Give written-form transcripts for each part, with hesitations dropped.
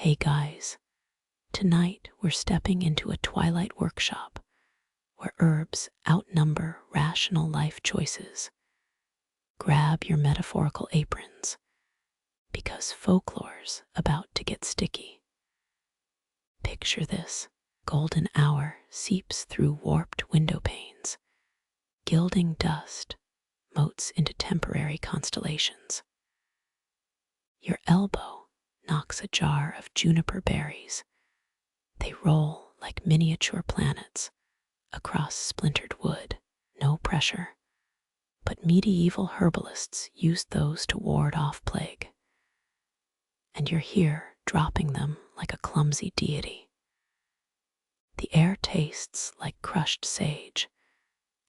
Hey guys, tonight we're stepping into a twilight workshop where herbs outnumber rational life choices. Grab your metaphorical aprons because folklore's about to get sticky. Picture this: golden hour seeps through warped window panes, gilding dust motes into temporary constellations. Your elbow knocks a jar of juniper berries. They roll like miniature planets across splintered wood. No pressure, but medieval herbalists used those to ward off plague. And you're here dropping them like a clumsy deity. The air tastes like crushed sage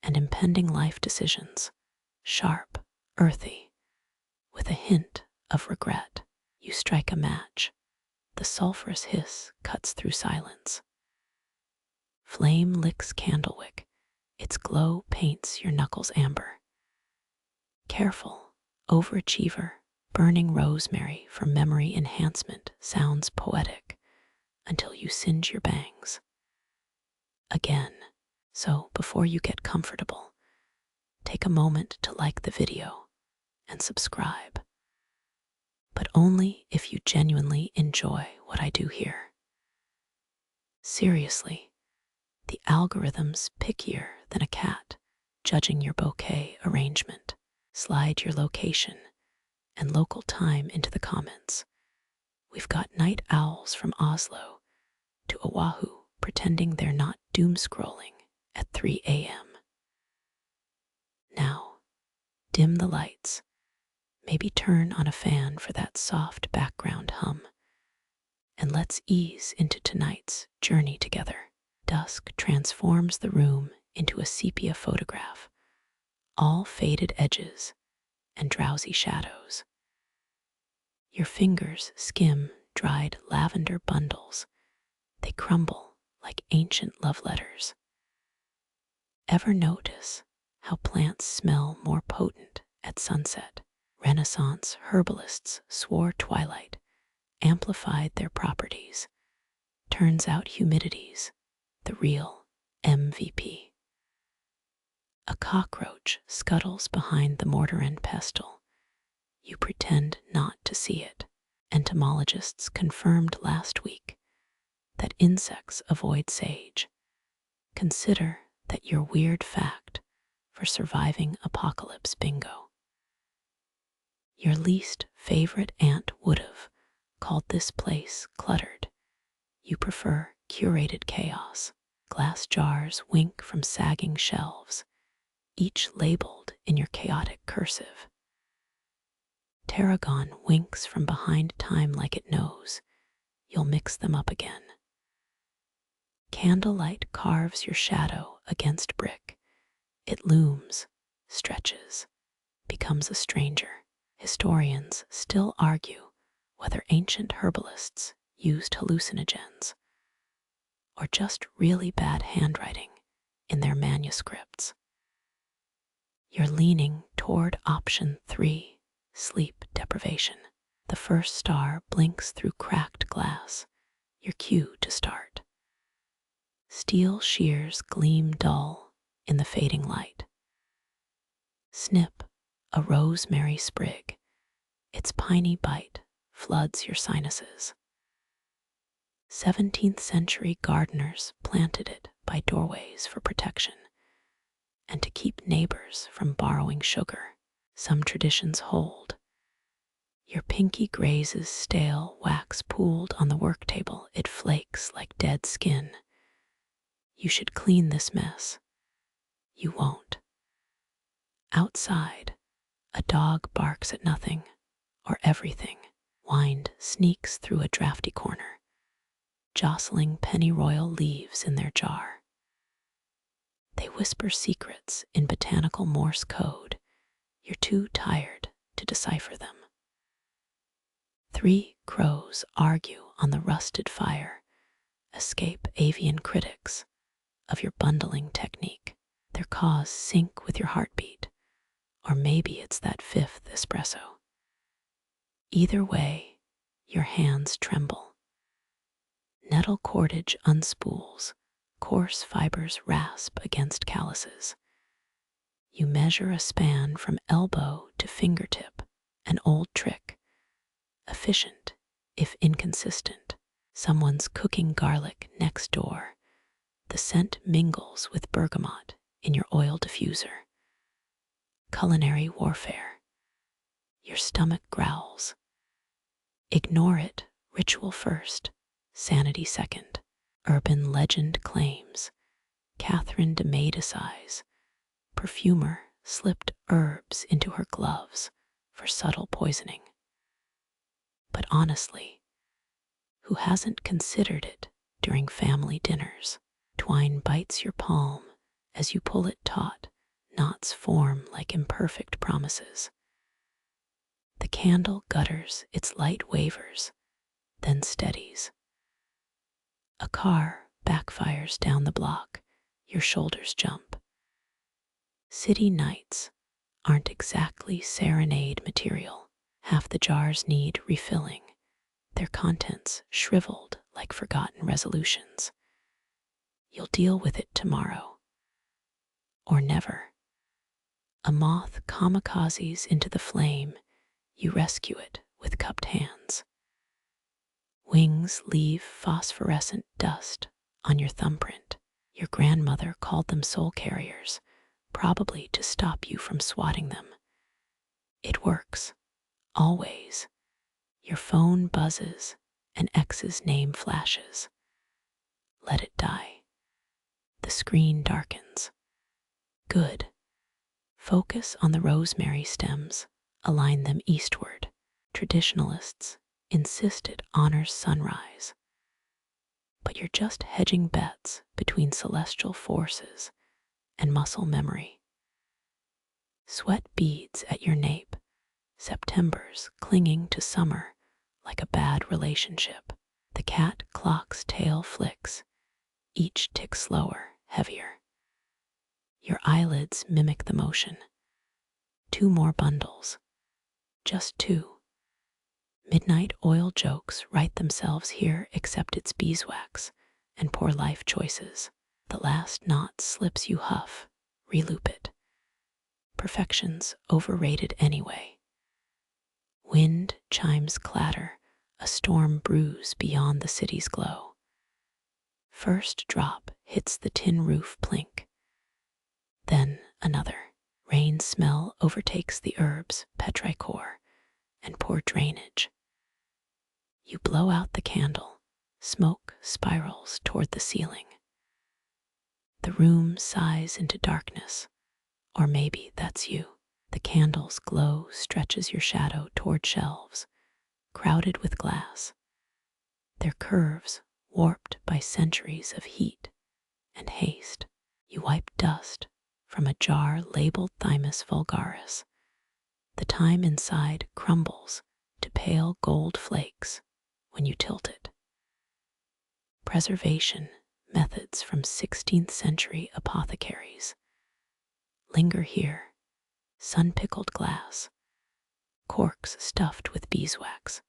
and impending life decisions, sharp, earthy, with a hint of regret. You strike a match. The sulphurous hiss cuts through silence. Flame licks candlewick. Its glow paints your knuckles amber. Careful, overachiever, burning rosemary for memory enhancement sounds poetic until you singe your bangs. Again, so before you get comfortable, take a moment to like the video and subscribe. But only if you genuinely enjoy what I do here. Seriously, the algorithm's pickier than a cat, judging your bouquet arrangement. Slide your location and local time into the comments. We've got night owls from Oslo to Oahu pretending they're not doom scrolling at 3 a.m. Now, dim the lights. Maybe turn on a fan for that soft background hum. And let's ease into tonight's journey together. Dusk transforms the room into a sepia photograph, all faded edges and drowsy shadows. Your fingers skim dried lavender bundles. They crumble like ancient love letters. Ever notice how plants smell more potent at sunset? Renaissance herbalists swore twilight amplified their properties. Turns out humidity's the real MVP. A cockroach scuttles behind the mortar and pestle. You pretend not to see it. Entomologists confirmed last week that insects avoid sage. Consider that your weird fact for surviving apocalypse bingo. Your least favorite aunt would've called this place cluttered. You prefer curated chaos. Glass jars wink from sagging shelves, each labeled in your chaotic cursive. Tarragon winks from behind time like it knows you'll mix them up again. Candlelight carves your shadow against brick. It looms, stretches, becomes a stranger. Historians still argue whether ancient herbalists used hallucinogens or just really bad handwriting in their manuscripts. You're leaning toward option 3, sleep deprivation. The first star blinks through cracked glass, your cue to start. Steel shears gleam dull in the fading light. Snip a rosemary sprig. Its piney bite floods your sinuses. 17th century gardeners planted it by doorways for protection and to keep neighbors from borrowing sugar. Some traditions hold. Your pinky grazes stale wax pooled on the work table. It flakes like dead skin. You should clean this mess. You won't. Outside, a dog barks at nothing or everything. Wind sneaks through a drafty corner, jostling pennyroyal leaves in their jar. They whisper secrets in botanical Morse code. You're too tired to decipher them. 3 crows argue on the rusted fire. Escape avian critics of your bundling technique. Their caws sync with your heartbeat, or maybe it's that 5th espresso. Either way, your hands tremble. metal cordage unspools, coarse fibers rasp against calluses. You measure a span from elbow to fingertip, an old trick, efficient if inconsistent. Someone's cooking garlic next door. The scent mingles with bergamot in your oil diffuser. Culinary warfare. Your stomach growls. Ignore it, ritual first, sanity second. Urban legend claims Catherine de Medicis, perfumer, slipped herbs into her gloves for subtle poisoning. But honestly, who hasn't considered it during family dinners? Twine bites your palm as you pull it taut, knots form like imperfect promises. The candle gutters, its light wavers, then steadies. A car backfires down the block, your shoulders jump. City nights aren't exactly serenade material. Half the jars need refilling, their contents shriveled like forgotten resolutions. You'll deal with it tomorrow. Or never. A moth kamikazes into the flame, you rescue it with cupped hands. Wings leave phosphorescent dust on your thumbprint. Your grandmother called them soul carriers, probably to stop you from swatting them. It works. Always. Your phone buzzes, an ex's name flashes. Let it die. The screen darkens. Good. Focus on the rosemary stems. Align them eastward. Traditionalists insist it honors sunrise. But you're just hedging bets between celestial forces and muscle memory. Sweat beads at your nape, September's clinging to summer like a bad relationship. The cat clock's tail flicks, each tick slower, heavier. Your eyelids mimic the motion. 2 more bundles. Just 2. Midnight oil jokes write themselves here, except it's beeswax and poor life choices. The last knot slips, you huff, reloop it. Perfection's overrated anyway. Wind chimes clatter, a storm brews beyond the city's glow. First drop hits the tin roof plink. Then another. Rain smell overtakes the herbs, petrichor, and poor drainage. You blow out the candle, smoke spirals toward the ceiling. The room sighs into darkness, or maybe that's you. The candle's glow stretches your shadow toward shelves, crowded with glass, their curves warped by centuries of heat and haste. You wipe dust from a jar labeled Thymus vulgaris. The thyme inside crumbles to pale gold flakes when you tilt it. Preservation methods from 16th century apothecaries linger here. Sun-pickled glass, corks stuffed with beeswax.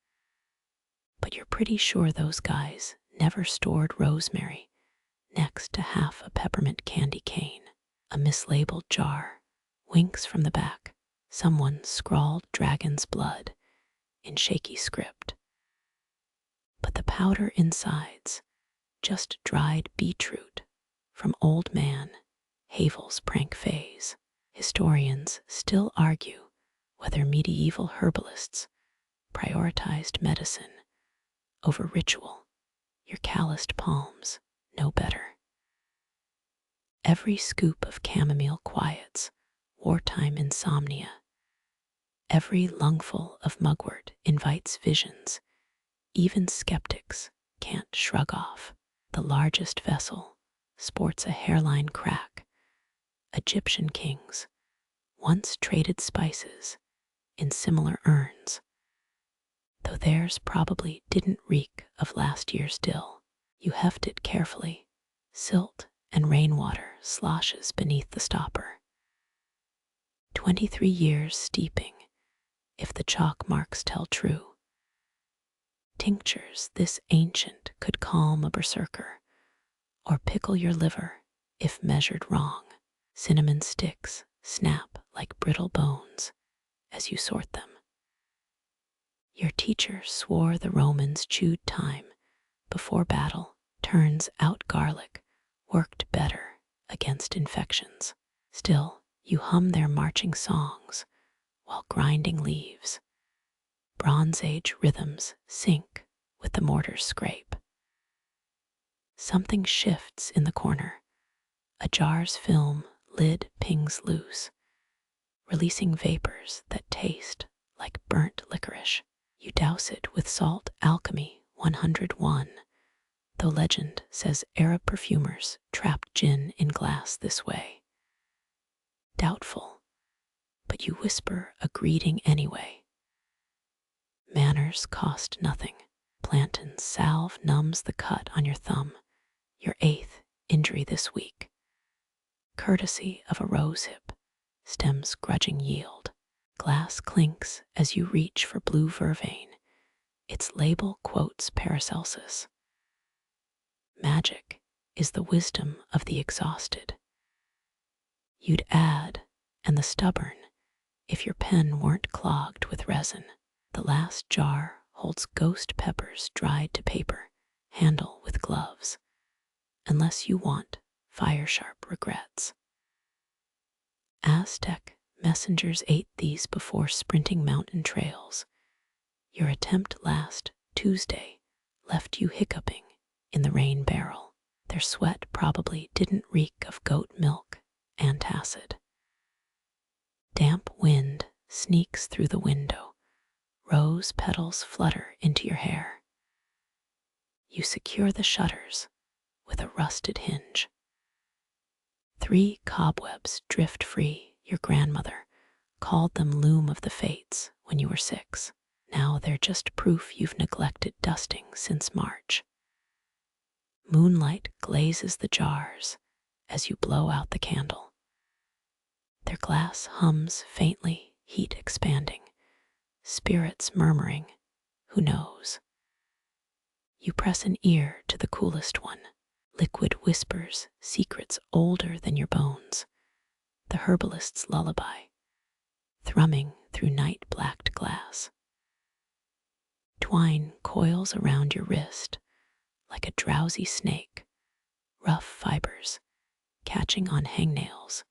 But you're pretty sure those guys never stored rosemary next to half a peppermint candy cane. A mislabeled jar winks from the back. Someone scrawled dragon's blood in shaky script. But the powder inside's just dried beetroot from old man Havel's prank phase. Historians still argue whether medieval herbalists prioritized medicine over ritual. Your calloused palms know better. Every scoop of chamomile quiets wartime insomnia. Every lungful of mugwort invites visions even skeptics can't shrug off. The largest vessel sports a hairline crack. Egyptian kings once traded spices in similar urns, though theirs probably didn't reek of last year's dill. You heft it carefully. Silt and rainwater sloshes beneath the stopper. 23 years steeping, if the chalk marks tell true. Tinctures this ancient could calm a berserker, or pickle your liver if measured wrong. Cinnamon sticks snap like brittle bones as you sort them. Your teacher swore the Romans chewed thyme before battle. Turns out garlic worked better against infections. Still, you hum their marching songs while grinding leaves. Bronze Age rhythms sync with the mortar's scrape. Something shifts in the corner. A jar's film lid pings loose, releasing vapors that taste like burnt licorice. You douse it with salt alchemy 101, though legend says Arab perfumers trapped gin in glass this way. Doubtful, but you whisper a greeting anyway. Manners cost nothing. Plantain salve numbs the cut on your thumb, your 8th injury this week. Courtesy of a rosehip stems grudging yield. Glass clinks as you reach for blue vervain. Its label quotes Paracelsus. Magic is the wisdom of the exhausted. You'd add, and the stubborn, if your pen weren't clogged with resin. The last jar holds ghost peppers dried to paper, handle with gloves, unless you want fire-sharp regrets. Aztec messengers ate these before sprinting mountain trails. Your attempt last Tuesday left you hiccuping in the rain barrel. Their sweat probably didn't reek of goat milk, antacid. Damp wind sneaks through the window. Rose petals flutter into your hair. You secure the shutters with a rusted hinge. 3 cobwebs drift free. Your grandmother called them loom of the fates when you were 6. Now they're just proof you've neglected dusting since March. Moonlight glazes the jars as you blow out the candle. Their glass hums faintly, heat expanding. Spirits murmuring, who knows? You press an ear to the coolest one. Liquid whispers secrets older than your bones. The herbalist's lullaby, thrumming through night-blacked glass. Twine coils around your wrist like a drowsy snake, rough fibers catching on hangnails,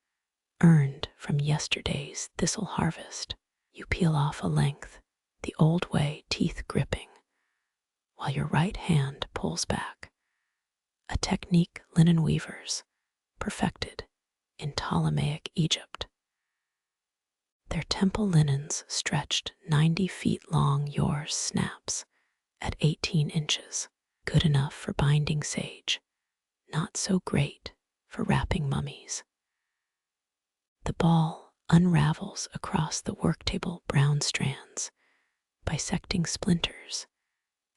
earned from yesterday's thistle harvest. You peel off a length, the old way, teeth gripping, while your right hand pulls back. A technique linen weavers perfected in Ptolemaic Egypt. Their temple linens stretched 90 feet long, yours snaps at 18 inches. Good enough for binding sage, not so great for wrapping mummies. The ball unravels across the worktable brown strands, bisecting splinters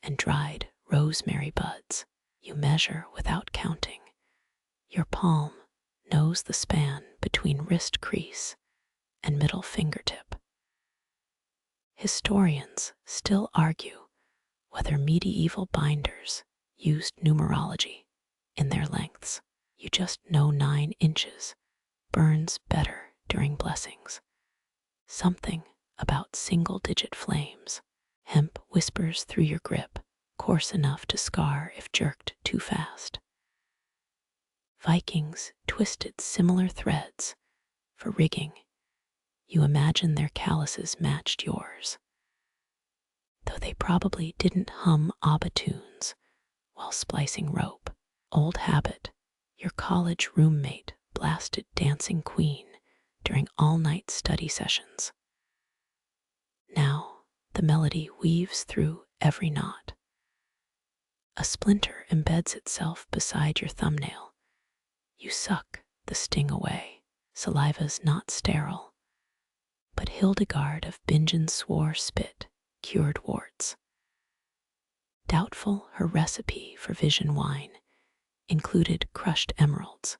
and dried rosemary buds. You measure without counting. Your palm knows the span between wrist crease and middle fingertip. Historians still argue whether medieval binders used numerology in their lengths. You just know 9 inches burns better during blessings. Something about single-digit flames. Hemp whispers through your grip, coarse enough to scar if jerked too fast. Vikings twisted similar threads for rigging. You imagine their calluses matched yours, though they probably didn't hum ABBA tunes while splicing rope. Old habit, your college roommate blasted Dancing Queen during all-night study sessions. Now the melody weaves through every knot. A splinter embeds itself beside your thumbnail. You suck the sting away. Saliva's not sterile, but Hildegard of Bingen swore spit cured warts. Doubtful her recipe for vision wine included crushed emeralds.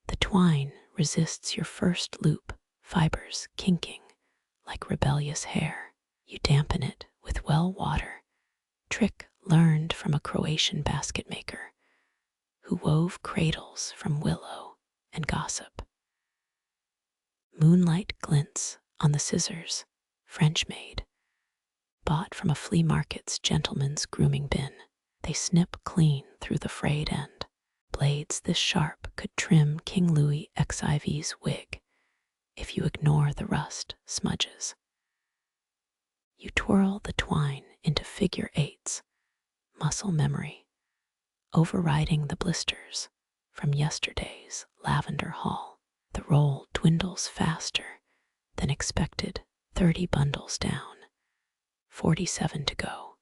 The twine resists your first loop, fibers kinking like rebellious hair. You dampen it with well water trick learned from a Croatian basket maker who wove cradles from willow and gossip. Moonlight glints on the scissors, French-made, bought from a flea market's gentleman's grooming bin. They snip clean through the frayed end. Blades this sharp could trim King Louis XIV's wig if you ignore the rust smudges. You twirl the twine into figure eights, muscle memory, overriding the blisters from yesterday's lavender haul. The roll dwindles faster than expected, 30 bundles down, 47 to go.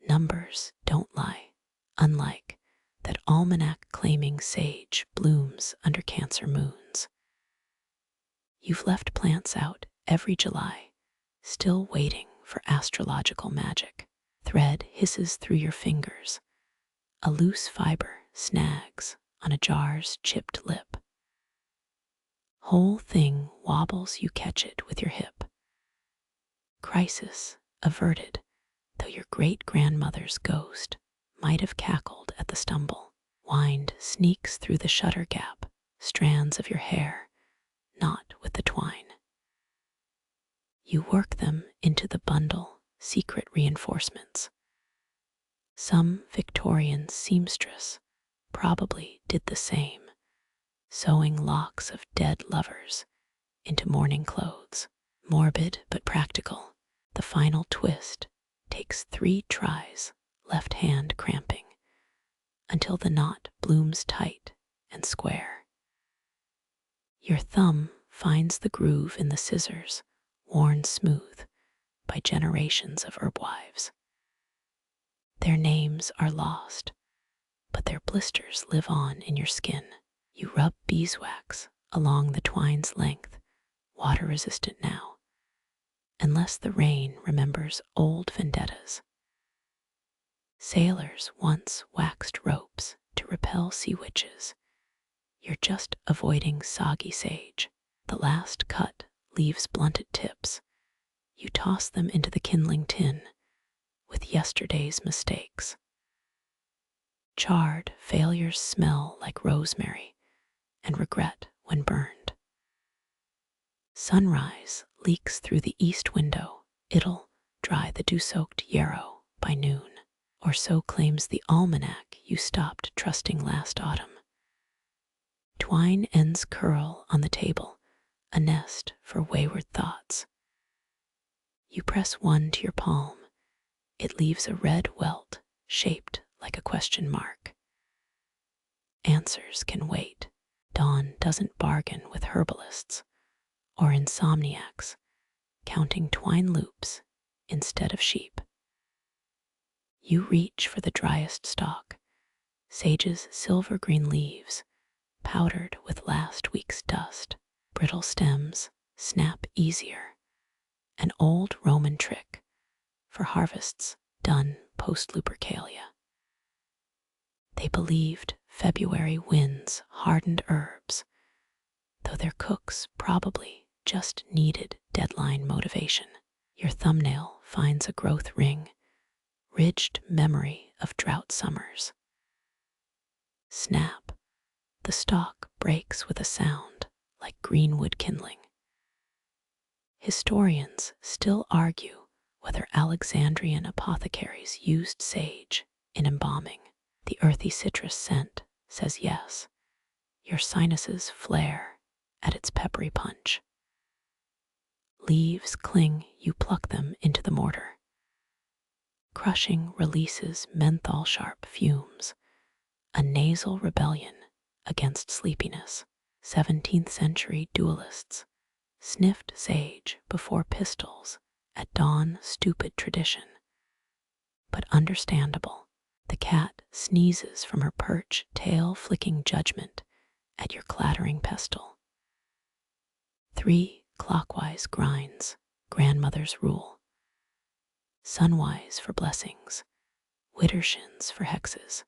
Numbers don't lie, unlike that almanac claiming sage blooms under Cancer moons. You've left plants out every July, still waiting for astrological magic. Thread hisses through your fingers. A loose fiber snags on a jar's chipped lip. Whole thing wobbles, you catch it with your hip. Crisis averted, though your great-grandmother's ghost might have cackled at the stumble. Wind sneaks through the shutter gap, strands of your hair, not with the twine. You work them into the bundle, secret reinforcements. Some Victorian seamstress probably did the same, sewing locks of dead lovers into morning clothes. Morbid but practical, the final twist takes 3 tries, left hand cramping, until the knot blooms tight and square. Your thumb finds the groove in the scissors, worn smooth by generations of herbwives. Their names are lost, but their blisters live on in your skin. You rub beeswax along the twine's length, water resistant now, unless the rain remembers old vendettas. Sailors once waxed ropes to repel sea witches. You're just avoiding soggy sage. The last cut leaves blunted tips. You toss them into the kindling tin with yesterday's mistakes. Charred failures smell like rosemary and regret when burned. Sunrise leaks through the east window. It'll dry the dew-soaked yarrow by noon, or so claims the almanac you stopped trusting last autumn. Twine ends curl on the table, a nest for wayward thoughts. You press one to your palm. It leaves a red welt shaped like a question mark. Answers can wait. Dawn doesn't bargain with herbalists or insomniacs, counting twine loops instead of sheep. You reach for the driest stalk, sage's silver-green leaves, powdered with last week's dust. Brittle stems snap easier, an old Roman trick for harvests done post-Lupercalia. They believed February winds hardened herbs, though their cooks probably just needed deadline motivation. Your thumbnail finds a growth ring, ridged memory of drought summers. Snap, the stalk breaks with a sound like greenwood kindling. Historians still argue whether Alexandrian apothecaries used sage in embalming. The earthy citrus scent says yes. Your sinuses flare at its peppery punch. Leaves cling, you pluck them into the mortar. Crushing releases menthol-sharp fumes, a nasal rebellion against sleepiness. 17th century duelists sniffed sage before pistols at dawn. Stupid tradition, but understandable. The cat sneezes from her perch, tail flicking judgment at your clattering pestle. 3 clockwise grinds, grandmother's rule. Sunwise for blessings, widdershins for hexes.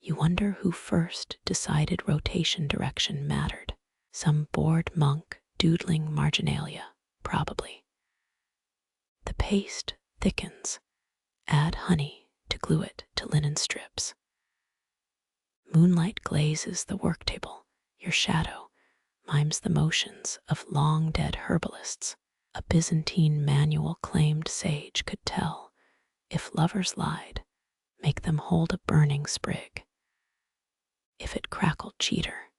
You wonder who first decided rotation direction mattered. Some bored monk doodling marginalia, probably. The paste thickens. Add honey to glue it to linen strips. Moonlight glazes the work table. Your shadow mimes the motions of long-dead herbalists. A Byzantine manual claimed sage could tell if lovers lied, make them hold a burning sprig. If it crackled, cheater.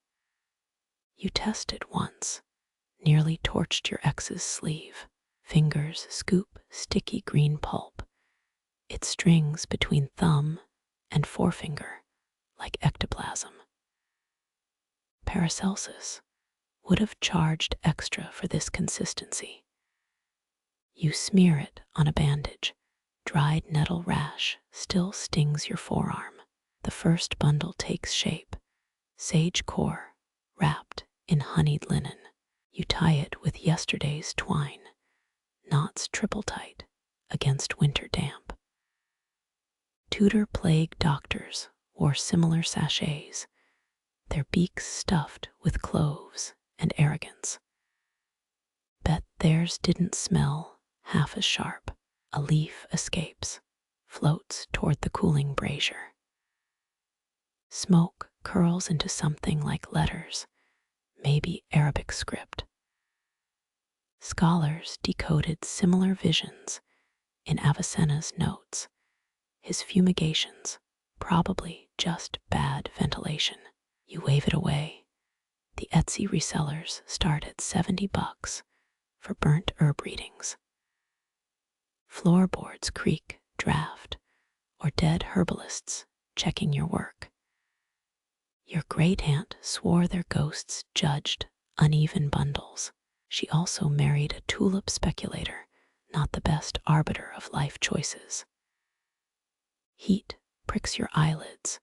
You tested once, nearly torched your ex's sleeve. Fingers scoop sticky green pulp. It strings between thumb and forefinger like ectoplasm. Paracelsus would have charged extra for this consistency. You smear it on a bandage. Dried nettle rash still stings your forearm. The first bundle takes shape. Sage core wrapped in honeyed linen. You tie it with yesterday's twine. Knots triple tight against winter damp. Tudor plague doctors wore similar sachets, their beaks stuffed with cloves and arrogance. Bet theirs didn't smell half as sharp. A leaf escapes, floats toward the cooling brazier. Smoke curls into something like letters, maybe Arabic script. Scholars decoded similar visions in Avicenna's notes. His fumigations, probably just bad ventilation. You wave it away. The Etsy resellers start at $70 for burnt herb readings. Floorboards creak, draft, or dead herbalists checking your work. Your great-aunt swore their ghosts judged uneven bundles. She also married a tulip speculator, not the best arbiter of life choices. Heat pricks your eyelids,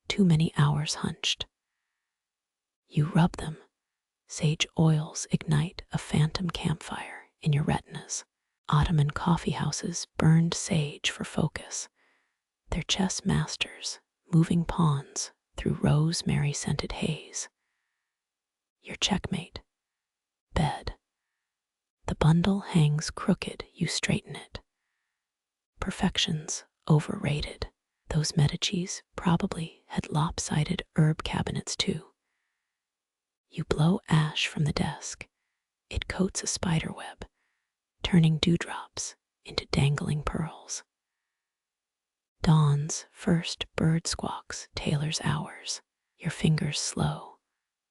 too many hours hunched. You rub them. Sage oils ignite a phantom campfire in your retinas. Ottoman coffee houses burned sage for focus. Their chess masters moving pawns through rosemary-scented haze. Your checkmate. Bed. The bundle hangs crooked, you straighten it. Perfection's overrated. Those Medicis probably had lopsided herb cabinets too. You blow ash from the desk. It coats a spider web, turning dewdrops into dangling pearls. Dawn's first bird squawks tailors hours. Your fingers slow,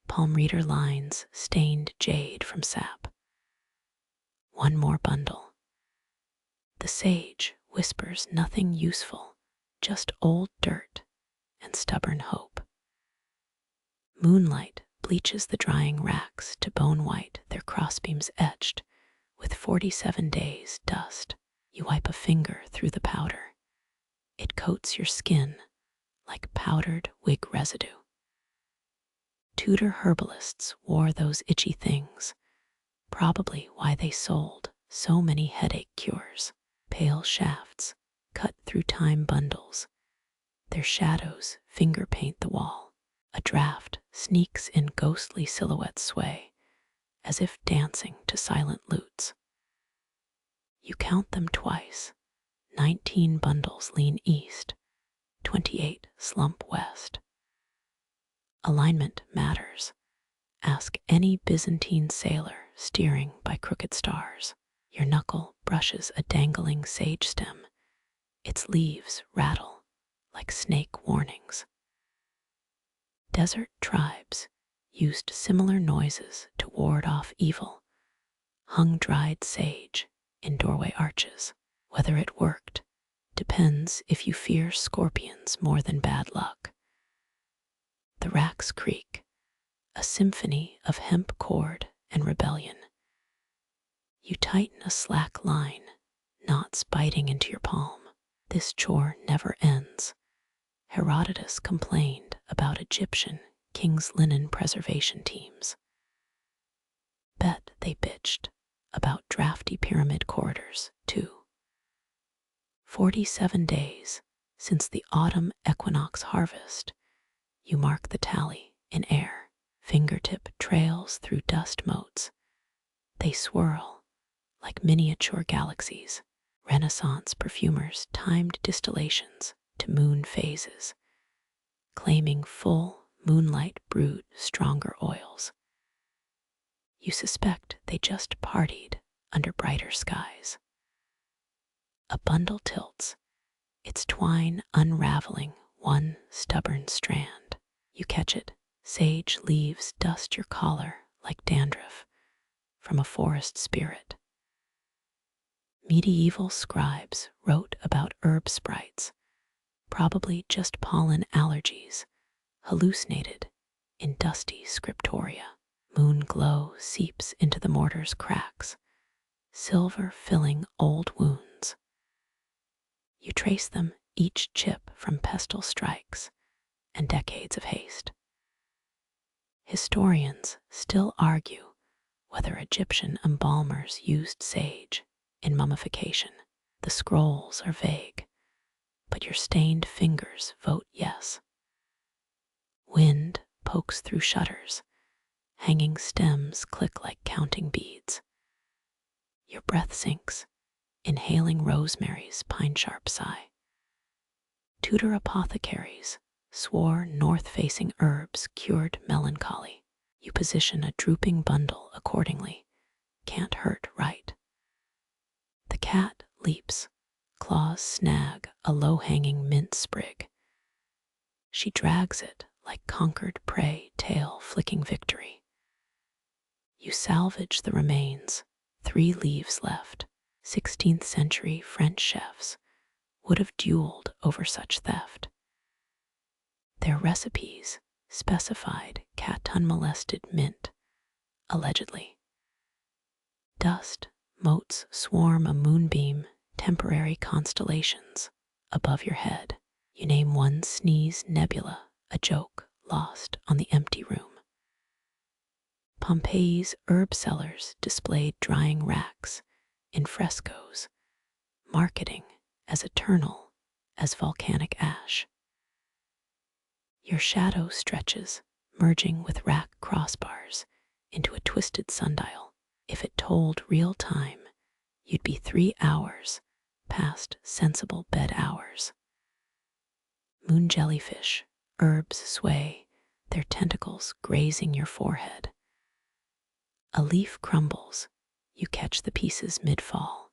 palm reader lines stained jade from sap. One more bundle. The sage whispers nothing useful, just old dirt and stubborn hope. Moonlight bleaches the drying racks to bone white, their crossbeams etched with 47 days dust. You wipe a finger through the powder. It coats your skin like powdered wig residue. Tudor herbalists wore those itchy things, probably why they sold so many headache cures. Pale shafts cut through time bundles. Their shadows finger paint the wall. A draft sneaks in ghostly silhouette sway, as if dancing to silent lutes. You count them twice. 19 bundles lean east, 28 slump west. Alignment matters. Ask any Byzantine sailor steering by crooked stars. Your knuckle brushes a dangling sage stem. Its leaves rattle like snake warnings. Desert tribes used similar noises to ward off evil. Hung dried sage in doorway arches. Whether it worked depends if you fear scorpions more than bad luck. The racks creak, a symphony of hemp cord and rebellion. You tighten a slack line, knots biting into your palm. This chore never ends. Herodotus complained about Egyptian king's linen preservation teams. Bet they bitched about drafty pyramid corridors, too. 47 days since the autumn equinox harvest, you mark the tally in air. Fingertip trails through dust motes. They swirl like miniature galaxies. Renaissance perfumers timed distillations to moon phases, claiming full moonlight brewed stronger oils. You suspect they just partied under brighter skies. A bundle tilts, its twine unraveling one stubborn strand. You catch it. Sage leaves dust your collar like dandruff from a forest spirit. Medieval scribes wrote about herb sprites, probably just pollen allergies, hallucinated in dusty scriptoria. Moon glow seeps into the mortar's cracks, silver filling old wounds. You trace them, each chip from pestle strikes and decades of haste. Historians still argue whether Egyptian embalmers used sage in mummification. The scrolls are vague, but your stained fingers vote yes. Wind pokes through shutters, hanging stems click like counting beads. Your breath sinks, inhaling rosemary's pine-sharp sigh. Tudor apothecaries swore north-facing herbs cured melancholy. You position a drooping bundle accordingly. Can't hurt, right? The cat leaps, claws snag a low-hanging mint sprig. She drags it like conquered prey, tail flicking victory. You salvage the remains, 3 leaves left. 16th century French chefs would have dueled over such theft. Their recipes specified cat unmolested mint, allegedly. Dust motes swarm a moonbeam, temporary constellations above your head. You name one sneeze nebula, a joke lost on the empty room. Pompeii's herb sellers displayed drying racks in frescoes, marketing as eternal as volcanic ash. Your shadow stretches, merging with rack crossbars into a twisted sundial. If it told real time, you'd be 3 hours past sensible bed hours. Moon jellyfish, herbs sway, their tentacles grazing your forehead. A leaf crumbles, you catch the pieces mid-fall.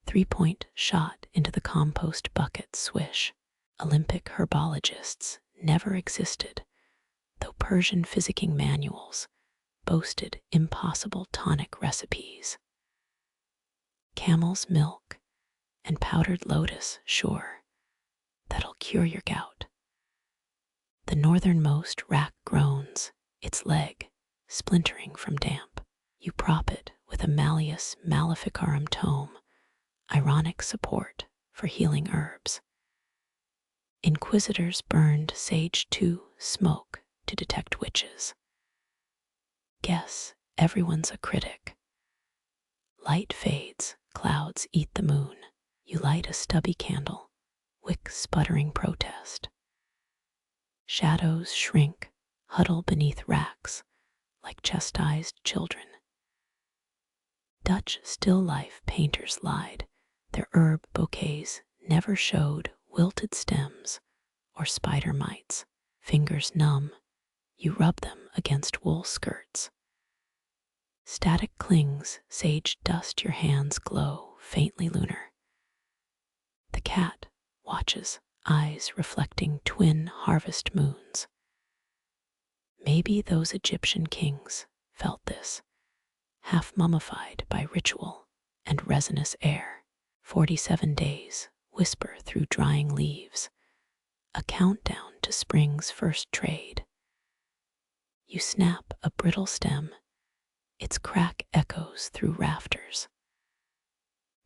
3-point shot into the compost bucket swish. Olympic herbologists never existed, though Persian physicking manuals boasted impossible tonic recipes. Camel's milk and powdered lotus, sure, that'll cure your gout. The northernmost rack groans, its leg splintering from damp. You prop it with a Malleus Maleficarum tome, ironic support for healing herbs. Inquisitors burned sage to smoke to detect witches. Guess everyone's a critic. Light fades, clouds eat the moon. You light a stubby candle, wick sputtering protest. Shadows shrink, huddle beneath racks like chastised children. Dutch still life painters lied. Their herb bouquets never showed wilted stems or spider mites. Fingers numb, you rub them against wool skirts. Static clings, sage dust, your hands glow faintly lunar. The cat watches, eyes reflecting twin harvest moons. Maybe those Egyptian kings felt this, half mummified by ritual and resinous air. 47 days whisper through drying leaves, a countdown to spring's first trade. You snap a brittle stem, its crack echoes through rafters.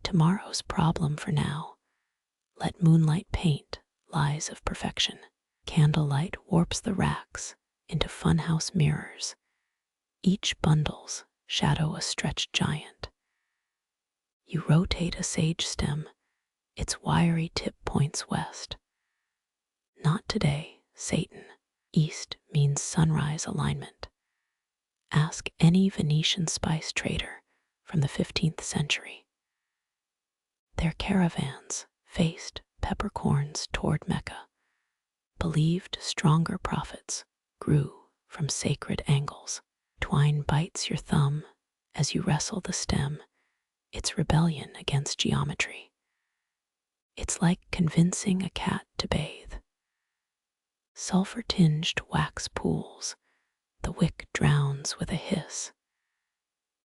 Tomorrow's problem for now, let moonlight paint lies of perfection. Candlelight warps the racks into funhouse mirrors. Each bundle's shadow a stretched giant. You rotate a sage stem, its wiry tip points west. Not today, Satan. East means sunrise alignment. Ask any Venetian spice trader from the 15th century. Their caravans faced peppercorns toward Mecca. Believed stronger prophets grew from sacred angles. Twine bites your thumb as you wrestle the stem. It's rebellion against geometry. It's like convincing a cat to bathe. Sulfur-tinged wax pools. The wick drowns with a hiss.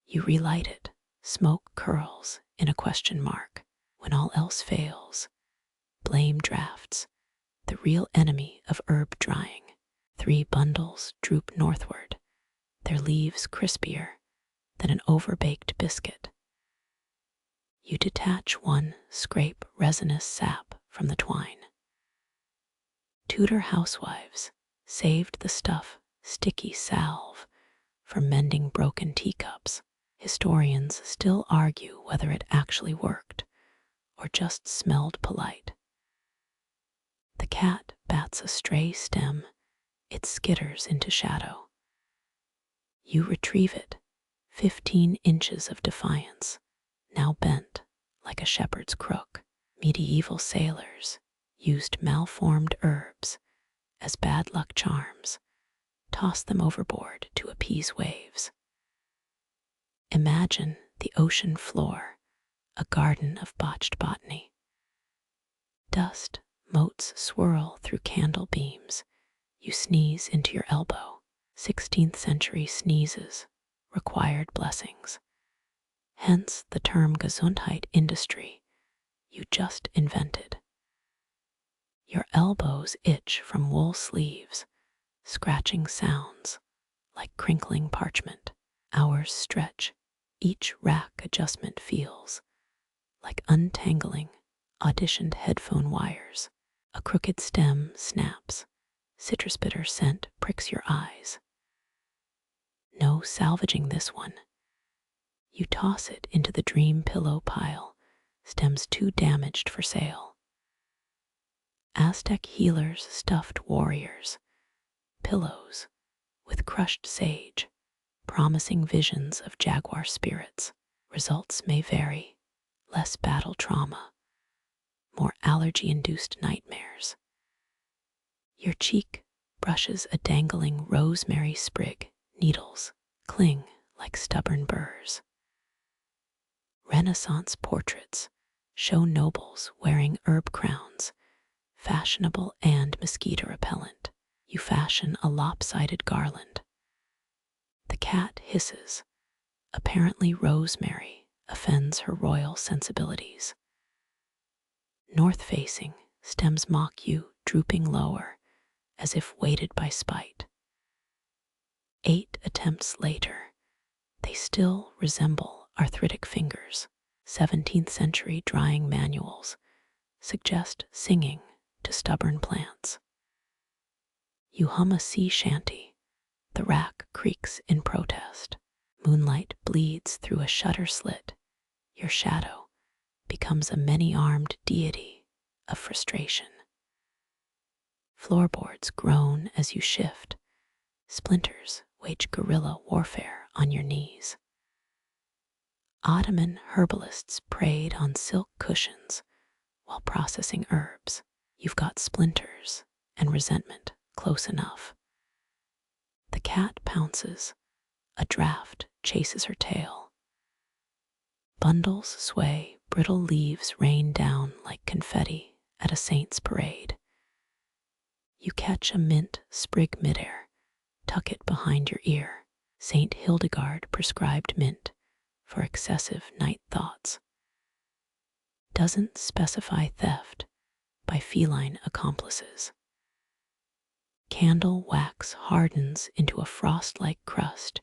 You relight it. Smoke curls in a question mark. When all else fails, blame drafts, the real enemy of herb drying. 3 bundles droop northward, their leaves crispier than an overbaked biscuit. You detach one, scrape resinous sap from the twine. Tudor housewives saved the stuff, sticky salve, for mending broken teacups. Historians still argue whether it actually worked or just smelled polite. The cat bats a stray stem, it skitters into shadow. You retrieve it, 15 inches of defiance, now bent like a shepherd's crook. Medieval sailors used malformed herbs as bad luck charms, tossed them overboard to appease waves. Imagine the ocean floor, a garden of botched botany. Dust motes swirl through candle beams. You sneeze into your elbow. 16th century sneezes required blessings. Hence the term Gesundheit industry you just invented. Your elbows itch from wool sleeves, scratching sounds like crinkling parchment. Hours stretch. Each rack adjustment feels like untangling auditioned headphone wires. A crooked stem snaps. Citrus bitter scent pricks your eyes. No salvaging this one. You toss it into the dream pillow pile, stems too damaged for sale. Aztec healers stuffed warriors, pillows with crushed sage, promising visions of jaguar spirits. Results may vary, less battle trauma, more allergy-induced nightmares. Your cheek brushes a dangling rosemary sprig, needles cling like stubborn burrs. Renaissance portraits show nobles wearing herb crowns, fashionable and mosquito repellent. You fashion a lopsided garland. The cat hisses. Apparently rosemary offends her royal sensibilities. North-facing stems mock you, drooping lower, as if weighted by spite. 8 attempts later, they still resemble arthritic fingers. 17th century drying manuals suggest singing to stubborn plants. You hum a sea shanty. The rack creaks in protest. Moonlight bleeds through a shutter slit. Your shadow becomes a many-armed deity of frustration. Floorboards groan as you shift. Splinters wage guerrilla warfare on your knees. Ottoman herbalists prayed on silk cushions while processing herbs. You've got splinters and resentment close enough. The cat pounces. A draft chases her tail. Bundles sway, brittle leaves rain down like confetti at a saint's parade. You catch a mint sprig midair, tuck it behind your ear. Saint Hildegard prescribed mint for excessive night thoughts. Doesn't specify theft by feline accomplices. Candle wax hardens into a frost-like crust.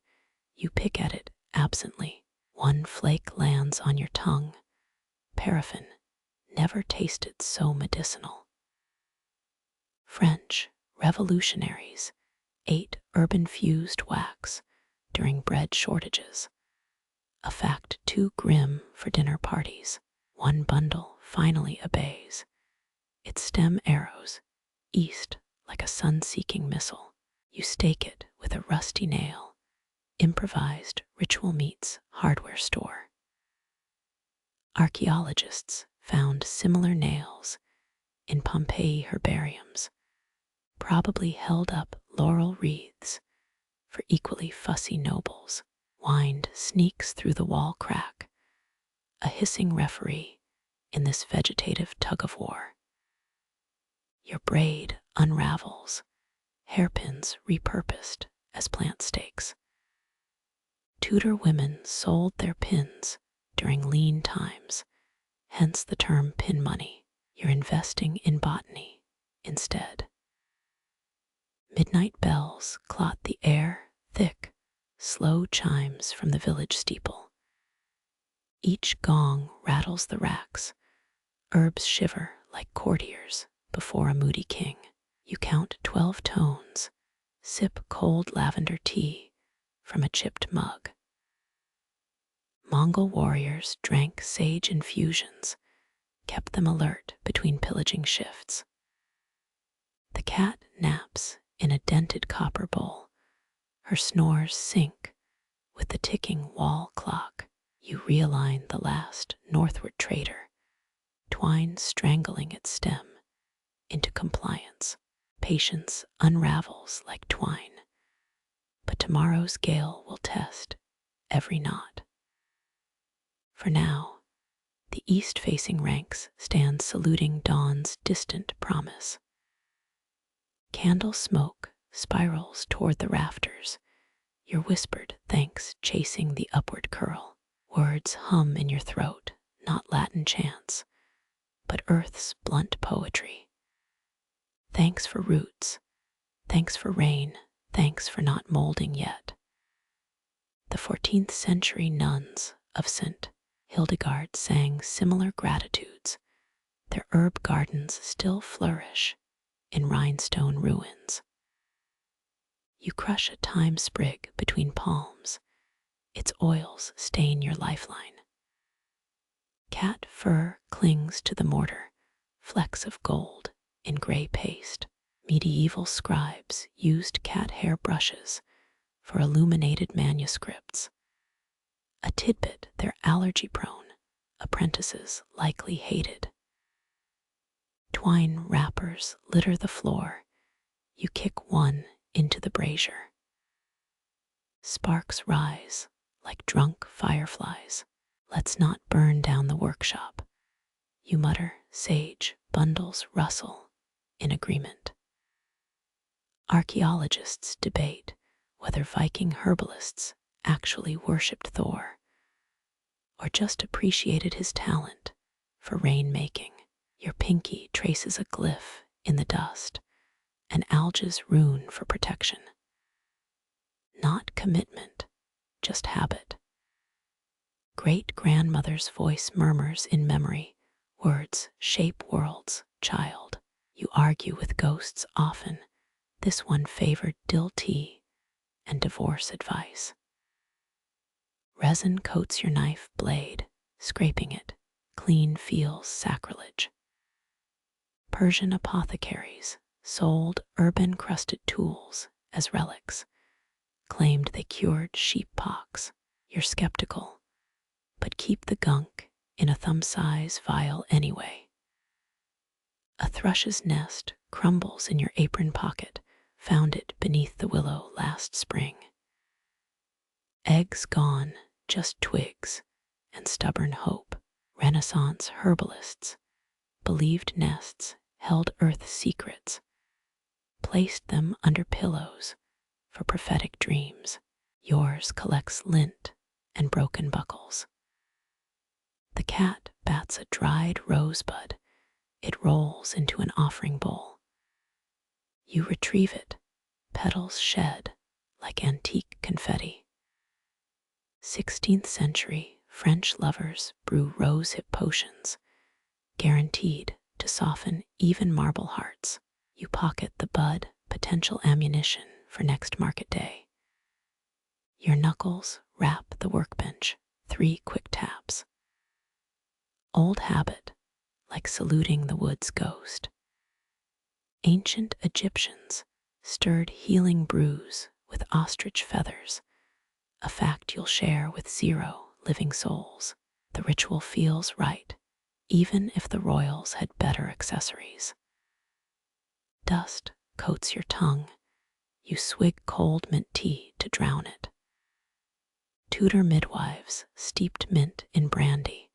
You pick at it absently. One flake lands on your tongue. Paraffin, never tasted so medicinal. French revolutionaries ate herb-infused wax during bread shortages. A fact too grim for dinner parties. One bundle finally obeys. Its stem arrows east like a sun-seeking missile. You stake it with a rusty nail. Improvised ritual meets hardware store. Archaeologists found similar nails in Pompeii herbariums, probably held up laurel wreaths for equally fussy nobles. Wind sneaks through the wall crack, a hissing referee in this vegetative tug-of-war. Your braid unravels, hairpins repurposed as plant stakes. Tudor women sold their pins during lean times, hence the term pin money. You're investing in botany instead. Midnight bells clot the air, thick, slow chimes from the village steeple. Each gong rattles the racks. Herbs shiver like courtiers before a moody king. You count 12 tones, sip cold lavender tea from a chipped mug. Mongol warriors drank sage infusions, kept them alert between pillaging shifts. The cat naps in a dented copper bowl. Her snores sync with the ticking wall clock. You realign the last northward trader, twine strangling its stem into compliance. Patience unravels like twine, but tomorrow's gale will test every knot. For now, the east-facing ranks stand saluting dawn's distant promise. Candle smoke spirals toward the rafters, your whispered thanks chasing the upward curl. Words hum in your throat, not Latin chants, but earth's blunt poetry. Thanks for roots, thanks for rain, thanks for not molding yet. The 14th century nuns of St. Hildegard sang similar gratitudes. Their herb gardens still flourish in rhinestone ruins. You crush a thyme sprig between palms. Its oils stain your lifeline. Cat fur clings to the mortar, flecks of gold in gray paste. Medieval scribes used cat hair brushes for illuminated manuscripts. A tidbit their allergy-prone apprentices likely hated. Twine wrappers litter the floor. You kick one into the brazier. Sparks rise like drunk fireflies. Let's not burn down the workshop. You mutter, sage bundles rustle in agreement. Archaeologists debate whether Viking herbalists actually worshipped Thor or just appreciated his talent for rain-making. Your pinky traces a glyph in the dust, an alga's rune for protection. Not commitment, just habit. Great-grandmother's voice murmurs in memory, words shape worlds, child. You argue with ghosts often. This one favored dill tea and divorce advice. Resin coats your knife blade, scraping it clean feels sacrilege. Persian apothecaries sold herb-encrusted tools as relics, claimed they cured sheep pox. You're skeptical, but keep the gunk in a thumb-size vial anyway. A thrush's nest crumbles in your apron pocket, found it beneath the willow last spring. Eggs gone, just twigs and stubborn hope. Renaissance herbalists believed nests held Earth's secrets, placed them under pillows for prophetic dreams. Yours collects lint and broken buckles. The cat bats a dried rosebud. It rolls into an offering bowl. You retrieve it, petals shed like antique confetti. 16th century French lovers brew rosehip potions, guaranteed to soften even marble hearts. You pocket the bud, potential ammunition for next market day. Your knuckles wrap the workbench, 3 quick taps. Old habit, like saluting the wood's ghost. Ancient Egyptians stirred healing brews with ostrich feathers, a fact you'll share with 0 living souls. The ritual feels right, even if the royals had better accessories. Dust coats your tongue. You swig cold mint tea to drown it. Tudor midwives steeped mint in brandy,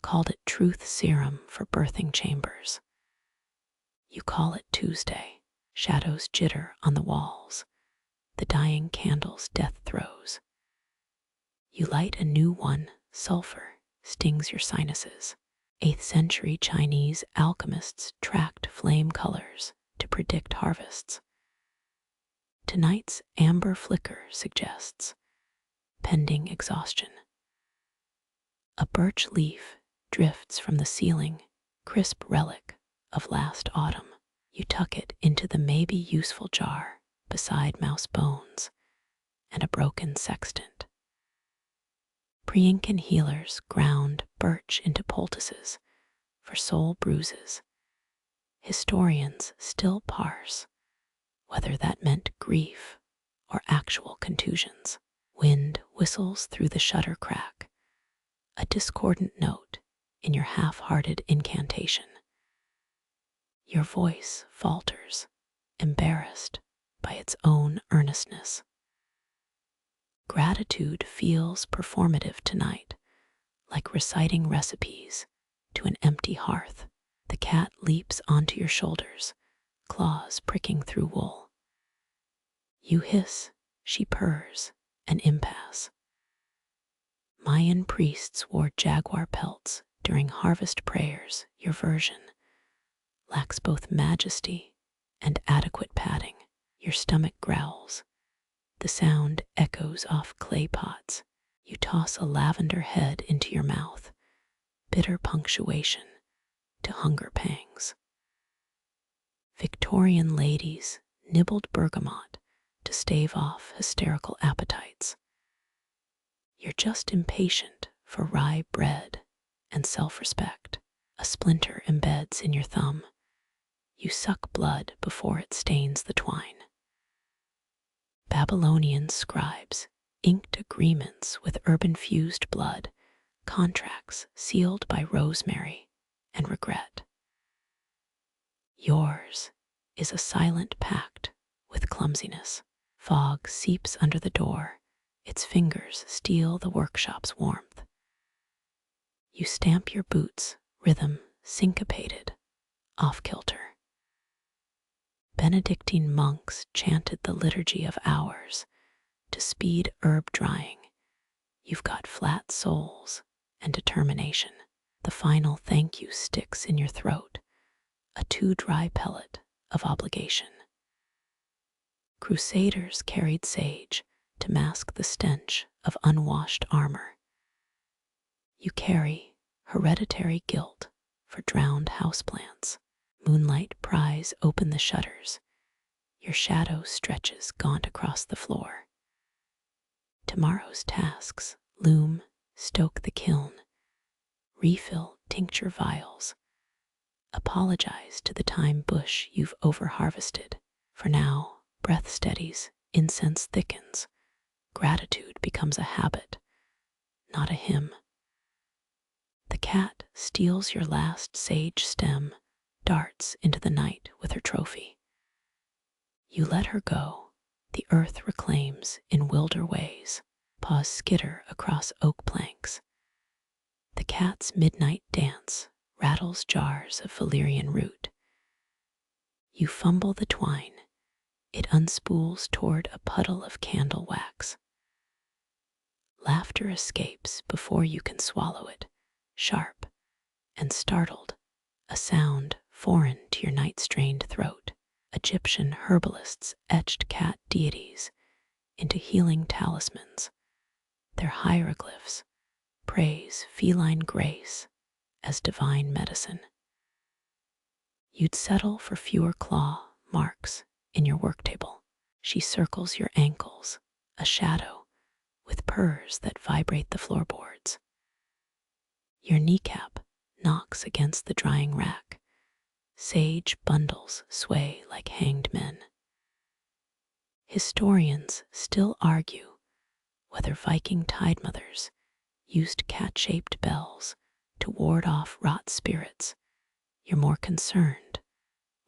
called it truth serum for birthing chambers. You call it Tuesday. Shadows jitter on the walls, the dying candle's death throes. You light a new one, sulfur stings your sinuses. 8th century Chinese alchemists tracked flame colors to predict harvests. Tonight's amber flicker suggests pending exhaustion. A birch leaf drifts from the ceiling, crisp relic of last autumn. You tuck it into the maybe useful jar beside mouse bones and a broken sextant. Pre-Incan healers ground birch into poultices for soul bruises. Historians still parse whether that meant grief or actual contusions. Wind whistles through the shutter crack, a discordant note in your half-hearted incantation. Your voice falters, embarrassed by its own earnestness. Gratitude feels performative tonight, like reciting recipes to an empty hearth. The cat leaps onto your shoulders, claws pricking through wool. You hiss, she purrs, an impasse. Mayan priests wore jaguar pelts during harvest prayers. Your version lacks both majesty and adequate padding. Your stomach growls. The sound echoes off clay pots. You toss a lavender head into your mouth, bitter punctuation to hunger pangs. Victorian ladies nibbled bergamot to stave off hysterical appetites. You're just impatient for rye bread and self-respect. A splinter embeds in your thumb. You suck blood before it stains the twine. Babylonian scribes inked agreements with urban-fused blood, contracts sealed by rosemary and regret. Yours is a silent pact with clumsiness. Fog seeps under the door, its fingers steal the workshop's warmth. You stamp your boots, rhythm syncopated, off-kilter. Benedictine monks chanted the liturgy of hours to speed herb drying. You've got flat soles and determination. The final thank you sticks in your throat, a too dry pellet of obligation. Crusaders carried sage to mask the stench of unwashed armor. You carry hereditary guilt for drowned houseplants. Moonlight pries open the shutters. Your shadow stretches gaunt across the floor. Tomorrow's tasks loom, stoke the kiln, refill tincture vials, apologize to the thyme bush you've overharvested. For now, breath steadies, incense thickens, gratitude becomes a habit, not a hymn. The cat steals your last sage stem, darts into the night with her trophy. You let her go, the earth reclaims in wilder ways, paws skitter across oak planks. The cat's midnight dance rattles jars of valerian root. You fumble the twine, it unspools toward a puddle of candle wax. Laughter escapes before you can swallow it, sharp and startled, a sound foreign to your night-strained throat. Egyptian herbalists etched cat deities into healing talismans. Their hieroglyphs praise feline grace as divine medicine. You'd settle for fewer claw marks in your work table. She circles your ankles, a shadow with purrs that vibrate the floorboards. Your kneecap knocks against the drying rack. Sage bundles sway like hanged men. Historians still argue whether Viking tide mothers used cat-shaped bells to ward off rot spirits. You're more concerned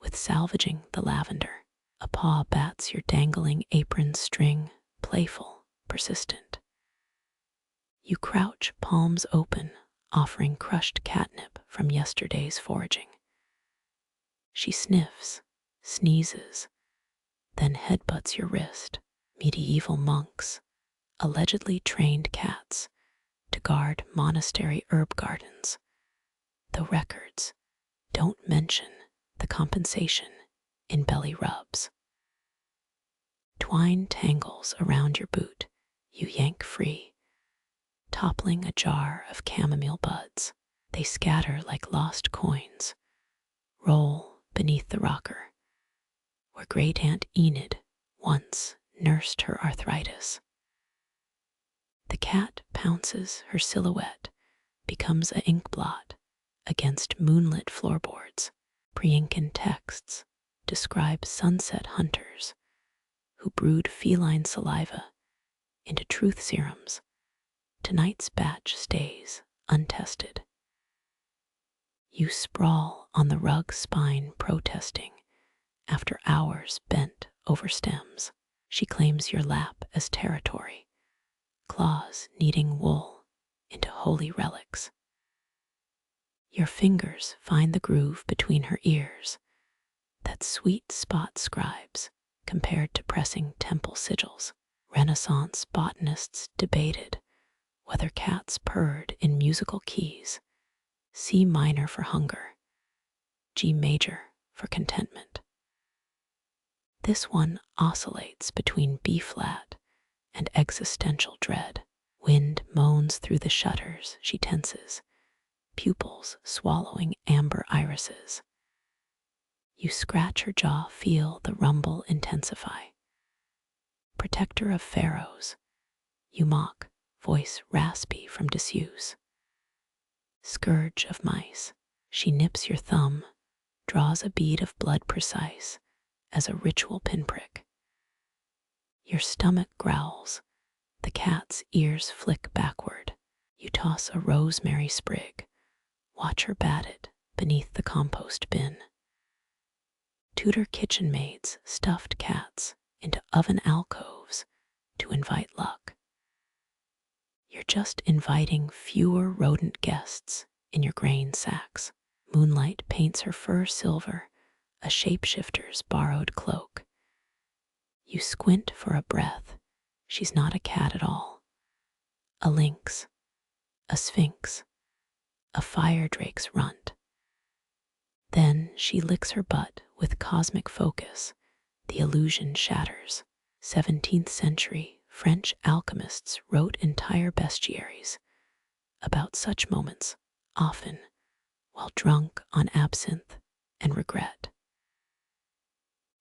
with salvaging the lavender. A paw bats your dangling apron string, playful, persistent. You crouch, palms open, offering crushed catnip from yesterday's foraging. She sniffs, sneezes, then headbutts your wrist. Medieval monks, allegedly trained cats to guard monastery herb gardens. The records don't mention the compensation in belly rubs. Twine tangles around your boot. You yank free, toppling a jar of chamomile buds. They scatter like lost coins, roll beneath the rocker, where great Aunt Enid once nursed her arthritis. The cat pounces, her silhouette becomes a ink blot against moonlit floorboards. Pre-Incan texts describe sunset hunters who brewed feline saliva into truth serums. Tonight's batch stays untested. You sprawl on the rug spine, protesting after hours bent over stems. She claims your lap as territory, claws kneading wool into holy relics. Your fingers find the groove between her ears, that sweet spot scribes compared to pressing temple sigils. Renaissance botanists debated whether cats purred in musical keys, C minor for hunger, G major for contentment. This one oscillates between B flat and existential dread. Wind moans through the shutters, she tenses, pupils swallowing amber irises. You scratch her jaw, feel the rumble intensify. Protector of pharaohs, you mock, voice raspy from disuse. Scourge of mice, she nips your thumb, draws a bead of blood precise as a ritual pinprick. Your stomach growls, the cat's ears flick backward. You toss a rosemary sprig, watch her bat it beneath the compost bin. Tudor kitchen maids stuffed cats into oven alcoves to invite luck. You're just inviting fewer rodent guests in your grain sacks. Moonlight paints her fur silver, a shapeshifter's borrowed cloak. You squint for a breath. She's not a cat at all. A lynx, a sphinx, a fire drake's runt. Then she licks her butt with cosmic focus. The illusion shatters. 17th century French alchemists wrote entire bestiaries about such moments, often while drunk on absinthe and regret.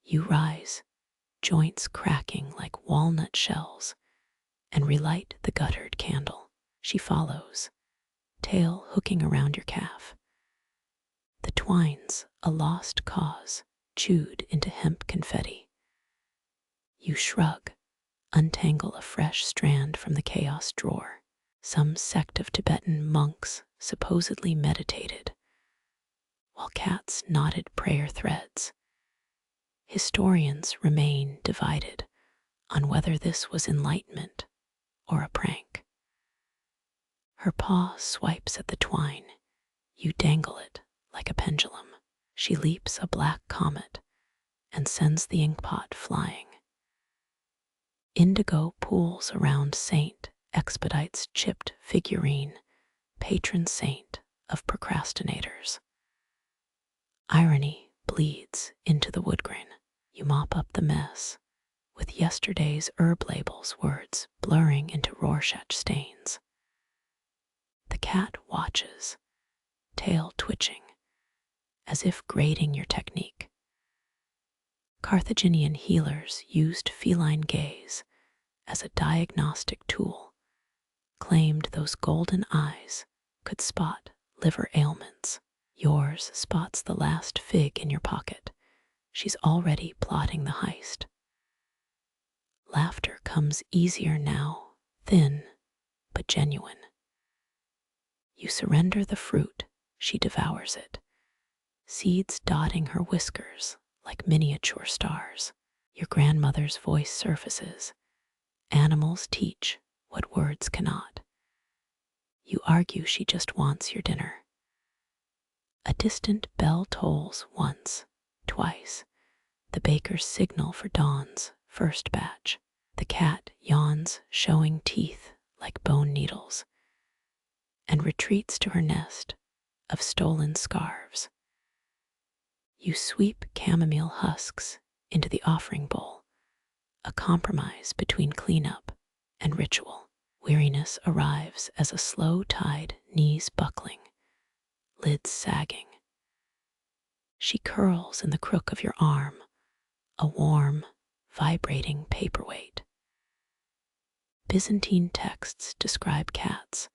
You rise, joints cracking like walnut shells, and relight the guttered candle. She follows, tail hooking around your calf. The twine's a lost cause, chewed into hemp confetti. You shrug, untangle a fresh strand from the chaos drawer. Some sect of Tibetan monks supposedly meditated, while cats knotted prayer threads. Historians remain divided on whether this was enlightenment or a prank. Her paw swipes at the twine. You dangle it like a pendulum. She leaps a black comet and sends the inkpot flying. Indigo pools around Saint, expedites chipped figurine, patron saint of procrastinators. Irony bleeds into the woodgrain. You mop up the mess, with yesterday's herb labels words blurring into Rorschach stains. The cat watches, tail twitching, as if grading your technique. Carthaginian healers used feline gaze as a diagnostic tool, claimed those golden eyes could spot liver ailments. Yours spots the last fig in your pocket. She's already plotting the heist. Laughter comes easier now, thin but genuine. You surrender the fruit, she devours it, seeds dotting her whiskers like miniature stars. Your grandmother's voice surfaces. Animals teach what words cannot. You argue she just wants your dinner. A distant bell tolls once, twice, the baker's signal for dawn's first batch. The cat yawns, showing teeth like bone needles, and retreats to her nest of stolen scarves. You sweep chamomile husks into the offering bowl, a compromise between cleanup and ritual. Weariness arrives as a slow tide, knees buckling, lids sagging. She curls in the crook of your arm, a warm, vibrating paperweight. Byzantine texts describe cats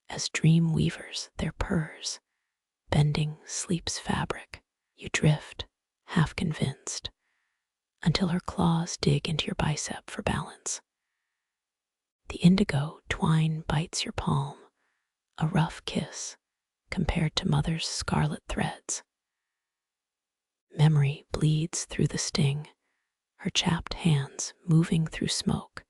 as dream weavers, their purrs bending sleep's fabric. You drift, half convinced, until her claws dig into your bicep for balance. The indigo twine bites your palm, a rough kiss compared to mother's scarlet threads. Memory bleeds through the sting, her chapped hands moving through smoke,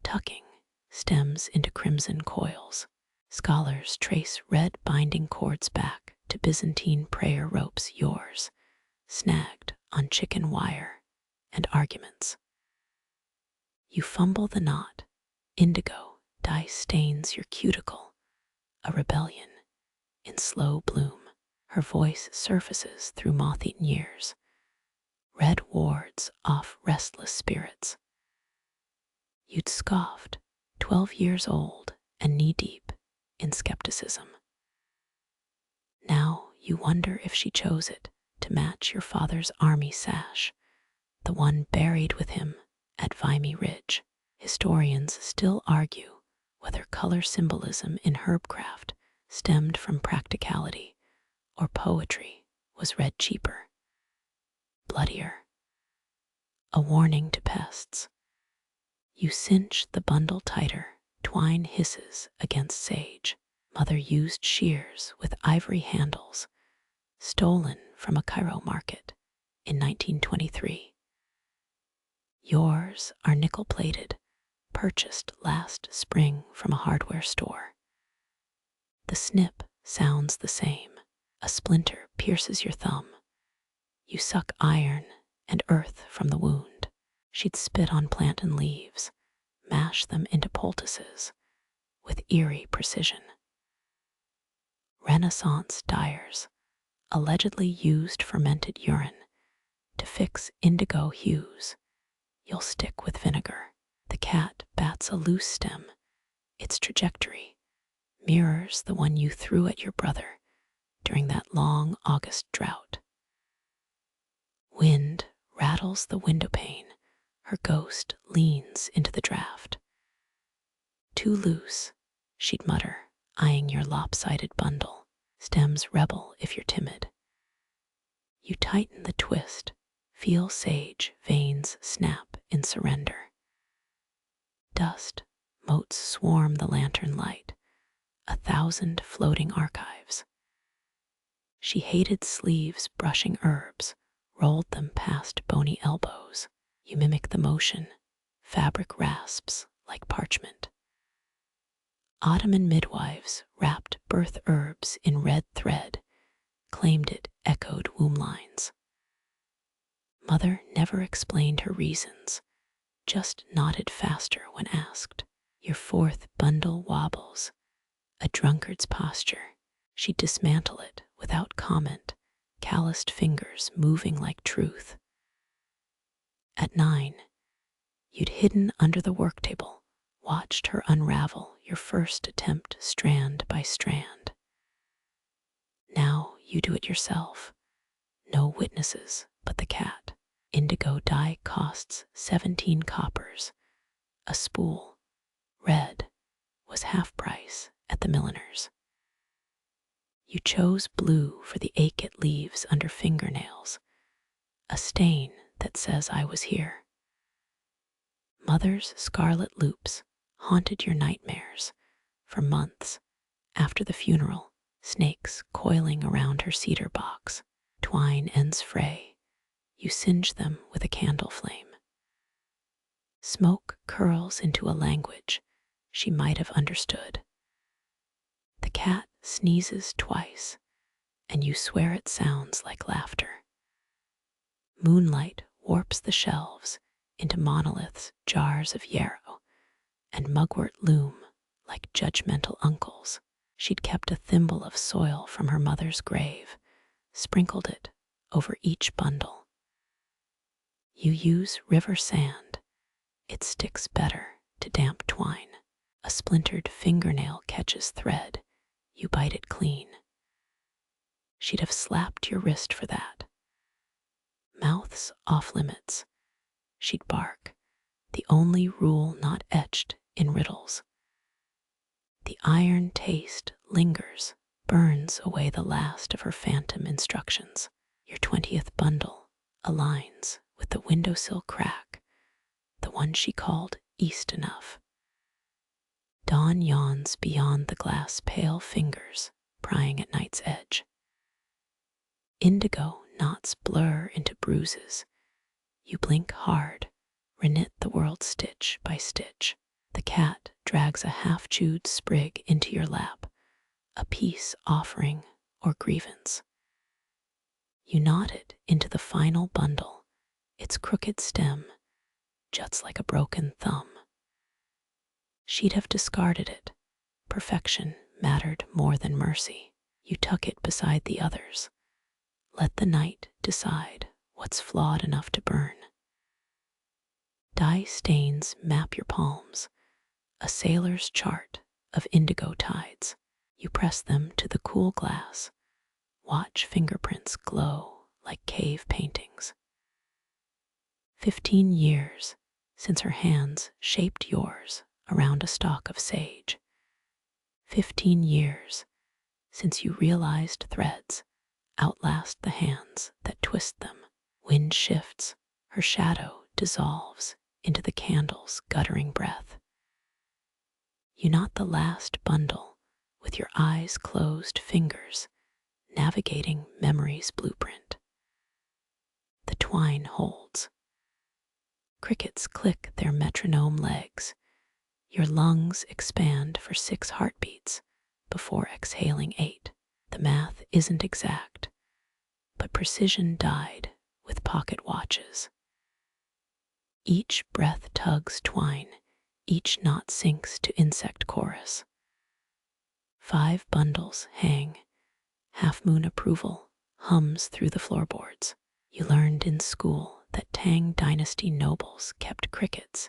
tucking stems into crimson coils. Scholars trace red binding cords back to Byzantine prayer ropes, yours, snagged on chicken wire and arguments. You fumble the knot. Indigo dye stains your cuticle, a rebellion in slow bloom. Her voice surfaces through moth-eaten years. Red wards off restless spirits. You'd scoffed, 12 years old and knee-deep in skepticism. Now you wonder if she chose it to match your father's army sash, the one buried with him at Vimy Ridge. Historians still argue whether color symbolism in herbcraft stemmed from practicality or poetry was read cheaper, bloodier. A warning to pests. You cinch the bundle tighter, twine hisses against sage. Mother used shears with ivory handles, stolen from a Cairo market in 1923. Yours are nickel-plated, purchased last spring from a hardware store. The snip sounds the same. A splinter pierces your thumb. You suck iron and earth from the wound. She'd spit on plant and leaves, mash them into poultices with eerie precision. Renaissance dyers allegedly used fermented urine to fix indigo hues. You'll stick with vinegar. The cat bats a loose stem. Its trajectory mirrors the one you threw at your brother during that long August drought. Wind rattles the window pane. Her ghost leans into the draft. Too loose, she'd mutter, eyeing your lopsided bundle. Stems rebel if you're timid. You tighten the twist, feel sage veins snap in surrender. Dust motes swarm the lantern light, 1,000 floating archives. She hated sleeves brushing herbs, rolled them past bony elbows. You mimic the motion, fabric rasps like parchment. Ottoman midwives wrapped birth herbs in red thread, claimed it echoed womb lines. Mother never explained her reasons, just nodded faster when asked. Your fourth bundle wobbles, a drunkard's posture. She'd dismantle it without comment, calloused fingers moving like truth. At 9, you'd hidden under the work table, watched her unravel your first attempt strand by strand. Now you do it yourself. No witnesses but the cat. Indigo dye costs 17 coppers. A spool, red, was half price at the milliner's. You chose blue for the ache it leaves under fingernails, a stain that says I was here. Mother's scarlet loops haunted your nightmares for months after the funeral, snakes coiling around her cedar box. Twine ends fray. You singe them with a candle flame. Smoke curls into a language she might have understood. The cat sneezes twice, and you swear it sounds like laughter. Moonlight warps the shelves into monoliths, jars of yarrow, and mugwort loom like judgmental uncles. She'd kept a thimble of soil from her mother's grave, sprinkled it over each bundle. You use river sand. It sticks better to damp twine. A splintered fingernail catches thread. You bite it clean. She'd have slapped your wrist for that. Mouths off limits. She'd bark, the only rule not etched in riddles. The iron taste lingers, burns away the last of her phantom instructions. Your 20th bundle aligns with the windowsill crack, the one she called east enough. Dawn yawns beyond the glass pale fingers, prying at night's edge. Indigo knots blur into bruises. You blink hard, reknit the world stitch by stitch. The cat drags a half-chewed sprig into your lap, a peace offering or grievance. You knot it into the final bundle. Its crooked stem juts like a broken thumb. She'd have discarded it. Perfection mattered more than mercy. You tuck it beside the others. Let the night decide what's flawed enough to burn. Dye stains map your palms, a sailor's chart of indigo tides. You press them to the cool glass. Watch fingerprints glow like cave paintings. 15 years since her hands shaped yours around a stalk of sage. 15 years since you realized threads outlast the hands that twist them. Wind shifts, her shadow dissolves into the candle's guttering breath. You knot the last bundle with your eyes closed fingers, navigating memory's blueprint. The twine holds. Crickets click their metronome legs. Your lungs expand for 6 heartbeats before exhaling 8. The math isn't exact, but precision died with pocket watches. Each breath tugs twine, each knot sinks to insect chorus. 5 bundles hang, half-moon approval hums through the floorboards. You learned in school that Tang Dynasty nobles kept crickets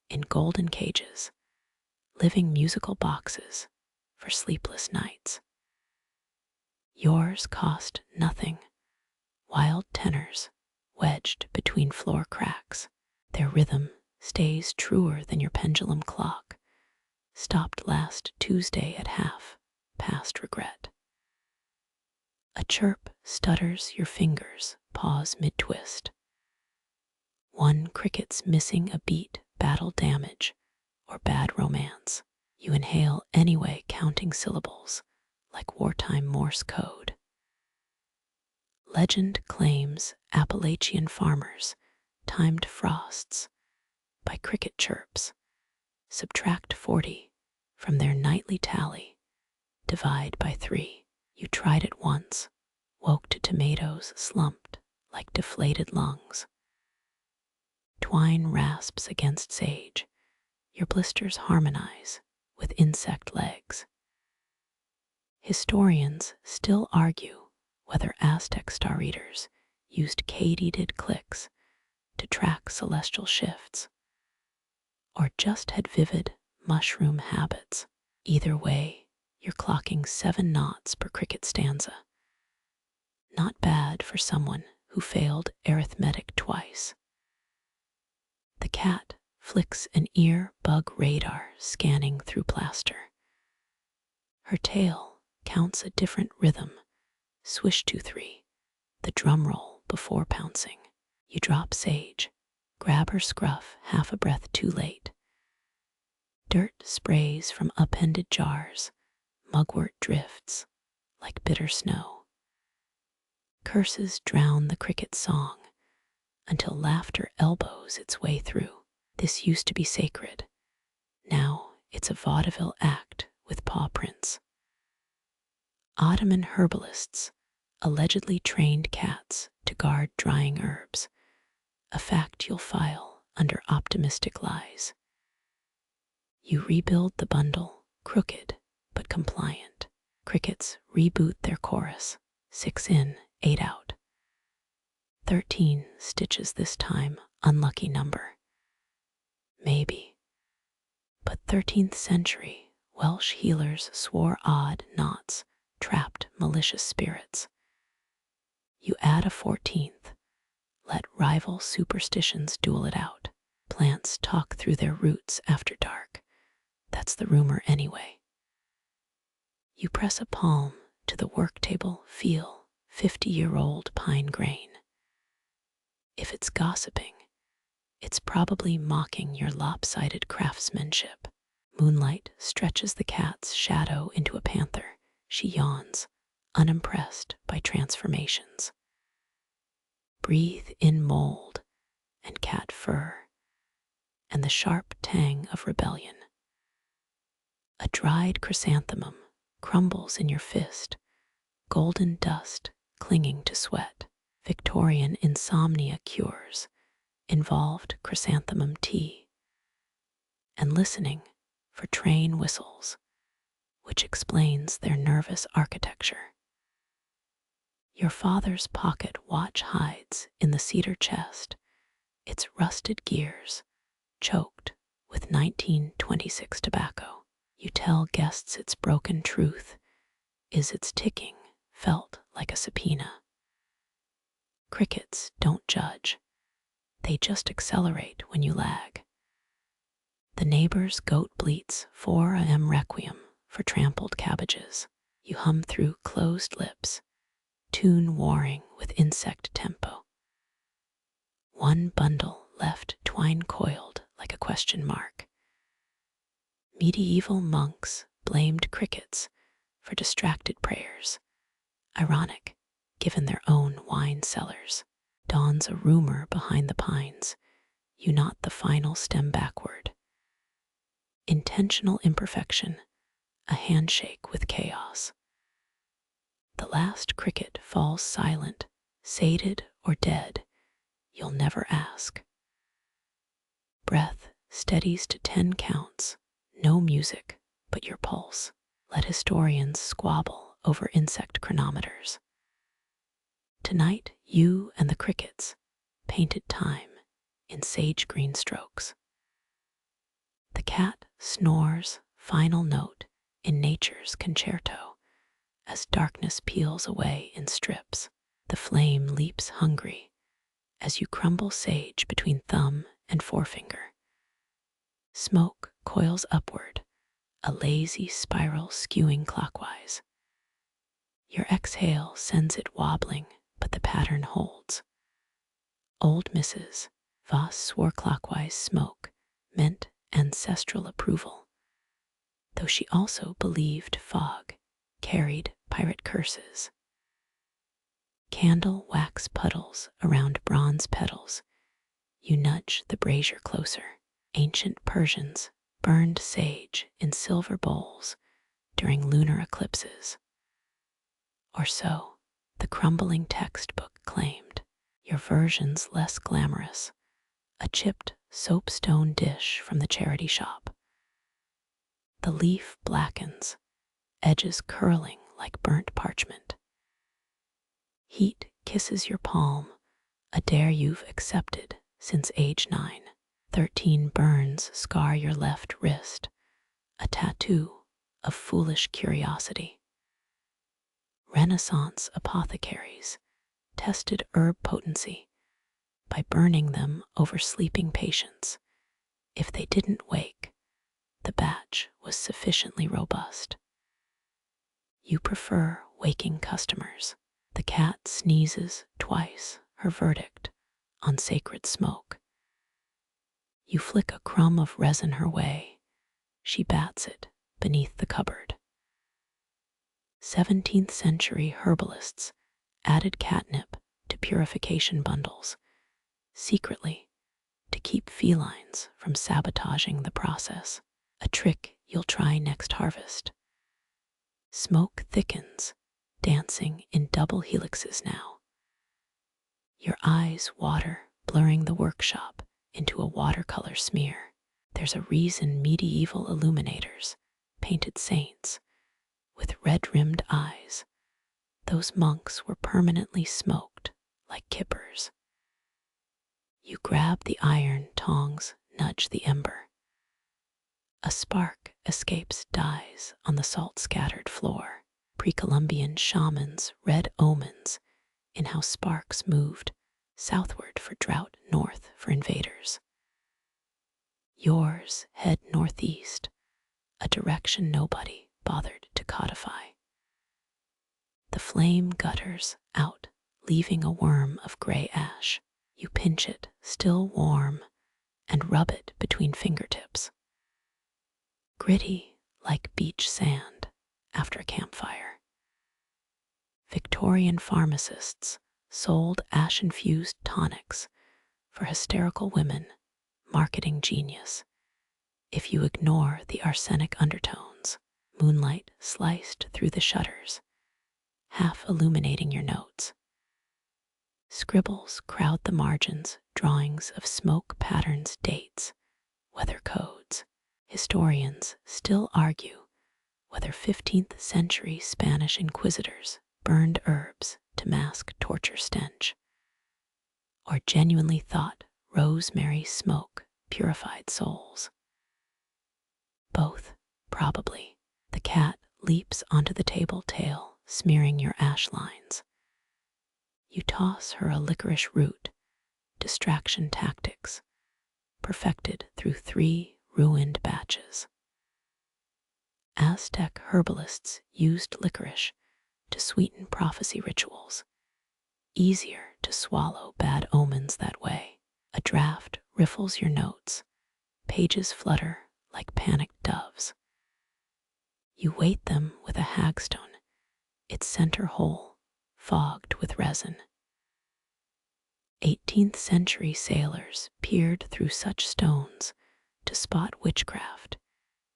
in golden cages, living musical boxes for sleepless nights. Yours cost nothing, wild tenors wedged between floor cracks. Their rhythm stays truer than your pendulum clock, stopped last Tuesday at half past regret. A chirp stutters your fingers, pause mid-twist. One cricket's missing a beat, battle damage, or bad romance. You inhale anyway, counting syllables like wartime Morse code. Legend claims Appalachian farmers timed frosts by cricket chirps. Subtract 40 from their nightly tally, divide by 3. You tried it once, woke to tomatoes slumped like deflated lungs. Twine rasps against sage. Your blisters harmonize with insect legs. Historians still argue whether Aztec star readers used katydid clicks to track celestial shifts, or just had vivid mushroom habits. Either way, you're clocking 7 knots per cricket stanza. Not bad for someone who failed arithmetic twice. The cat flicks an ear bug radar scanning through plaster. Her tail counts a different rhythm, swish 2-3, the drum roll before pouncing. You drop sage, grab her scruff half a breath too late. Dirt sprays from upended jars, Mugwort drifts like bitter snow. Curses drown the cricket's song until laughter elbows its way through. This used to be sacred. Now it's a vaudeville act with paw prints. Ottoman herbalists allegedly trained cats to guard drying herbs, a fact you'll file under optimistic lies. You rebuild the bundle, crooked but compliant. Crickets reboot their chorus, 6 in, 8 out. 13 stitches this time, unlucky number. Maybe. But 13th century Welsh healers swore odd knots trapped malicious spirits. You add a 14th, let rival superstitions duel it out. Plants talk through their roots after dark. That's the rumor anyway. You press a palm to the work table, feel 50-year-old pine grain. If it's gossiping, it's probably mocking your lopsided craftsmanship. Moonlight stretches the cat's shadow into a panther. She yawns, unimpressed by transformations. Breathe in mold and cat fur and the sharp tang of rebellion. A dried chrysanthemum crumbles in your fist, golden dust clinging to sweat. Victorian insomnia cures involved chrysanthemum tea, and listening for train whistles, which explains their nervous architecture. Your father's pocket watch hides in the cedar chest, its rusted gears choked with 1926 tobacco. You tell guests its broken truth is its ticking felt like a subpoena. Crickets don't judge. They just accelerate when you lag. The neighbor's goat bleats 4 a.m. requiem for trampled cabbages. You hum through closed lips, tune warring with insect tempo. One bundle left twine coiled like a question mark. Medieval monks blamed crickets for distracted prayers. Ironic, given their own wine cellars. Dawns a rumor behind the pines. You knot the final stem backward. Intentional imperfection, a handshake with chaos. The last cricket falls silent, sated or dead. You'll never ask. Breath steadies to 10 counts. No music, but your pulse. Let historians squabble over insect chronometers. Tonight, you and the crickets painted time in sage green strokes. The cat snores final note in nature's concerto as darkness peels away in strips. The flame leaps hungry as you crumble sage between thumb and forefinger. Smoke coils upward, a lazy spiral skewing clockwise. Your exhale sends it wobbling, but the pattern holds. Old Mrs. Voss swore clockwise smoke meant ancestral approval, though she also believed fog carried pirate curses. Candle wax puddles around bronze petals. You nudge the brazier closer. Ancient Persians burned sage in silver bowls during lunar eclipses. Or so the crumbling textbook claimed. Your version's less glamorous, a chipped soapstone dish from the charity shop. The leaf blackens, edges curling like burnt parchment. Heat kisses your palm, a dare you've accepted since age 9. 13 burns scar your left wrist, a tattoo of foolish curiosity. Renaissance apothecaries tested herb potency by burning them over sleeping patients. If they didn't wake, the batch was sufficiently robust. You prefer waking customers. The cat sneezes twice her verdict on sacred smoke. You flick a crumb of resin her way. She bats it beneath the cupboard. 17th century herbalists added catnip to purification bundles, secretly, to keep felines from sabotaging the process. A trick you'll try next harvest. Smoke thickens, dancing in double helixes now. Your eyes water, blurring the workshop into a watercolor smear. There's a reason medieval illuminators painted saints with red-rimmed eyes. Those monks were permanently smoked like kippers. You grab the iron tongs, nudge the ember. A spark escapes, dies on the salt-scattered floor. Pre-Columbian shamans read omens in how sparks moved southward for drought, north for invaders. Yours head northeast, a direction nobody bothered to codify. The flame gutters out, leaving a worm of gray ash. You pinch it, still warm, and rub it between fingertips. Gritty like beach sand after a campfire. Victorian pharmacists sold ash-infused tonics for hysterical women, marketing genius. If you ignore the arsenic undertones, moonlight sliced through the shutters, half illuminating your notes. Scribbles crowd the margins, drawings of smoke patterns, dates, weather codes. Historians still argue whether 15th century Spanish inquisitors burned herbs to mask torture stench, or genuinely thought rosemary smoke purified souls. Both, probably. The cat leaps onto the table tail, smearing your ash lines. You toss her a licorice root, distraction tactics, perfected through 3 ruined batches. Aztec herbalists used licorice to sweeten prophecy rituals. Easier to swallow bad omens that way. A draft riffles your notes. Pages flutter like panicked doves. You weight them with a hagstone, its center hole fogged with resin. 18th century sailors peered through such stones to spot witchcraft.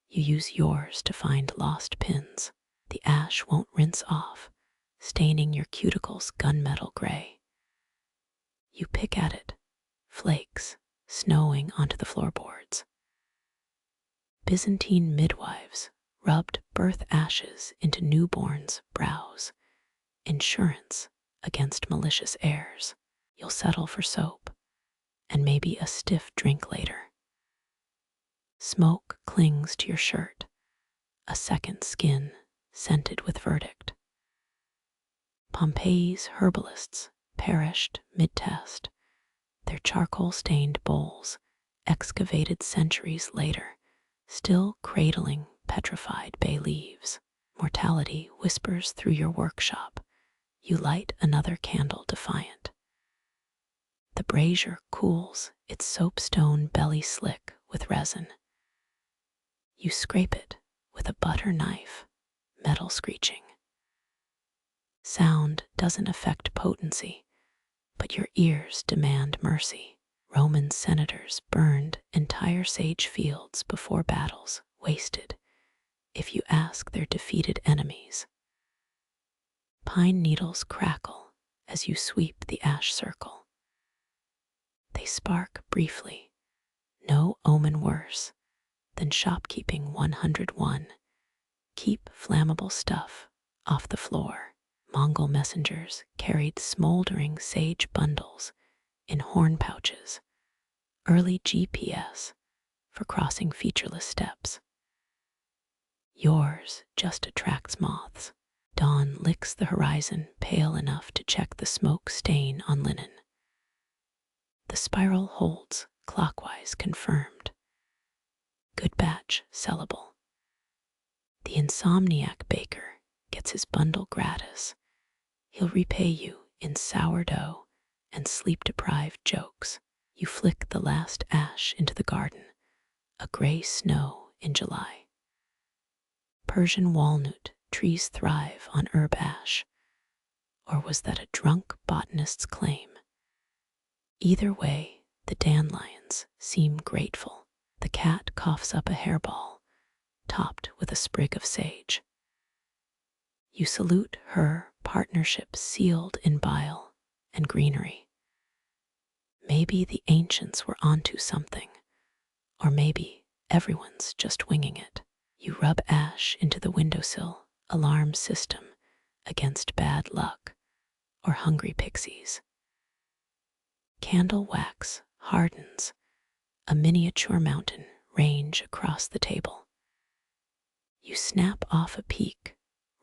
You use yours to find lost pins. The ash won't rinse off, staining your cuticles gunmetal gray. You pick at it, flakes snowing onto the floorboards. Byzantine midwives rubbed birth ashes into newborns' brows, insurance against malicious heirs. You'll settle for soap, and maybe a stiff drink later. Smoke clings to your shirt, a second skin scented with verdict. Pompeii's herbalists perished mid-test, their charcoal-stained bowls, excavated centuries later, still cradling petrified bay leaves. Mortality whispers through your workshop. You light another candle defiant. The brazier cools, its soapstone belly slick with resin. You scrape it with a butter knife, metal screeching. Sound doesn't affect potency, but your ears demand mercy. Roman senators burned entire sage fields before battles, wasted if you ask their defeated enemies. Pine needles crackle as you sweep the ash circle. They spark briefly, no omen worse than shopkeeping 101. Keep flammable stuff off the floor. Mongol messengers carried smoldering sage bundles in horn pouches, early GPS for crossing featureless steppes. Yours just attracts moths. Dawn licks the horizon pale enough to check the smoke stain on linen. The spiral holds clockwise, confirmed. Good batch, sellable. The insomniac baker gets his bundle gratis. He'll repay you in sourdough and sleep-deprived jokes. You flick the last ash into the garden, a gray snow in July. Persian walnut trees thrive on herb ash, or was that a drunk botanist's claim? Either way, the dandelions seem grateful. The cat coughs up a hairball, topped with a sprig of sage. You salute her partnership sealed in bile and greenery. Maybe the ancients were onto something, or maybe everyone's just winging it. You rub ash into the windowsill alarm system against bad luck or hungry pixies. Candle wax hardens, a miniature mountain range across the table. You snap off a peak,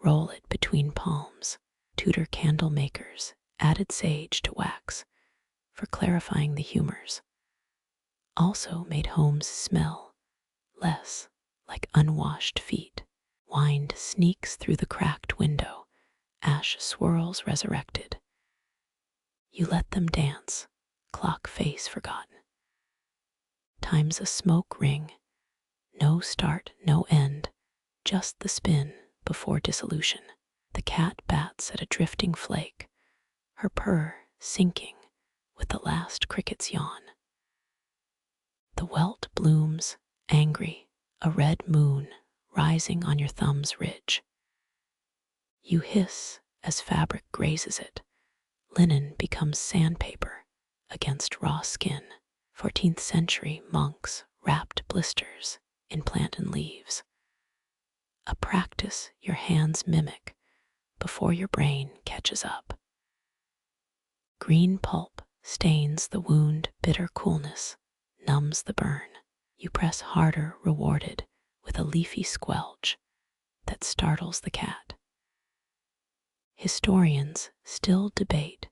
roll it between palms. Tudor candle makers added sage to wax for clarifying the humors. Also made homes smell less like unwashed feet. Wind sneaks through the cracked window, ash swirls resurrected. You let them dance, clock face forgotten. Time's a smoke ring, no start, no end, just the spin before dissolution. The cat bats at a drifting flake, her purr sinking with the last cricket's yawn. The welt blooms, angry, a red moon rising on your thumb's ridge. You hiss as fabric grazes it. Linen becomes sandpaper against raw skin. 14th century monks wrapped blisters in plantain leaves. A practice your hands mimic before your brain catches up. Green pulp stains the wound, bitter coolness numbs the burn. You press harder, rewarded with a leafy squelch that startles the cat. Historians still debate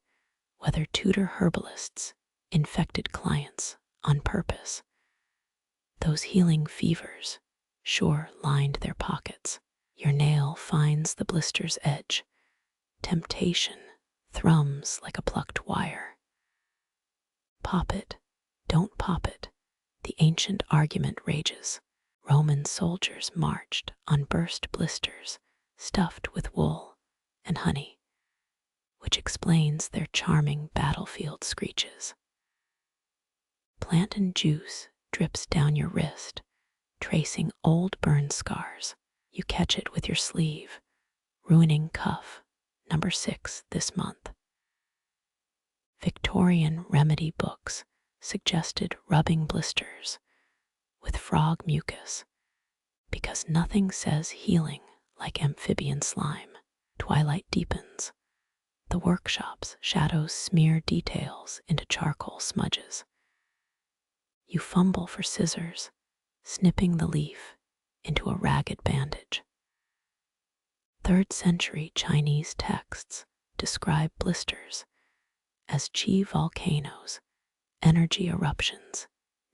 whether Tudor herbalists infected clients on purpose. Those healing fevers sure lined their pockets. Your nail finds the blister's edge. Temptation thrums like a plucked wire. Pop it, don't pop it. The ancient argument rages. Roman soldiers marched on burst blisters stuffed with wool and honey, which explains their charming battlefield screeches. Plantain juice drips down your wrist, tracing old burn scars. You catch it with your sleeve, ruining cuff number 6 this month. Victorian remedy books suggested rubbing blisters with frog mucus because nothing says healing like amphibian slime. Twilight deepens. The workshop's shadows smear details into charcoal smudges. You fumble for scissors, snipping the leaf into a ragged bandage. 3rd century Chinese texts describe blisters as chi volcanoes, energy eruptions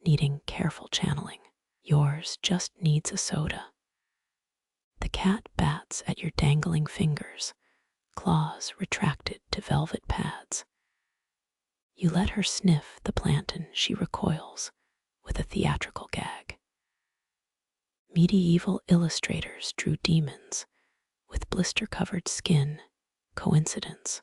needing careful channeling. Yours just needs a soda. The cat bats at your dangling fingers, claws retracted to velvet pads. You let her sniff the plantain, she recoils with a theatrical gag. Medieval illustrators drew demons with blister-covered skin, coincidence,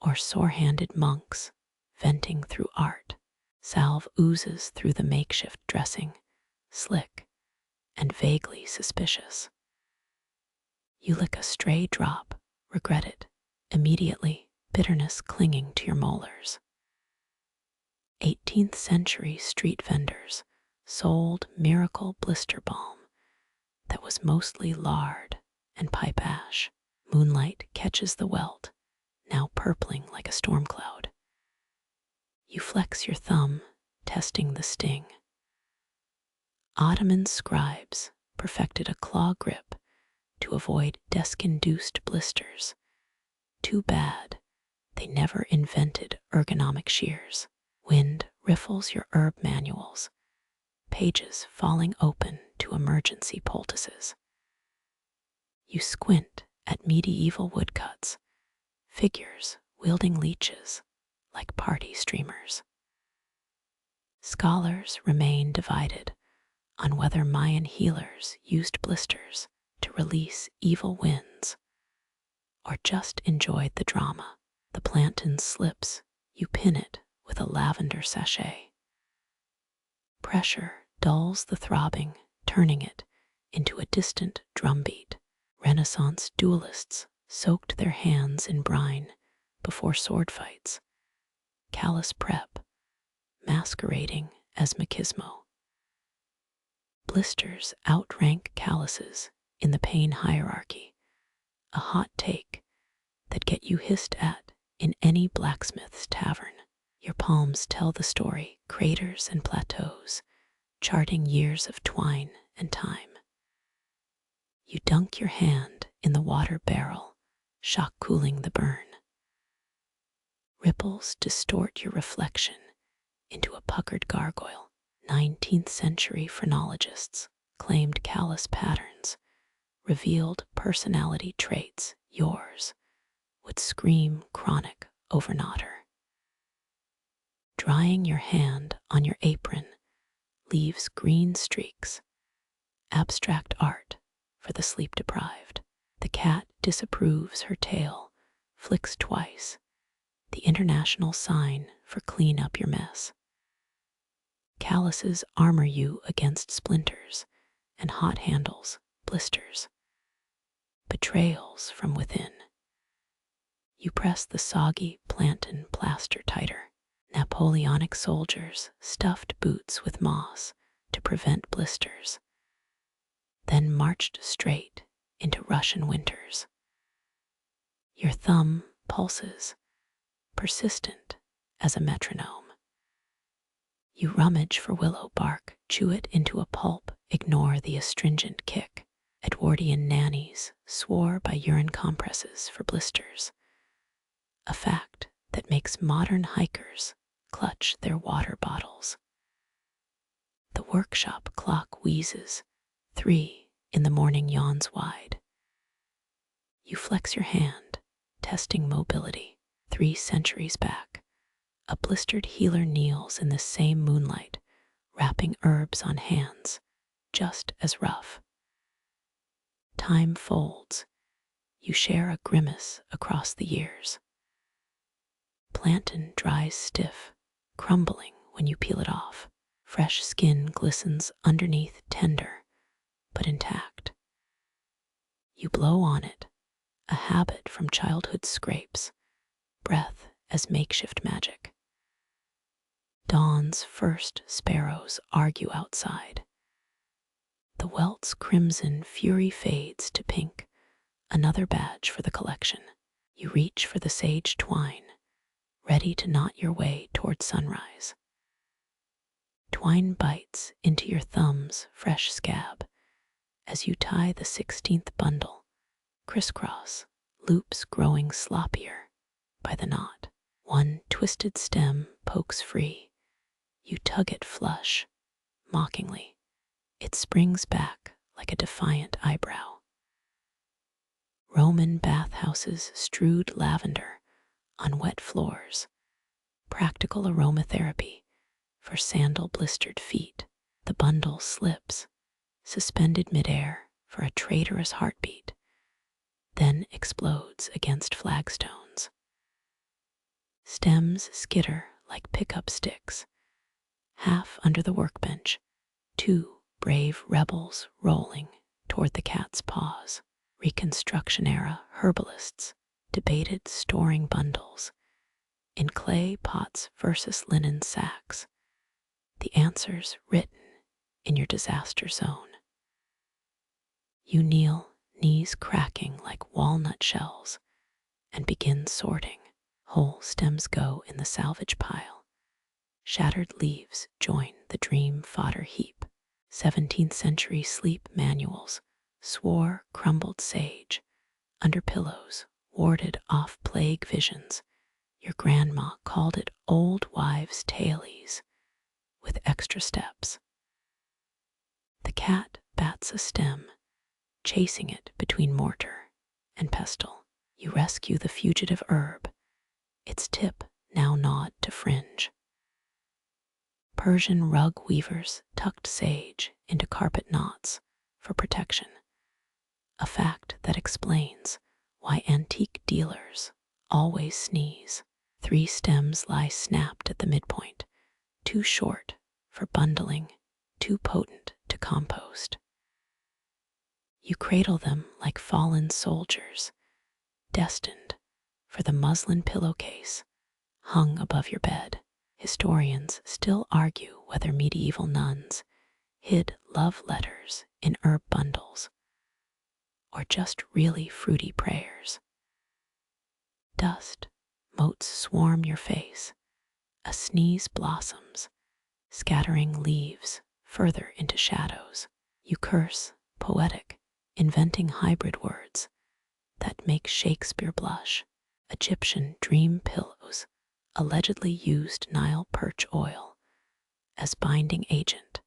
or sore-handed monks venting through art. Salve oozes through the makeshift dressing, slick and vaguely suspicious. You lick a stray drop, regret it immediately, bitterness clinging to your molars. 18th century street vendors sold miracle blister balm that was mostly lard and pipe ash. Moonlight catches the welt, now purpling like a storm cloud. You flex your thumb, testing the sting. Ottoman scribes perfected a claw grip to avoid desk-induced blisters. Too bad they never invented ergonomic shears. Wind riffles your herb manuals, pages falling open to emergency poultices. You squint at medieval woodcuts, figures wielding leeches like party streamers. Scholars remain divided on whether Mayan healers used blisters to release evil winds, or just enjoyed the drama. The plantain slips, you pin it with a lavender sachet. Pressure dulls the throbbing, turning it into a distant drumbeat. Renaissance duelists soaked their hands in brine before sword fights. Callous prep, masquerading as machismo. Blisters outrank calluses in the pain hierarchy, a hot take that get you hissed at in any blacksmith's tavern. Your palms tell the story, craters and plateaus, charting years of twine and time. You dunk your hand in the water barrel, shock cooling the burn. Ripples distort your reflection into a puckered gargoyle. 19th century phrenologists claimed callous patterns, revealed personality traits. Yours would scream chronic overnotter. Drying your hand on your apron leaves green streaks, abstract art for the sleep-deprived. The cat disapproves her tail, flicks twice, the international sign for clean up your mess. Calluses armor you against splinters and hot handles, blisters. Betrayals from within. You press the soggy plantain plaster tighter. Napoleonic soldiers stuffed boots with moss to prevent blisters, then marched straight into Russian winters. Your thumb pulses, persistent as a metronome. You rummage for willow bark, chew it into a pulp, ignore the astringent kick. Edwardian nannies swore by urine compresses for blisters, a fact that makes modern hikers clutch their water bottles. The workshop clock wheezes, 3 in the morning yawns wide. You flex your hand, testing mobility. 3 centuries back, a blistered healer kneels in the same moonlight, wrapping herbs on hands, just as rough. Time folds, you share a grimace across the years. Plantain dries stiff, crumbling when you peel it off. Fresh skin glistens underneath, tender, but intact. You blow on it, a habit from childhood scrapes, breath as makeshift magic. Dawn's first sparrows argue outside. The welt's crimson fury fades to pink, another badge for the collection. You reach for the sage twine, ready to knot your way toward sunrise. Twine bites into your thumb's fresh scab as you tie the 16th bundle, crisscross, loops growing sloppier by the knot. One twisted stem pokes free. You tug it flush, mockingly. It springs back like a defiant eyebrow. Roman bathhouses strewed lavender on wet floors, practical aromatherapy for sandal-blistered feet. The bundle slips, suspended midair for a traitorous heartbeat, then explodes against flagstones. Stems skitter like pickup sticks. Half under the workbench, 2 brave rebels rolling toward the cat's paws. Reconstruction-era herbalists debated storing bundles in clay pots versus linen sacks, the answers written in your disaster zone. You kneel, knees cracking like walnut shells, and begin sorting. Whole stems go in the salvage pile. Shattered leaves join the dream fodder heap. 17th century sleep manuals swore crumbled sage under pillows warded off plague visions. Your grandma called it old wives' tailies with extra steps. The cat bats a stem, chasing it between mortar and pestle. You rescue the fugitive herb, its tip now gnawed to fringe. Persian rug weavers tucked sage into carpet knots for protection, a fact that explains why antique dealers always sneeze. 3 stems lie snapped at the midpoint, too short for bundling, too potent to compost. You cradle them like fallen soldiers, destined for the muslin pillowcase hung above your bed. Historians still argue whether medieval nuns hid love letters in herb bundles or just really fruity prayers. Dust motes swarm your face, a sneeze blossoms, scattering leaves further into shadows. You curse, poetic, inventing hybrid words that make Shakespeare blush. Egyptian dream pillows allegedly used Nile perch oil as binding agent,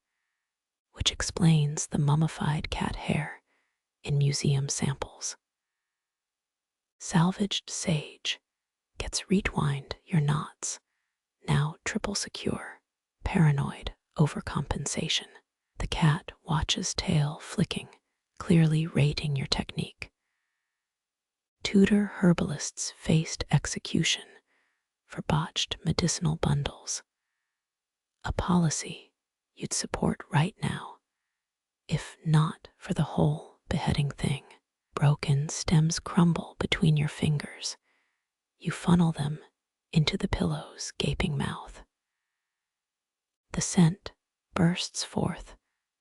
which explains the mummified cat hair in museum samples. Salvaged sage gets retwined your knots, now triple secure, paranoid overcompensation. The cat watches tail flicking, clearly rating your technique. Tudor herbalists faced execution for botched medicinal bundles, a policy you'd support right now, if not for the whole beheading thing. Broken stems crumble between your fingers. You funnel them into the pillow's gaping mouth. The scent bursts forth,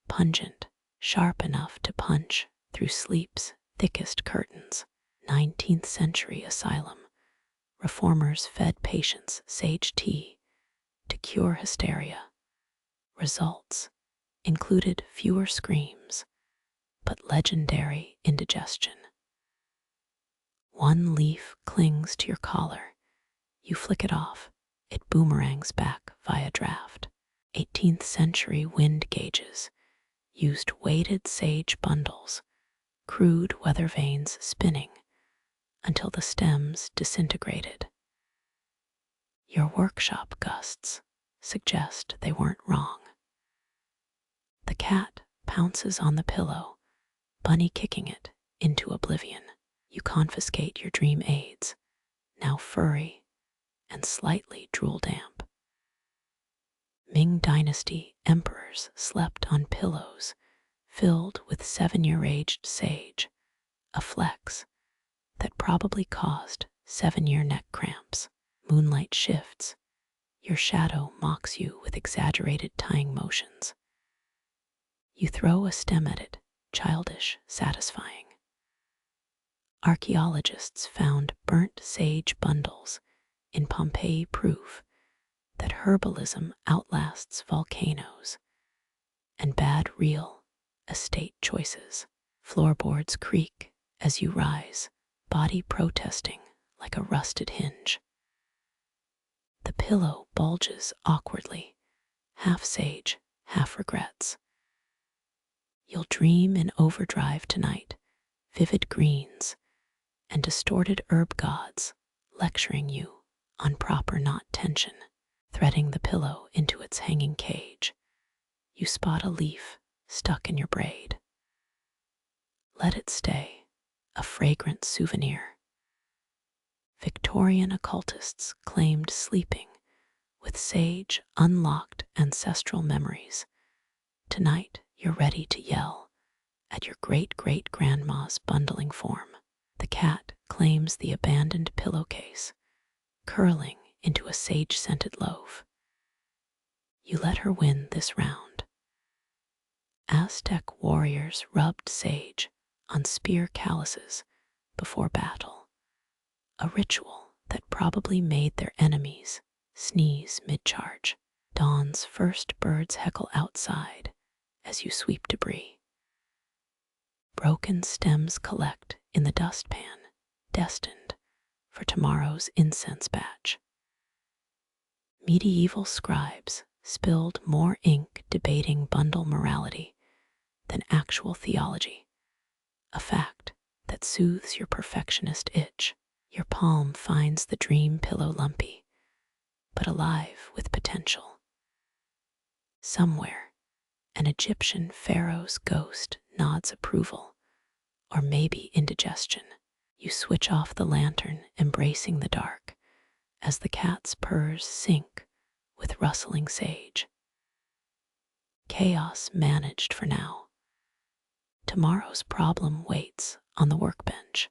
pungent, sharp enough to punch through sleep's thickest curtains. 19th century asylum. Reformers fed patients sage tea to cure hysteria. Results included fewer screams, but legendary indigestion. 1 leaf clings to your collar. You flick it off. It boomerangs back via draft. 18th century wind gauges used weighted sage bundles, crude weather vanes spinning until the stems disintegrated. Your workshop gusts suggest they weren't wrong. The cat pounces on the pillow, bunny kicking it into oblivion. You confiscate your dream aids, now furry and slightly drool damp. Ming Dynasty emperors slept on pillows filled with 7-year-aged sage, a flex that probably caused 7-year neck cramps. Moonlight shifts. Your shadow mocks you with exaggerated tying motions. You throw a stem at it, childish, satisfying. Archaeologists found burnt sage bundles in Pompeii, proof that herbalism outlasts volcanoes and bad real estate choices. Floorboards creak as you rise, body protesting like a rusted hinge. The pillow bulges awkwardly, half sage, half regrets. You'll dream in overdrive tonight, vivid greens and distorted herb gods lecturing you on proper knot tension. Threading the pillow into its hanging cage, you spot a leaf stuck in your braid. Let it stay, a fragrant souvenir. Victorian occultists claimed sleeping with sage unlocked ancestral memories. Tonight, you're ready to yell at your great-great-grandma's bundling form. The cat claims the abandoned pillowcase, curling into a sage-scented loaf. You let her win this round. Aztec warriors rubbed sage on spear calluses before battle, a ritual that probably made their enemies sneeze mid-charge. Dawn's first birds heckle outside as you sweep debris. Broken stems collect in the dustpan, destined for tomorrow's incense batch. Medieval scribes spilled more ink debating bundle morality than actual theology, a fact that soothes your perfectionist itch. Your palm finds the dream pillow lumpy, but alive with potential. Somewhere, an Egyptian pharaoh's ghost nods approval or maybe indigestion. You switch off the lantern, embracing the dark, as the cat's purrs sync with rustling sage. Chaos managed for now. Tomorrow's problem waits on the workbench.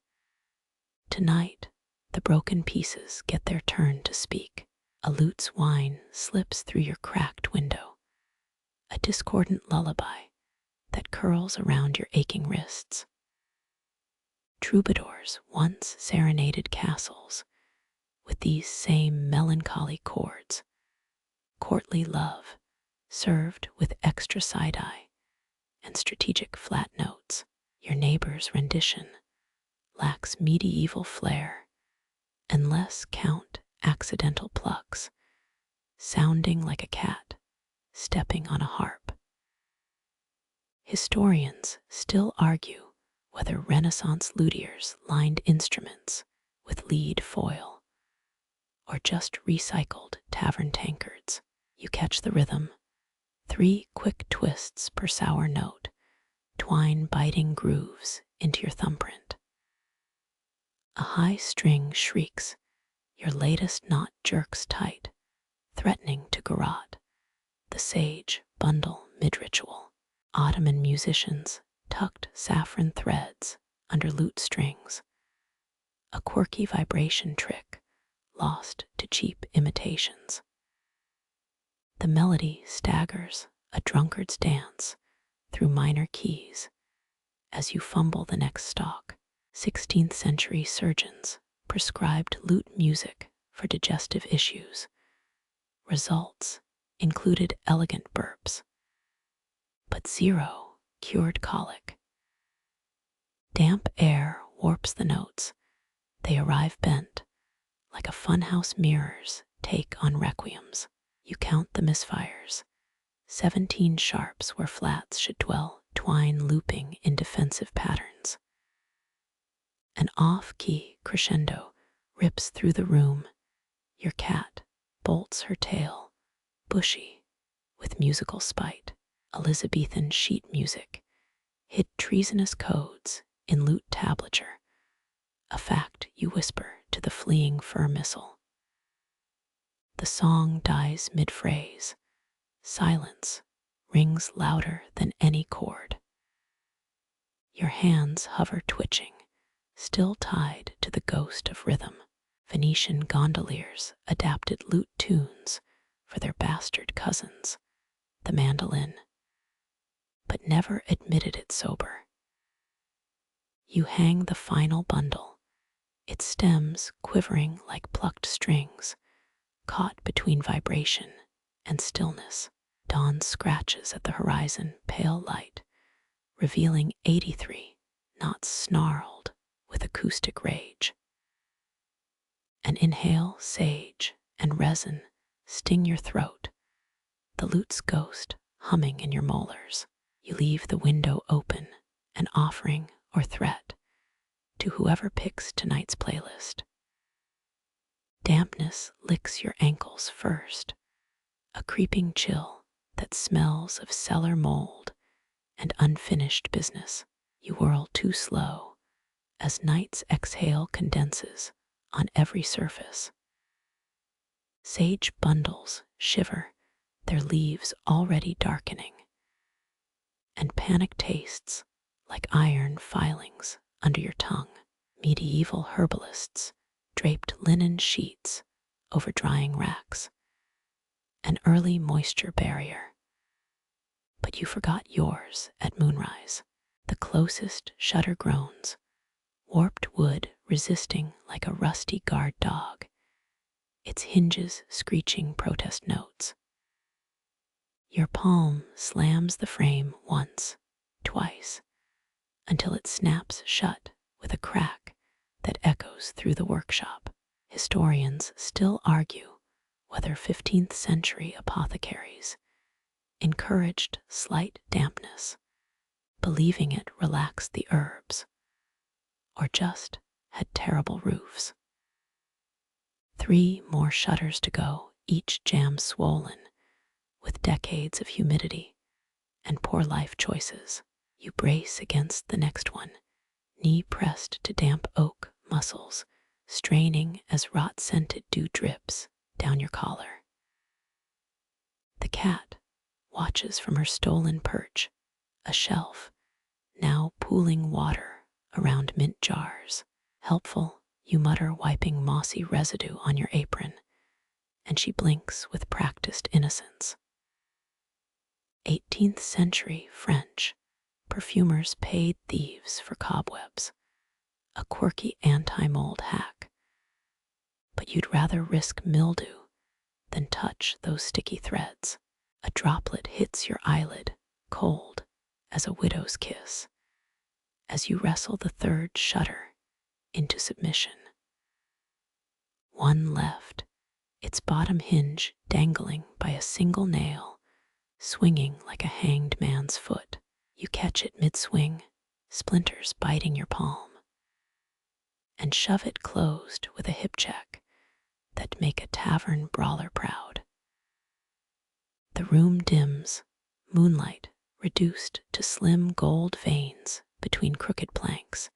Tonight, the broken pieces get their turn to speak. A lute's whine slips through your cracked window, a discordant lullaby that curls around your aching wrists. Troubadours once serenaded castles with these same melancholy chords. Courtly love, served with extra side-eye and strategic flat notes. Your neighbor's rendition lacks medieval flair unless count accidental plucks, sounding like a cat stepping on a harp. Historians still argue whether Renaissance luthiers lined instruments with lead foil or just recycled tavern tankards. You catch the rhythm, 3 quick twists per sour note, twine biting grooves into your thumbprint. A high string shrieks, your latest knot jerks tight, threatening to garrote the sage bundle mid-ritual. Ottoman musicians tucked saffron threads under lute strings, a quirky vibration trick lost to cheap imitations. The melody staggers a drunkard's dance through minor keys as you fumble the next stalk. 16th century surgeons prescribed lute music for digestive issues. Results included elegant burps, but zero cured colic. Damp air warps the notes. They arrive bent, like a funhouse mirror's take on requiems. You count the misfires, 17 sharps where flats should dwell, twine looping in defensive patterns. An off-key crescendo rips through the room. Your cat bolts her tail, bushy, with musical spite. Elizabethan sheet music hid treasonous codes in lute tablature, a fact you whisper to the fleeing fur missile. The song dies mid-phrase. Silence rings louder than any chord. Your hands hover twitching, still tied to the ghost of rhythm. Venetian gondoliers adapted lute tunes for their bastard cousins, the mandolin, but never admitted it sober. You hang the final bundle, its stems quivering like plucked strings, caught between vibration and stillness. Dawn scratches at the horizon, pale light, revealing 83 knots snarled with acoustic rage. An inhale, sage and resin sting your throat, the lute's ghost humming in your molars. You leave the window open, an offering or threat to whoever picks tonight's playlist. Dampness licks your ankles first, a creeping chill that smells of cellar mold and unfinished business. You whirl too slow as night's exhale condenses on every surface. Sage bundles shiver, their leaves already darkening, and panic tastes like iron filings under your tongue. Medieval herbalists draped linen sheets over drying racks, an early moisture barrier. But you forgot yours at moonrise. The closest shudder groans, warped wood resisting like a rusty guard dog, its hinges screeching protest notes. Your palm slams the frame once, twice, until it snaps shut with a crack that echoes through the workshop. Historians still argue whether 15th century apothecaries encouraged slight dampness, believing it relaxed the herbs, or just had terrible roofs. 3 more shutters to go, each jam swollen with decades of humidity and poor life choices. You brace against the next one, knee pressed to damp oak muscles, straining as rot-scented dew drips down your collar. The cat watches from her stolen perch, a shelf, now pooling water around mint jars. Helpful, you mutter, wiping mossy residue on your apron, and she blinks with practiced innocence. 18th century French perfumers paid thieves for cobwebs, a quirky anti-mold hack. But you'd rather risk mildew than touch those sticky threads. A droplet hits your eyelid, cold as a widow's kiss, as you wrestle the third shutter into submission. One left, its bottom hinge dangling by a single nail, swinging like a hanged man's foot. You catch it mid-swing, splinters biting your palm, and shove it closed with a hip check that make a tavern brawler proud. The room dims, moonlight reduced to slim gold veins between crooked planks,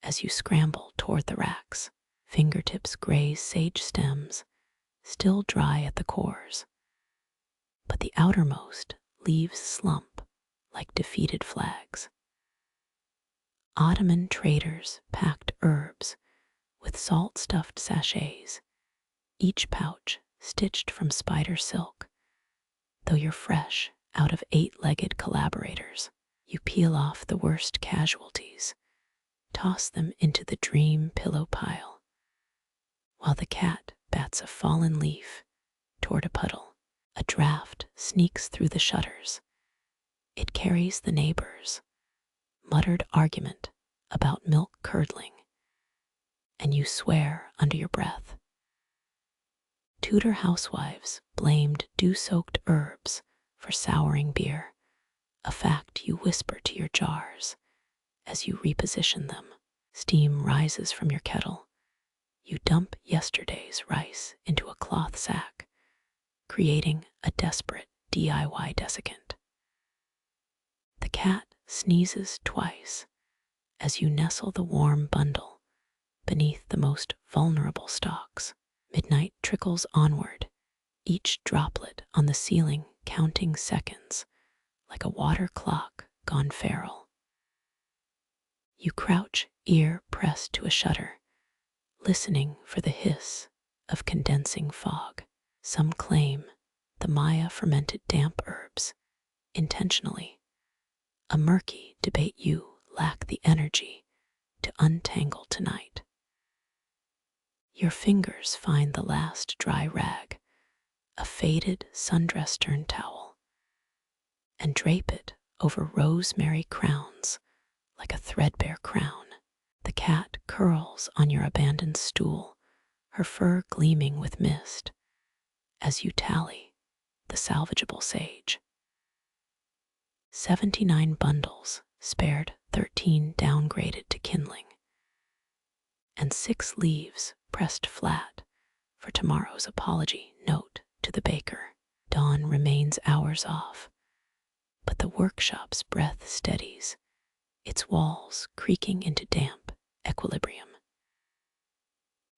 as you scramble toward the racks. Fingertips graze sage stems, still dry at the cores, but the outermost leaves slump like defeated flags. Ottoman traders packed herbs with salt-stuffed sachets, each pouch stitched from spider silk. Though you're fresh out of 8-legged collaborators, you peel off the worst casualties, toss them into the dream pillow pile, while the cat bats a fallen leaf toward a puddle. A draft sneaks through the shutters. It carries the neighbors' muttered argument about milk curdling, and you swear under your breath. Tudor housewives blamed dew-soaked herbs for souring beer, a fact you whisper to your jars as you reposition them. Steam rises from your kettle. You dump yesterday's rice into a cloth sack, creating a desperate DIY desiccant. The cat sneezes twice as you nestle the warm bundle beneath the most vulnerable stalks. Midnight trickles onward, each droplet on the ceiling counting seconds like a water clock gone feral. You crouch, ear pressed to a shutter, listening for the hiss of condensing fog. Some claim the Maya fermented damp herbs intentionally, a murky debate you lack the energy to untangle tonight. Your fingers find the last dry rag, a faded sundress turn towel, and drape it over rosemary crowns like a threadbare crown. The cat curls on your abandoned stool, her fur gleaming with mist, as you tally the salvageable sage. 79 bundles spared, 13 downgraded to kindling, and 6 leaves pressed flat for tomorrow's apology note to the baker. Dawn remains hours off, but the workshop's breath steadies, its walls creaking into damp equilibrium.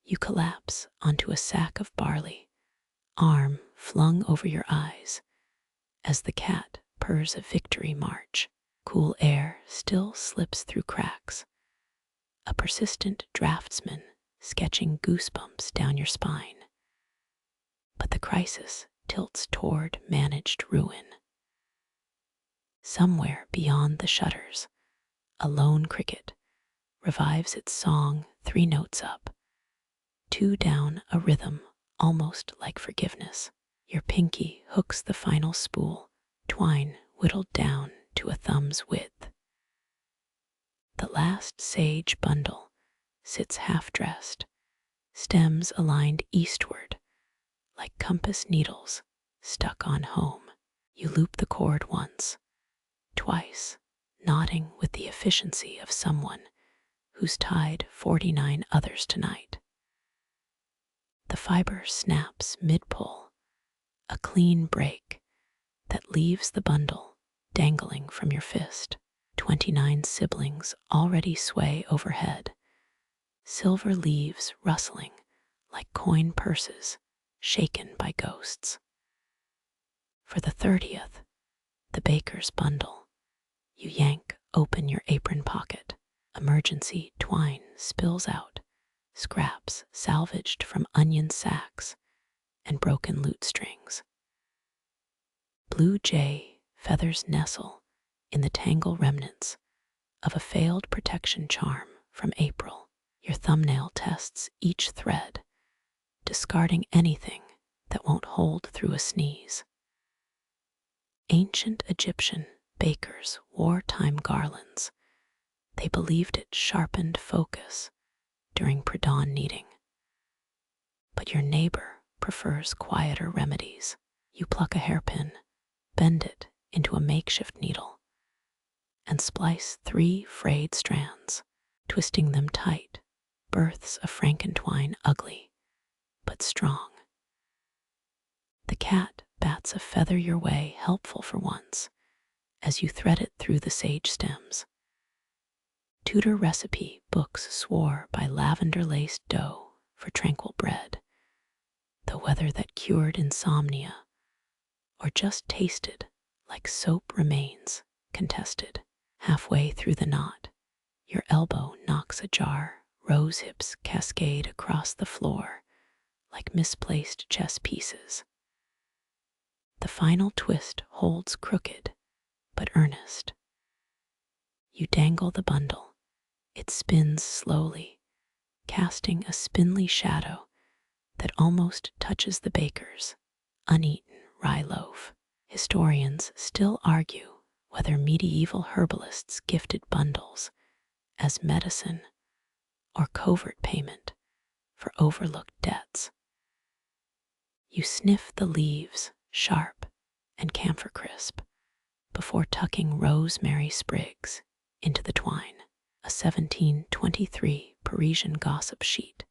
You collapse onto a sack of barley, arm flung over your eyes, as the cat purrs a victory march. Cool air still slips through cracks, a persistent draftsman sketching goosebumps down your spine. But the crisis tilts toward managed ruin. Somewhere beyond the shutters, a lone cricket revives its song 3 notes up, 2 down a rhythm almost like forgiveness. Your pinky hooks the final spool, twine whittled down to a thumb's width. The last sage bundle sits half-dressed, stems aligned eastward like compass needles stuck on home. You loop the cord once, twice, nodding with the efficiency of someone who's tied 49 others tonight. The fiber snaps mid-pull, a clean break that leaves the bundle dangling from your fist. 29 siblings already sway overhead, silver leaves rustling like coin purses shaken by ghosts. For the 30th, the baker's bundle. You yank open your apron pocket. Emergency twine spills out, scraps salvaged from onion sacks and broken lute strings. Blue jay feathers nestle in the tangle remnants of a failed protection charm from April. Your thumbnail tests each thread, discarding anything that won't hold through a sneeze. Ancient Egyptian bakers wore wartime garlands. They believed it sharpened focus during pre-dawn kneading. But your neighbor prefers quieter remedies. You pluck a hairpin, bend it into a makeshift needle, and splice 3 frayed strands. Twisting them tight births a Franken-twine ugly but strong. The cat bats a feather your way, helpful for once, as you thread it through the sage stems. Tudor recipe books swore by lavender-laced dough for tranquil bread, the weather that cured insomnia or just tasted like soap remains contested. Halfway through the knot, your elbow knocks ajar, rose hips cascade across the floor like misplaced chess pieces. The final twist holds crooked but earnest. You dangle the bundle. It spins slowly, casting a spindly shadow that almost touches the baker's uneaten rye loaf. Historians still argue whether medieval herbalists gifted bundles as medicine or covert payment for overlooked debts. You sniff the leaves, sharp and camphor crisp, before tucking rosemary sprigs into the twine. A 1723 Parisian gossip sheet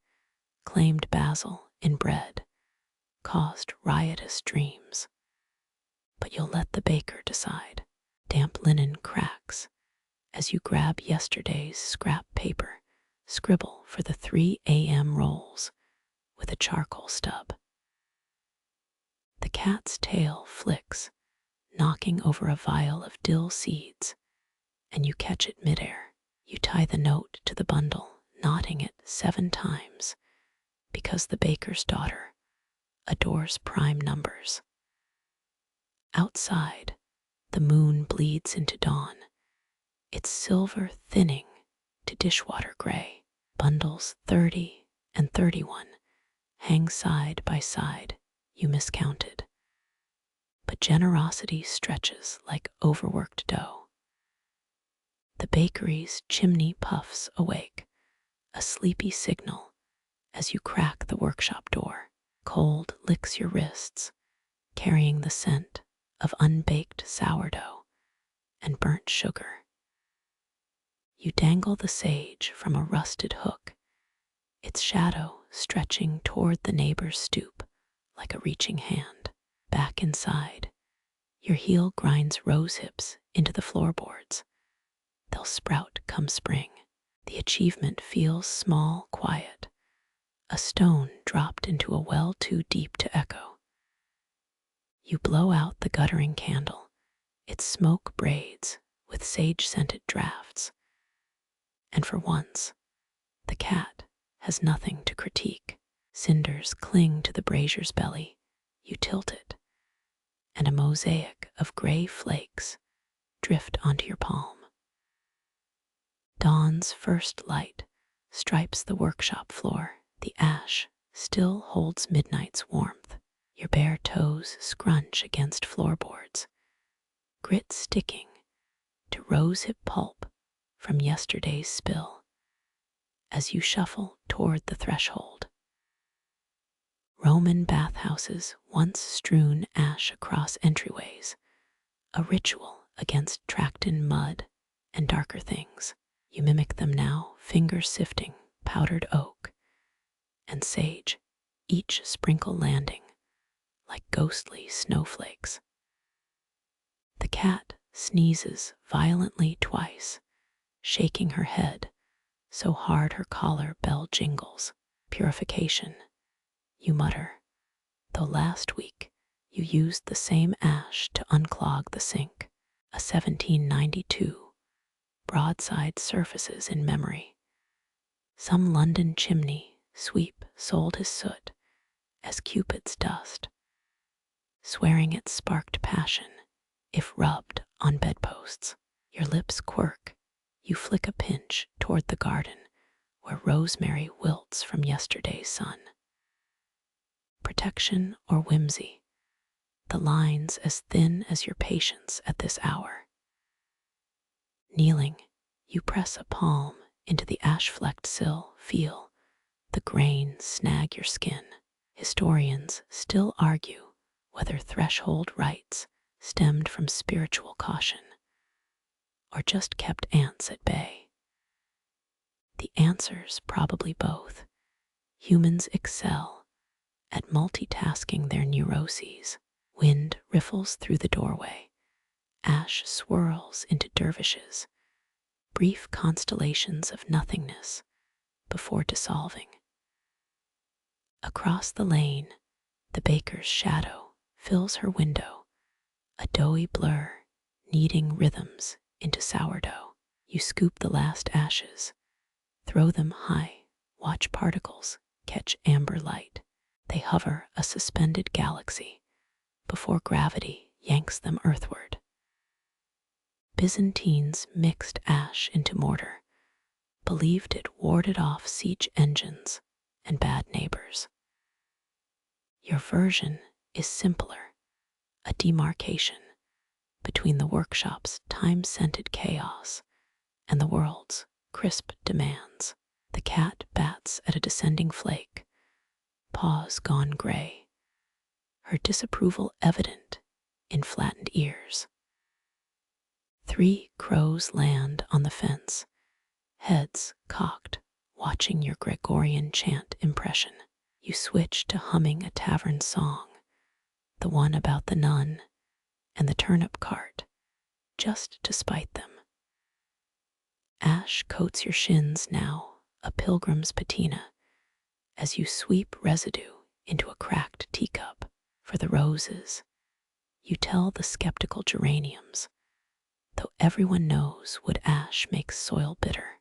claimed basil in bread caused riotous dreams. But you'll let the baker decide. Damp linen cracks as you grab yesterday's scrap paper, scribble for the 3 a.m. rolls with a charcoal stub. The cat's tail flicks, knocking over a vial of dill seeds, and you catch it midair. You tie the note to the bundle, knotting it 7 times, because the baker's daughter adores prime numbers. Outside, the moon bleeds into dawn, its silver thinning to dishwater gray. Bundles 30 and 31 hang side by side. You miscounted. But generosity stretches like overworked dough. The bakery's chimney puffs awake, a sleepy signal as you crack the workshop door. Cold licks your wrists, carrying the scent of unbaked sourdough and burnt sugar. You dangle the sage from a rusted hook, its shadow stretching toward the neighbor's stoop like a reaching hand. Back inside, your heel grinds rose hips into the floorboards. They'll sprout come spring. The achievement feels small, quiet, a stone dropped into a well too deep to echo. You blow out the guttering candle, its smoke braids with sage-scented drafts. And for once, the cat has nothing to critique. Cinders cling to the brazier's belly. You tilt it, and a mosaic of gray flakes drift onto your palm. Dawn's first light stripes the workshop floor. The ash still holds midnight's warmth. Your bare toes scrunch against floorboards, grit sticking to rosehip pulp from yesterday's spill as you shuffle toward the threshold. Roman bathhouses once strewn ash across entryways, a ritual against tracked in mud and darker things. You mimic them now, fingers sifting powdered oak and sage, each sprinkle landing like ghostly snowflakes. The cat sneezes violently twice, shaking her head so hard her collar bell jingles. Purification, you mutter, though last week you used the same ash to unclog the sink. A 1792 broadside surfaces in memory. Some London chimney sweep sold his soot as Cupid's dust, swearing it sparked passion if rubbed on bedposts. Your lips quirk, you flick a pinch toward the garden where rosemary wilts from yesterday's sun. Protection or whimsy, the lines as thin as your patience at this hour. Kneeling, you press a palm into the ash-flecked sill, feel the grain snag your skin. Historians still argue whether threshold rites stemmed from spiritual caution or just kept ants at bay. The answer's probably both. Humans excel at multitasking their neuroses. Wind riffles through the doorway. Ash swirls into dervishes, brief constellations of nothingness before dissolving. Across the lane, the baker's shadow fills her window, a doughy blur, kneading rhythms into sourdough. You scoop the last ashes, throw them high, watch particles catch amber light. They hover a suspended galaxy before gravity yanks them earthward. Byzantines mixed ash into mortar, believed it warded off siege engines and bad neighbors. Your version is simpler, a demarcation between the workshop's time-scented chaos and the world's crisp demands. The cat bats at a descending flake, paws gone gray, her disapproval evident in flattened ears. 3 crows land on the fence, heads cocked, watching your Gregorian chant impression. You switch to humming a tavern song, the one about the nun and the turnip cart, just to spite them. Ash coats your shins now, a pilgrim's patina, as you sweep residue into a cracked teacup. For the roses, you tell the skeptical geraniums, though everyone knows wood ash makes soil bitter.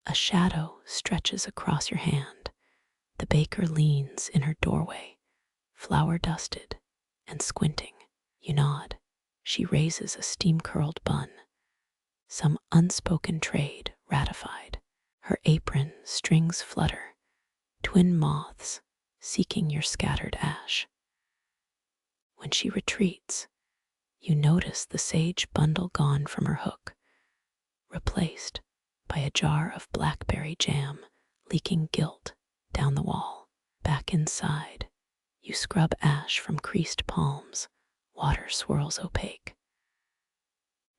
A shadow stretches across your hand. The baker leans in her doorway, flour-dusted and squinting. You nod. She raises a steam-curled bun, some unspoken trade ratified. Her apron strings flutter, twin moths seeking your scattered ash. When she retreats, you notice the sage bundle gone from her hook, replaced by a jar of blackberry jam leaking gilt down the wall. Back inside, you scrub ash from creased palms, water swirls opaque.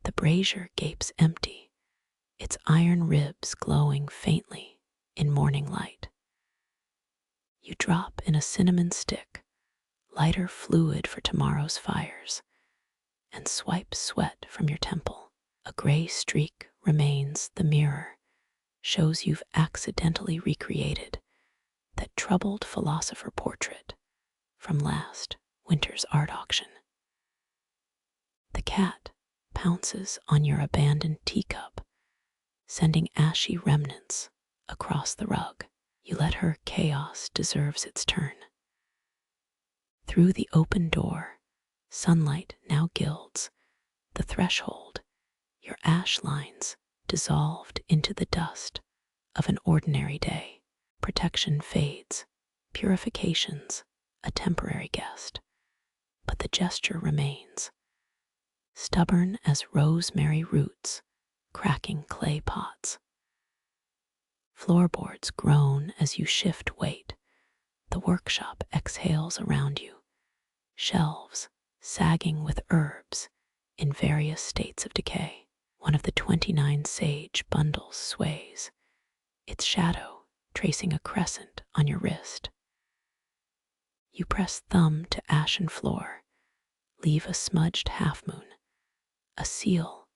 The brazier gapes empty, its iron ribs glowing faintly in morning light. You drop in a cinnamon stick, lighter fluid for tomorrow's fires, and swipe sweat from your temple. A gray streak remains. The mirror shows you've accidentally recreated that troubled philosopher portrait from last winter's art auction. The cat pounces on your abandoned teacup, sending ashy remnants across the rug. You let her chaos deserves its turn. Through the open door, sunlight now gilds the threshold, your ash lines dissolved into the dust of an ordinary day. Protection fades, purification's a temporary guest, but the gesture remains, stubborn as rosemary roots cracking clay pots. Floorboards groan as you shift weight. The workshop exhales around you, shelves sagging with herbs in various states of decay. One of the 29 sage bundles sways, its shadow tracing a crescent on your wrist. You press thumb to ashen floor, leave a smudged half-moon, A seal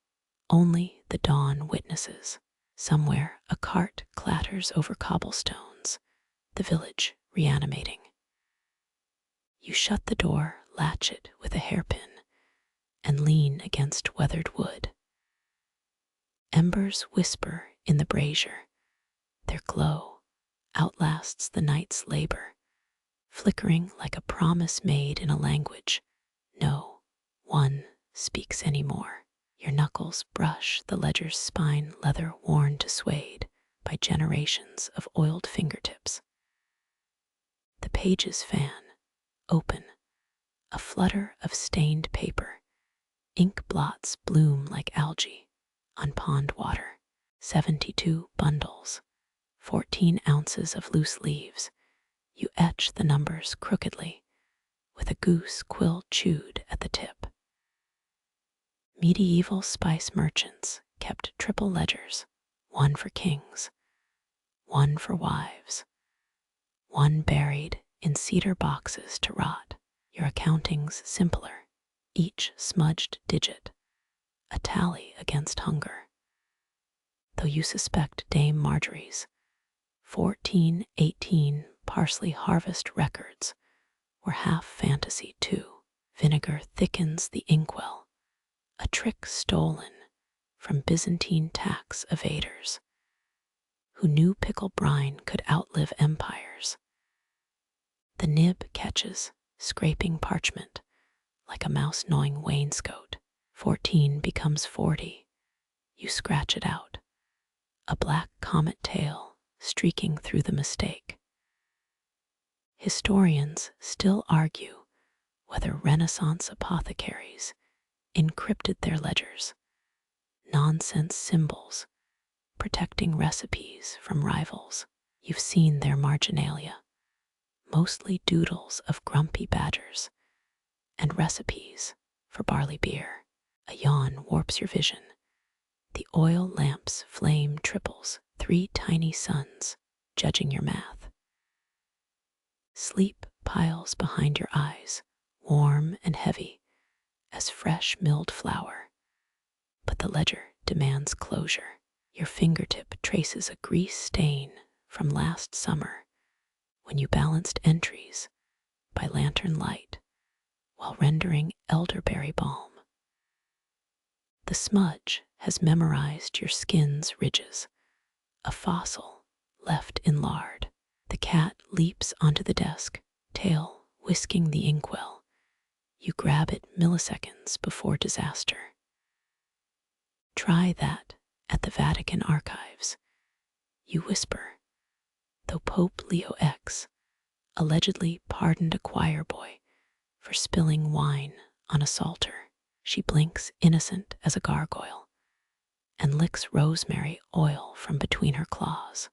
only the dawn witnesses. Somewhere a cart clatters over cobblestones, the village reanimating. You shut the door, latch it with a hairpin, and lean against weathered wood. Embers whisper in the brazier. Their glow outlasts the night's labor, flickering like a promise made in a language no one speaks anymore. Your knuckles brush the ledger's spine, leather worn to suede by generations of oiled fingertips. The pages fan, open, a flutter of stained paper. Ink blots bloom like algae on pond water. 72 bundles, 14 ounces of loose leaves. You etch the numbers crookedly, with a goose quill chewed at the tip. Medieval spice merchants kept triple ledgers, one for kings, one for wives, one buried in cedar boxes to rot. Your accounting's simpler, each smudged digit, a tally against hunger. Though you suspect Dame Marjorie's 1418 parsley harvest records were half fantasy too. Vinegar thickens the inkwell, a trick stolen from Byzantine tax evaders who knew pickle brine could outlive empires. The nib catches, scraping parchment like a mouse gnawing wainscot. 14 becomes 40. You scratch it out, a black comet tail streaking through the mistake. Historians still argue whether Renaissance apothecaries encrypted their ledgers, nonsense symbols protecting recipes from rivals. You've seen their marginalia, mostly doodles of grumpy badgers and recipes for barley beer. A yawn warps your vision. The oil lamp's flame triples, 3 tiny suns judging your math. Sleep piles behind your eyes, warm and heavy as fresh milled flour. But the ledger demands closure. Your fingertip traces a grease stain from last summer when you balanced entries by lantern light while rendering elderberry balm. The smudge has memorized your skin's ridges, a fossil left in lard. The cat leaps onto the desk, tail whisking the inkwell. You grab it milliseconds before disaster. Try that at the Vatican archives. You whisper, though Pope Leo X allegedly pardoned a choir boy for spilling wine on a psalter. She blinks innocent as a gargoyle and licks rosemary oil from between her claws.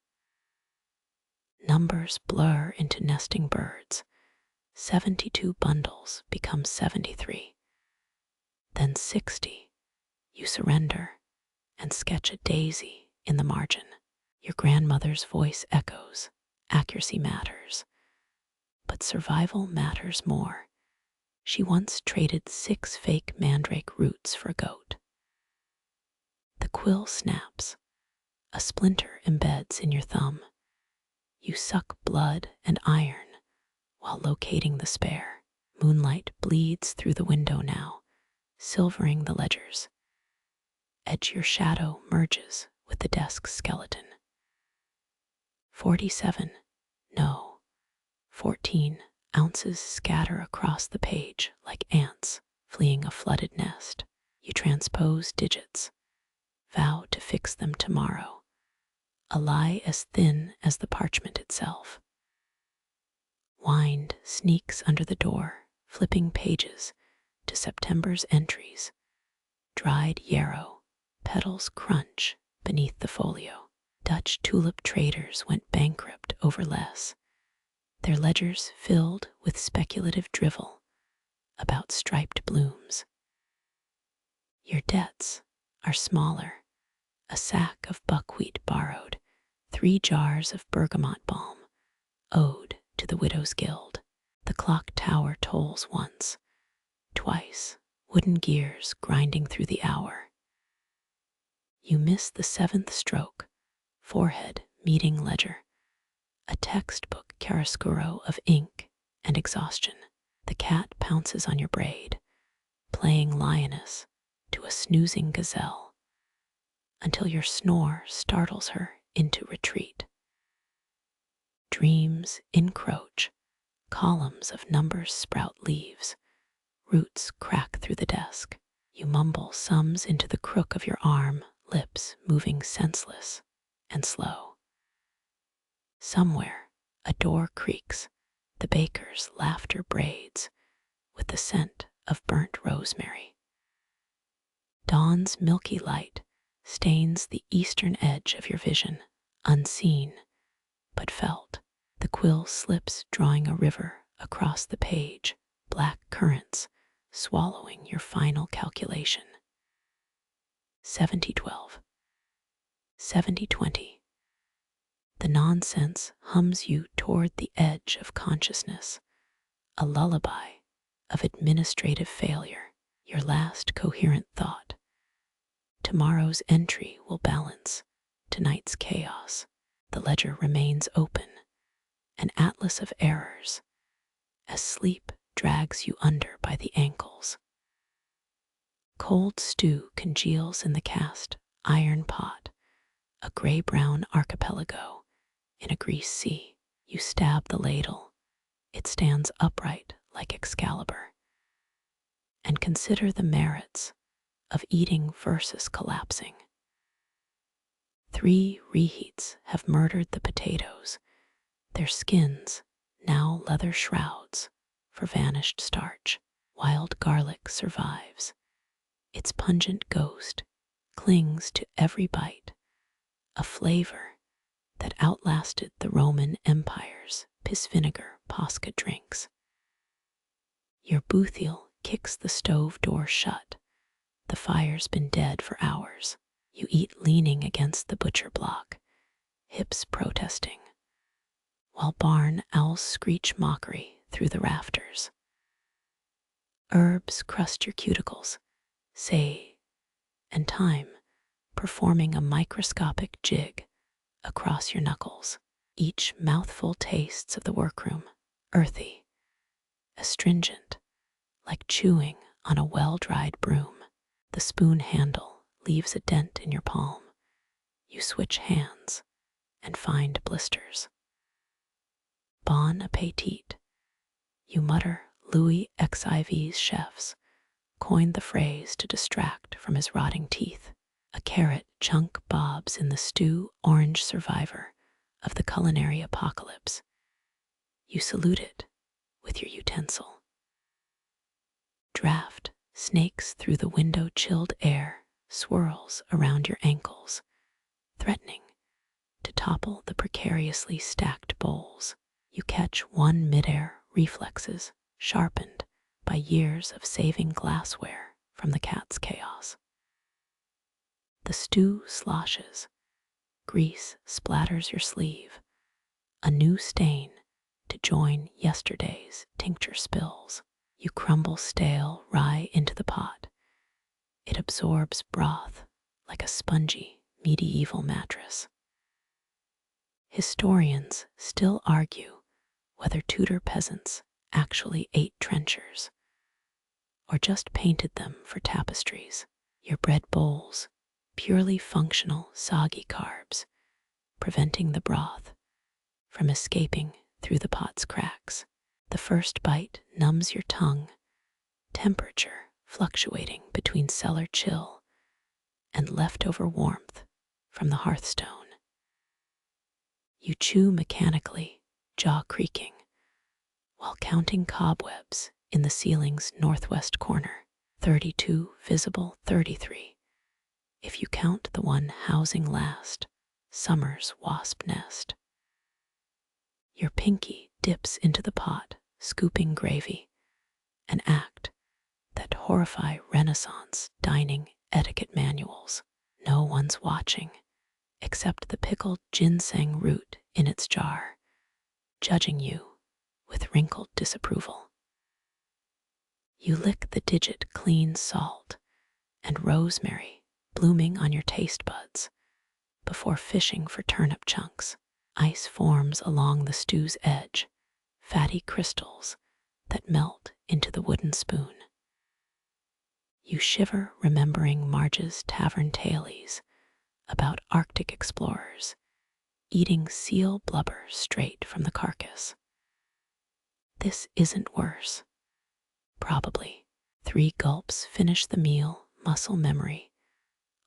Numbers blur into nesting birds. 72 bundles become 73. Then 60. You surrender and sketch a daisy in the margin. Your grandmother's voice echoes. Accuracy matters, but survival matters more. She once traded 6 fake mandrake roots for a goat. The quill snaps. A splinter embeds in your thumb. You suck blood and iron while locating the spare. Moonlight bleeds through the window now, silvering the ledgers. Edge your shadow merges with the desk's skeleton. 47. No. 14 ounces scatter across the page like ants fleeing a flooded nest. You transpose digits, vow to fix them tomorrow, a lie as thin as the parchment itself. Wind sneaks under the door, flipping pages to September's entries. Dried yarrow, petals crunch beneath the folio. Dutch tulip traders went bankrupt over less, their ledgers filled with speculative drivel about striped blooms. Your debts are smaller, a sack of buckwheat borrowed, 3 jars of bergamot balm, ode to the widow's guild. The clock tower tolls once, twice, wooden gears grinding through the hour. You miss the seventh stroke, forehead meeting ledger, a textbook chiaroscuro of ink and exhaustion. The cat pounces on your braid, playing lioness to a snoozing gazelle, until your snore startles her into retreat. Dreams encroach, columns of numbers sprout leaves, roots crack through the desk. You mumble sums into the crook of your arm, lips moving senseless and slow. Somewhere, a door creaks, the baker's laughter braids with the scent of burnt rosemary. Dawn's milky light stains the eastern edge of your vision, unseen but felt. The quill slips, drawing a river across the page, black currents swallowing your final calculation. 70-12, 70-20. The nonsense hums you toward the edge of consciousness, a lullaby of administrative failure, your last coherent thought. Tomorrow's entry will balance tonight's chaos. The ledger remains open, an atlas of errors, as sleep drags you under by the ankles. Cold stew congeals in the cast iron pot, a gray-brown archipelago in a grease sea. You stab the ladle, it stands upright like Excalibur, and consider the merits of eating versus collapsing. 3 reheats have murdered the potatoes, their skins now leather shrouds for vanished starch. Wild garlic survives. Its pungent ghost clings to every bite, a flavor that outlasted the Roman Empire's piss vinegar posca drinks. Your boothiel kicks the stove door shut. The fire's been dead for hours. You eat leaning against the butcher block, hips protesting, while barn owls screech mockery through the rafters. Herbs crust your cuticles, say, and time performing a microscopic jig across your knuckles. Each mouthful tastes of the workroom, earthy, astringent, like chewing on a well-dried broom. The spoon handle leaves a dent in your palm. You switch hands and find blisters. Bon appetit. You mutter Louis XIV's chefs coined the phrase to distract from his rotting teeth. A carrot chunk bobs in the stew, orange survivor of the culinary apocalypse. You salute it with your utensil. Draft snakes through the window-chilled air, swirls around your ankles, threatening to topple the precariously stacked bowls. You catch one midair, reflexes sharpened by years of saving glassware from the cat's chaos. The stew sloshes, grease splatters your sleeve, a new stain to join yesterday's tincture spills. You crumble stale rye into the pot. It absorbs broth like a spongy medieval mattress. Historians still argue whether Tudor peasants actually ate trenchers or just painted them for tapestries. Your bread bowls, purely functional soggy carbs, preventing the broth from escaping through the pot's cracks. The first bite numbs your tongue, temperature fluctuating between cellar chill and leftover warmth from the hearthstone. You chew mechanically, jaw creaking, while counting cobwebs in the ceiling's northwest corner. 32 visible, 33, if you count the one housing last summer's wasp nest. Your pinky dips into the pot, scooping gravy, an act that horrify Renaissance dining etiquette manuals. No one's watching, except the pickled ginseng root in its jar, judging you with wrinkled disapproval. You lick the digit clean salt and rosemary blooming on your taste buds before fishing for turnip chunks. Ice forms along the stew's edge, fatty crystals that melt into the wooden spoon. You shiver remembering Marge's tavern tales about Arctic explorers eating seal blubber straight from the carcass. This isn't worse. Probably. 3 gulps finish the meal, muscle memory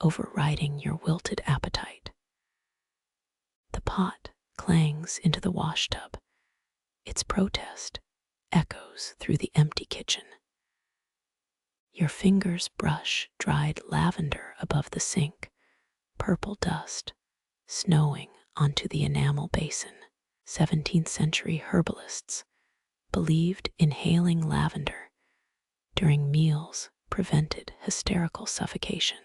overriding your wilted appetite. The pot clangs into the washtub. Its protest echoes through the empty kitchen. Your fingers brush dried lavender above the sink, purple dust snowing onto the enamel basin. 17th century herbalists believed inhaling lavender during meals prevented hysterical suffocation,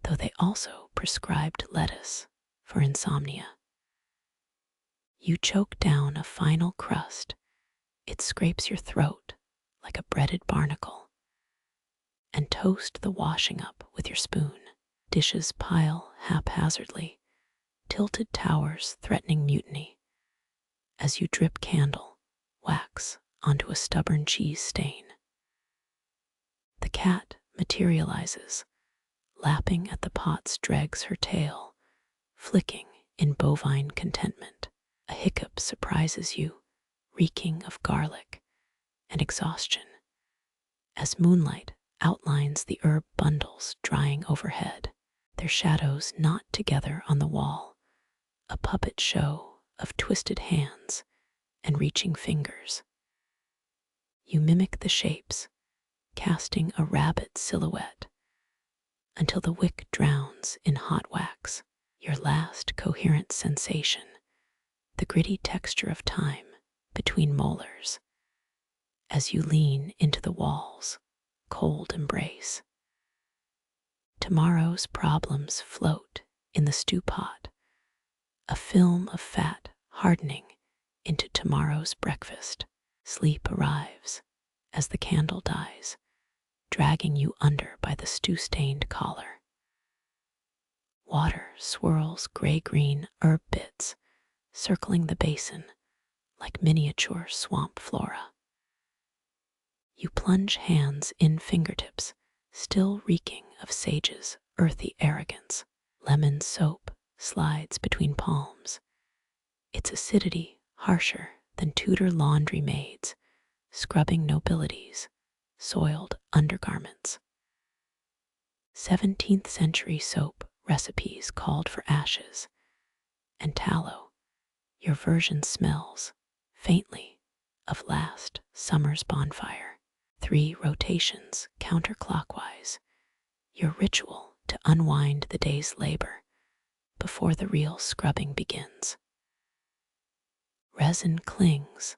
though they also prescribed lettuce for insomnia. You choke down a final crust. It scrapes your throat like a breaded barnacle, and toast the washing up with your spoon. Dishes pile haphazardly, tilted towers threatening mutiny, as you drip candle wax onto a stubborn cheese stain. The cat materializes, lapping at the pot's dregs her tail, flicking in bovine contentment. A hiccup surprises you, reeking of garlic and exhaustion, as moonlight outlines the herb bundles drying overhead, their shadows knot together on the wall, a puppet show of twisted hands and reaching fingers. You mimic the shapes, casting a rabbit silhouette until the wick drowns in hot wax. Your last coherent sensation, the gritty texture of time between molars, as you lean into the wall's cold embrace. Tomorrow's problems float in the stew pot, a film of fat hardening into tomorrow's breakfast. Sleep arrives as the candle dies, dragging you under by the stew-stained collar. Water swirls gray-green herb bits, circling the basin like miniature swamp flora. You plunge hands in fingertips, still reeking of sage's earthy arrogance. Lemon soap slides between palms, its acidity harsher than Tudor laundry maids scrubbing nobility's soiled undergarments. 17th century soap recipes called for ashes and tallow. Your version smells faintly of last summer's bonfire. 3 rotations counterclockwise, your ritual to unwind the day's labor before the real scrubbing begins. Resin clings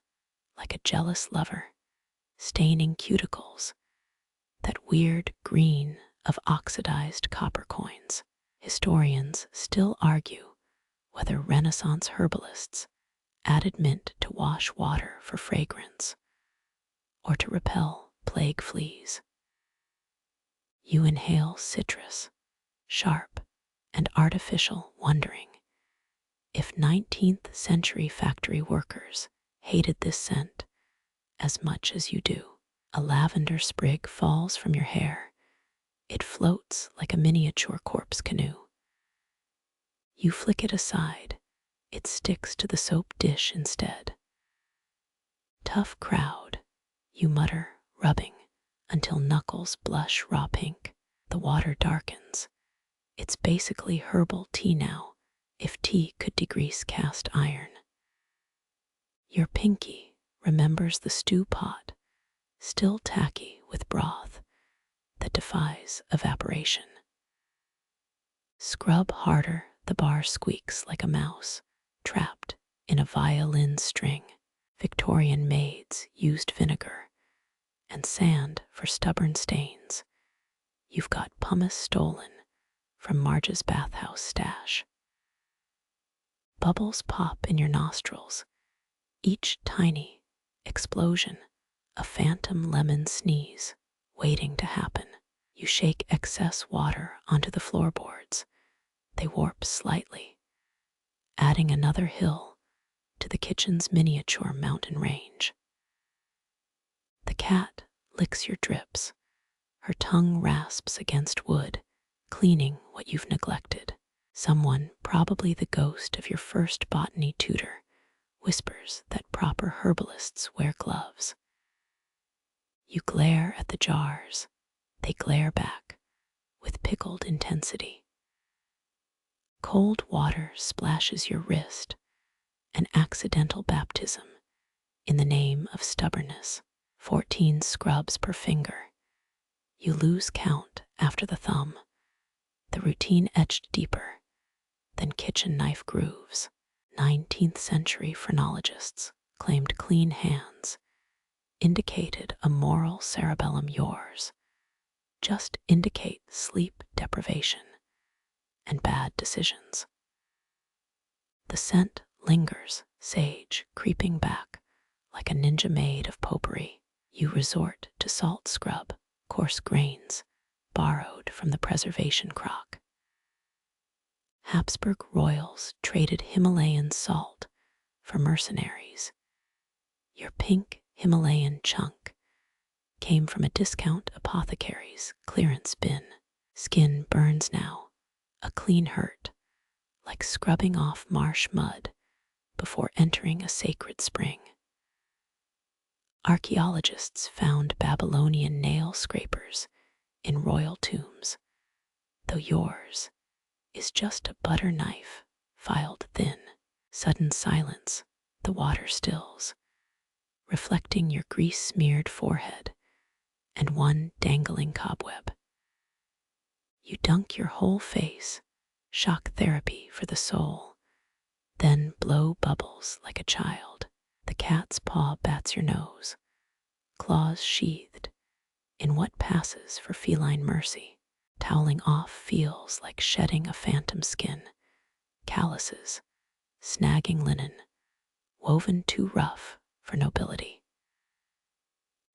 like a jealous lover, staining cuticles that weird green of oxidized copper coins. Historians still argue whether Renaissance herbalists added mint to wash water for fragrance or to repel plague fleas. You inhale citrus, sharp and artificial, wondering if 19th century factory workers hated this scent as much as you do. A lavender sprig falls from your hair. It floats like a miniature corpse canoe. You flick it aside. It sticks to the soap dish instead. Tough crowd, you mutter, rubbing until knuckles blush raw pink. The water darkens. It's basically herbal tea now, if tea could degrease cast iron. Your pinky remembers the stew pot, still tacky with broth that defies evaporation. Scrub harder, the bar squeaks like a mouse trapped in a violin string. Victorian maids used vinegar and sand for stubborn stains. You've got pumice stolen from Marge's bathhouse stash. Bubbles pop in your nostrils, each tiny explosion a phantom lemon sneeze waiting to happen. You shake excess water onto the floorboards. They warp slightly, adding another hill to the kitchen's miniature mountain range. The cat licks your drips. Her tongue rasps against wood, cleaning what you've neglected. Someone, probably the ghost of your first botany tutor, whispers that proper herbalists wear gloves. You glare at the jars. They glare back with pickled intensity. Cold water splashes your wrist, an accidental baptism in the name of stubbornness. 14 scrubs per finger. You lose count after the thumb, the routine etched deeper than kitchen knife grooves. 19th century phrenologists claimed clean hands indicated a moral cerebellum. Yours just indicate sleep deprivation and bad decisions. The scent lingers, sage creeping back like a ninja maid of potpourri. You resort to salt scrub, coarse grains borrowed from the preservation crock. Habsburg royals traded Himalayan salt for mercenaries. Your pink Himalayan chunk came from a discount apothecary's clearance bin. Skin burns now, a clean hurt, like scrubbing off marsh mud before entering a sacred spring. Archaeologists found Babylonian nail scrapers in royal tombs, though yours is just a butter knife filed thin. Sudden silence, the water stills, reflecting your grease-smeared forehead and one dangling cobweb. You dunk your whole face, shock therapy for the soul, then blow bubbles like a child. The cat's paw bats your nose, claws sheathed in what passes for feline mercy. Toweling off feels like shedding a phantom skin, calluses, snagging linen, woven too rough for nobility.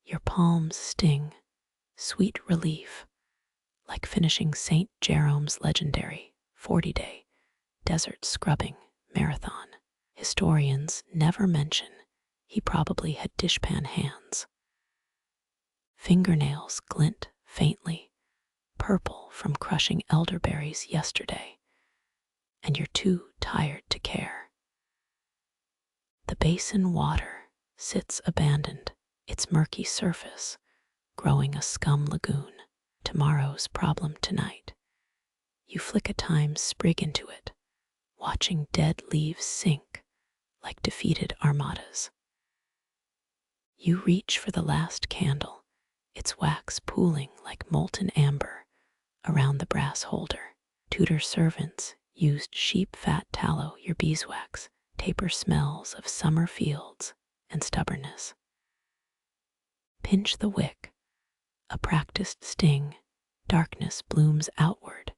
Your palms sting, sweet relief, like finishing St. Jerome's legendary 40-day desert scrubbing marathon. Historians never mention he probably had dishpan hands. Fingernails glint faintly, purple from crushing elderberries yesterday, and you're too tired to care. The basin water sits abandoned, its murky surface growing a scum lagoon. Tomorrow's problem tonight. You flick a thyme sprig into it, watching dead leaves sink like defeated armadas. You reach for the last candle, its wax pooling like molten amber around the brass holder. Tudor servants used sheep fat tallow. Your beeswax taper smells of summer fields and stubbornness. Pinch the wick, a practiced sting. Darkness blooms outward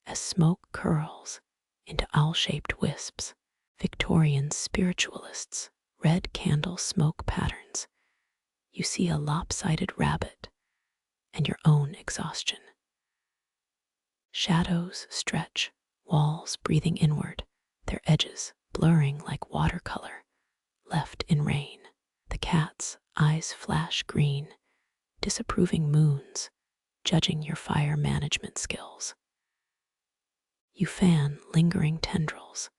as smoke curls into owl-shaped wisps. Victorian spiritualists, red candle smoke patterns. You see a lopsided rabbit and your own exhaustion. Shadows stretch, walls breathing inward, their edges blurring like watercolor left in rain. The cat's eyes flash green, disapproving moons, judging your fire management skills. You fan lingering tendrils.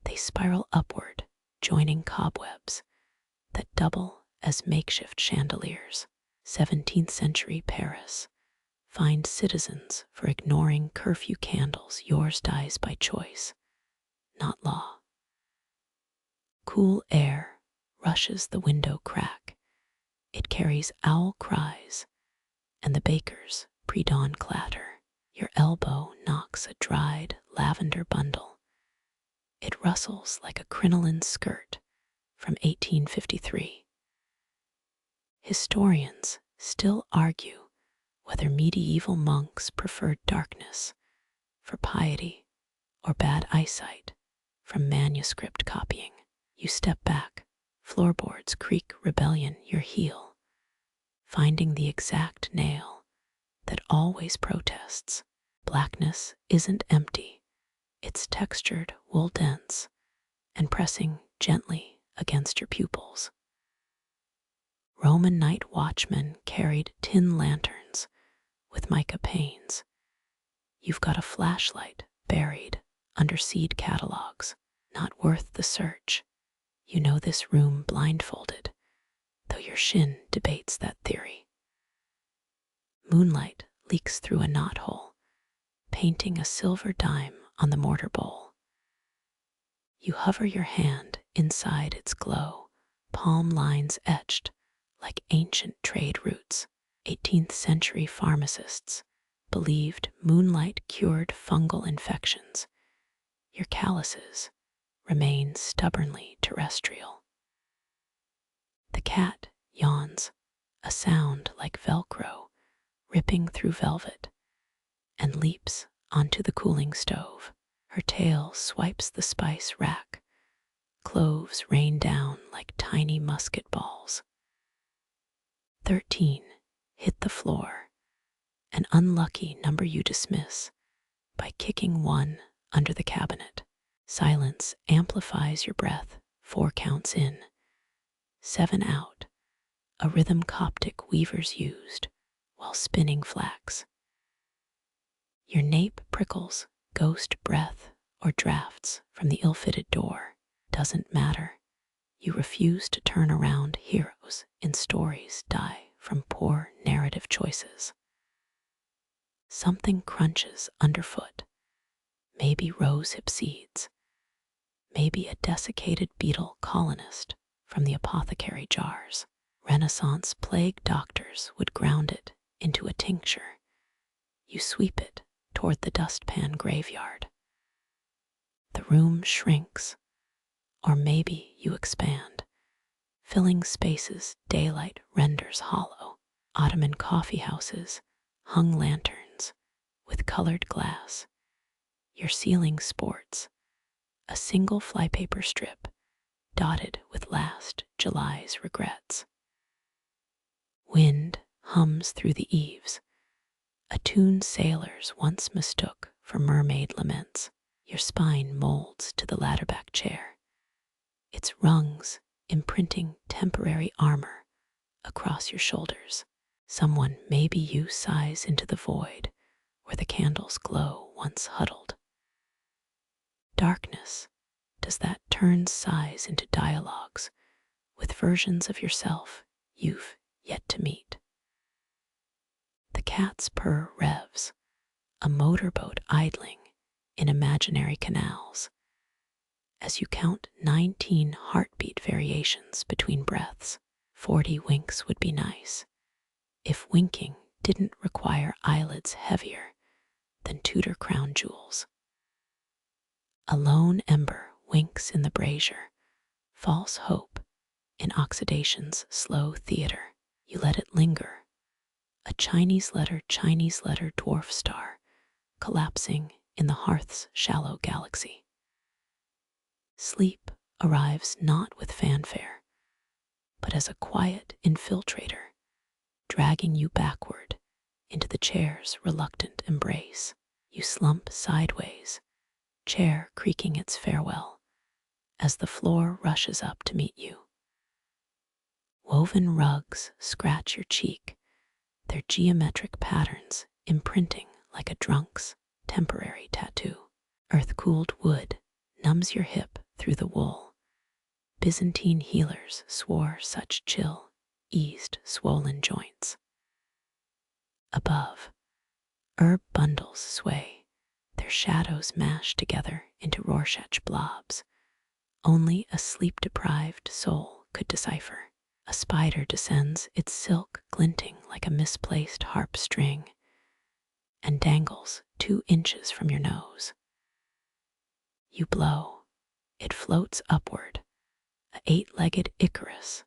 They spiral upward, joining cobwebs that double as makeshift chandeliers. 17th century Paris. Fined citizens for ignoring curfew candles. Yours dies by choice, not law. Cool air rushes the window crack. It carries owl cries and the baker's pre-dawn clatter. Your elbow knocks a dried lavender bundle. It rustles like a crinoline skirt from 1853. Historians still argue whether medieval monks preferred darkness for piety or bad eyesight from manuscript copying. You step back, floorboards creak rebellion. Your heel finding the exact nail that always protests. Blackness isn't empty, it's textured, wool dense, and pressing gently against your pupils. Roman night watchmen carried tin lanterns with mica panes. You've got a flashlight buried under seed catalogs, not worth the search. You know this room blindfolded, though your shin debates that theory. Moonlight leaks through a knothole, painting a silver dime on the mortar bowl. You hover your hand inside its glow, palm lines etched like ancient trade routes. 18th century pharmacists believed moonlight cured fungal infections. Your calluses remain stubbornly terrestrial. The cat yawns, a sound like Velcro ripping through velvet, and leaps onto the cooling stove. Her tail swipes the spice rack. Cloves rain down like tiny musket balls. 13 hit the floor, an unlucky number you dismiss by kicking 1 under the cabinet. Silence amplifies your breath, 4 counts in, 7 out, a rhythm Coptic weavers used while spinning flax. Your nape prickles, ghost breath or drafts from the ill-fitted door. Doesn't matter. You refuse to turn around. Heroes in stories die from poor narrative choices. Something crunches underfoot. Maybe rosehip seeds. Maybe a desiccated beetle colonist from the apothecary jars. Renaissance plague doctors would ground it into a tincture. You sweep it toward the dustpan graveyard. The room shrinks, or maybe you expand, filling spaces daylight renders hollow. Ottoman coffee houses hung lanterns with colored glass. Your ceiling sports a single flypaper strip dotted with last July's regrets. Wind hums through the eaves, a tune sailors once mistook for mermaid laments. Your spine molds to the ladderback chair, its rungs imprinting temporary armor across your shoulders. Someone, maybe you, sighs into the void where the candles glow once huddled. Darkness, does that turn sighs into dialogues with versions of yourself you've yet to meet? The cat's purr revs, a motorboat idling in imaginary canals, as you count 19 heartbeat variations between breaths. 40 winks would be nice, if winking didn't require eyelids heavier than Tudor crown jewels. A lone ember winks in the brazier, false hope in oxidation's slow theater. You let it linger, a Chinese letter dwarf star collapsing in the hearth's shallow galaxy. Sleep arrives not with fanfare, but as a quiet infiltrator, dragging you backward into the chair's reluctant embrace. You slump sideways, chair creaking its farewell, as the floor rushes up to meet you. Woven rugs scratch your cheek, their geometric patterns imprinting like a drunk's temporary tattoo. Earth-cooled wood numbs your hip through the wool. Byzantine healers swore such chill eased swollen joints. Above, herb bundles sway, their shadows mash together into Rorschach blobs. Only a sleep-deprived soul could decipher. A spider descends, its silk glinting like a misplaced harp string, and dangles 2 inches from your nose. You blow. It floats upward, a 8-legged Icarus,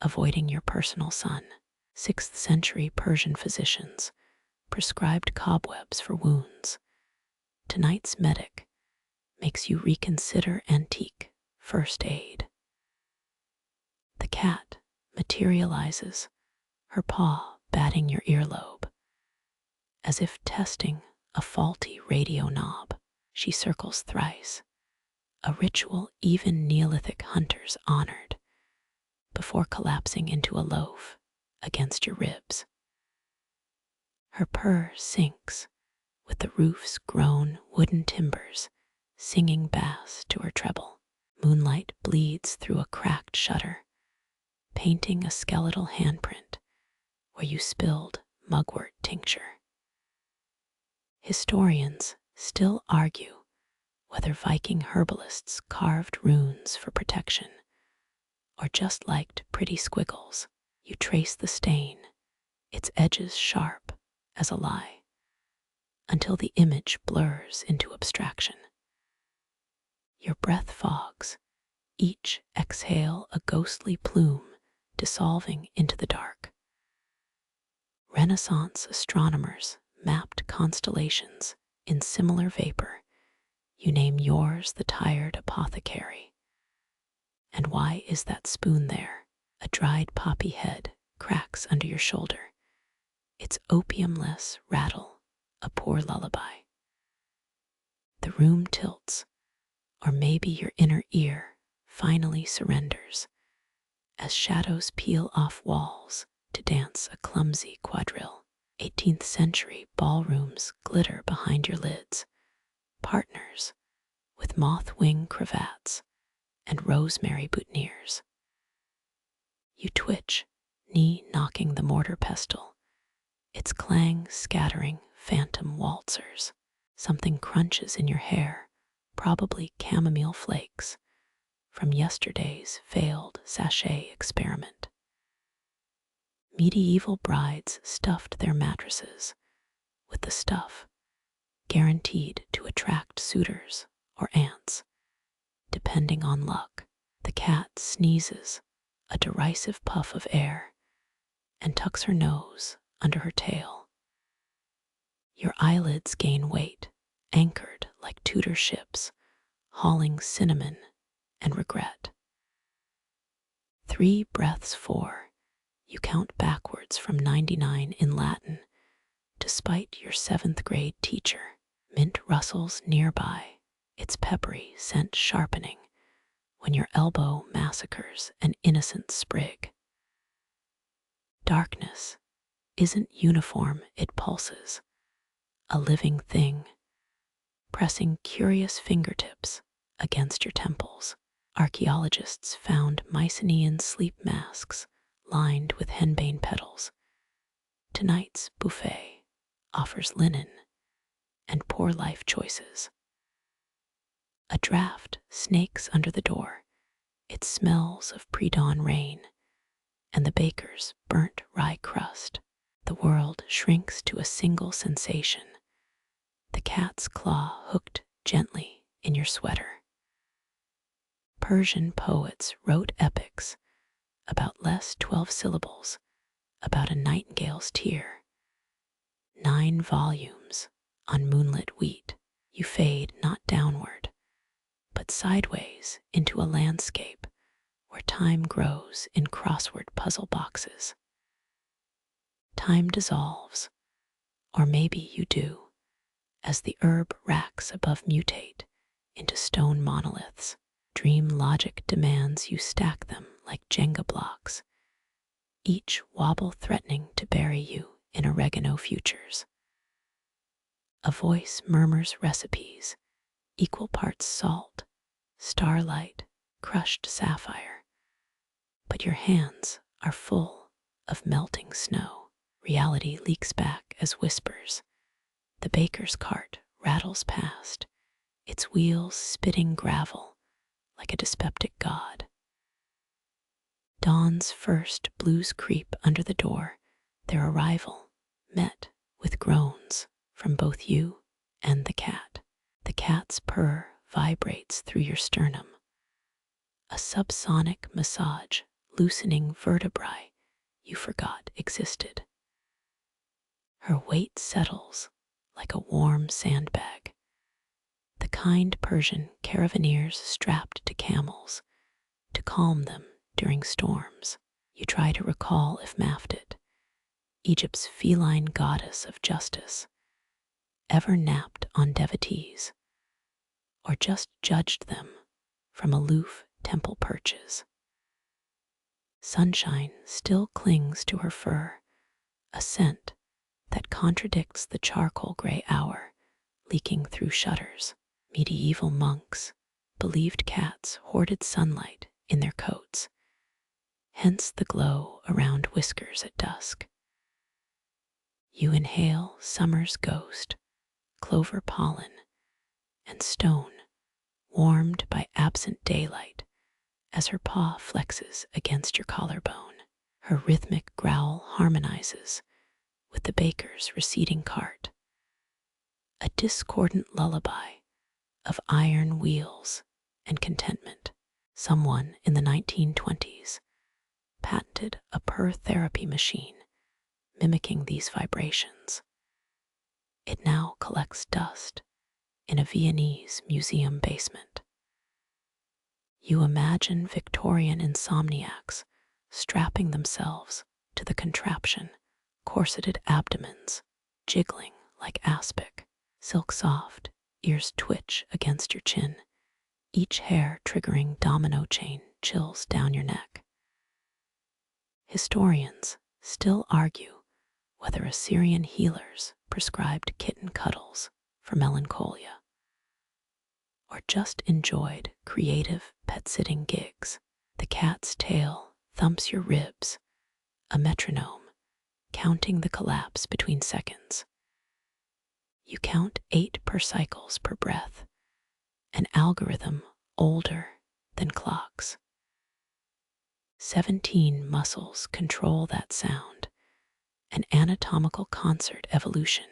avoiding your personal sun. 6th century Persian physicians prescribed cobwebs for wounds. Tonight's medic makes you reconsider antique first aid. The cat materializes, her paw batting your earlobe. As if testing a faulty radio knob, she circles thrice, a ritual even Neolithic hunters honored, before collapsing into a loaf against your ribs. Her purr sinks with the roof's grown wooden timbers singing bass to her treble. Moonlight bleeds through a cracked shutter, painting a skeletal handprint where you spilled mugwort tincture. Historians still argue whether Viking herbalists carved runes for protection or just liked pretty squiggles. You trace the stain, its edges sharp as a lie, until the image blurs into abstraction. Your breath fogs, each exhale a ghostly plume dissolving into the dark. Renaissance astronomers mapped constellations in similar vapor. You name yours the tired apothecary. And why is that spoon there? A dried poppy head cracks under your shoulder, its opiumless rattle a poor lullaby. The room tilts, or maybe your inner ear finally surrenders as shadows peel off walls to dance a clumsy quadrille. 18th century ballrooms glitter behind your lids, partners with moth wing cravats and rosemary boutonnieres. You twitch, knee knocking the mortar pestle, its clang scattering phantom waltzers. Something crunches in your hair, probably chamomile flakes from yesterday's failed sachet experiment. Medieval brides stuffed their mattresses with the stuff guaranteed to attract suitors or ants, depending on luck. The cat sneezes a derisive puff of air and tucks her nose under her tail. Your eyelids gain weight, anchored like Tudor ships, hauling cinnamon and regret. 3 breaths 4, you count backwards from 99 in Latin, despite your 7th grade teacher. Mint rustles nearby, its peppery scent sharpening when your elbow massacres an innocent sprig. Darkness isn't uniform, it pulses, a living thing, pressing curious fingertips against your temples. Archaeologists found Mycenaean sleep masks lined with henbane petals. Tonight's buffet offers linen and poor life choices. A draft snakes under the door. It smells of pre-dawn rain and the baker's burnt rye crust. The world shrinks to a single sensation, the cat's claw hooked gently in your sweater. Persian poets wrote epics about less 12 syllables, about a nightingale's tear. 9 volumes on moonlit wheat. You fade not downward, but sideways into a landscape where time grows in crossword puzzle boxes. Time dissolves, or maybe you do, as the herb racks above mutate into stone monoliths. Dream logic demands you stack them like Jenga blocks, each wobble threatening to bury you in oregano futures. A voice murmurs recipes, equal parts salt, starlight, crushed sapphire, but your hands are full of melting snow. Reality leaks back as whispers. The baker's cart rattles past, its wheels spitting gravel like a dyspeptic god. Dawn's first blues creep under the door, their arrival met with groans from both you and the cat. The cat's purr vibrates through your sternum, a subsonic massage loosening vertebrae you forgot existed. Her weight settles like a warm sandbag, the kind Persian caravaneers strapped to camels to calm them during storms. You try to recall if maffed it, Egypt's feline goddess of justice, ever napped on devotees, or just judged them from aloof temple perches. Sunshine still clings to her fur, a scent that contradicts the charcoal gray hour leaking through shutters. Medieval monks believed cats hoarded sunlight in their coats, hence the glow around whiskers at dusk. You inhale summer's ghost, clover pollen, and stone, warmed by absent daylight as her paw flexes against your collarbone. Her rhythmic growl harmonizes with the baker's receding cart, a discordant lullaby of iron wheels and contentment. Someone in the 1920s patented a purr therapy machine mimicking these vibrations. It now collects dust in a Viennese museum basement. You imagine Victorian insomniacs strapping themselves to the contraption, corseted abdomens jiggling like aspic, silk soft, ears twitch against your chin, each hair triggering domino chain chills down your neck. Historians still argue whether Assyrian healers prescribed kitten cuddles for melancholia, or just enjoyed creative pet-sitting gigs. The cat's tail thumps your ribs, a metronome, counting the collapse between seconds. You count 8 per cycles per breath, an algorithm older than clocks. 17 muscles control that sound, an anatomical concert evolution,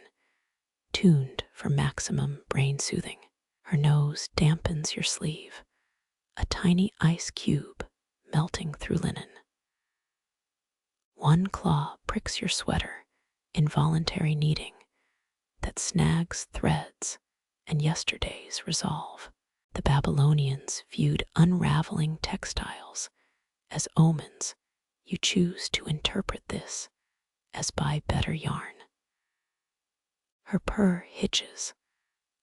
tuned for maximum brain soothing. Her nose dampens your sleeve, a tiny ice cube melting through linen. One claw pricks your sweater, involuntary kneading that snags threads and yesterday's resolve. The Babylonians viewed unraveling textiles as omens. You choose to interpret this as buy better yarn. Her purr hitches,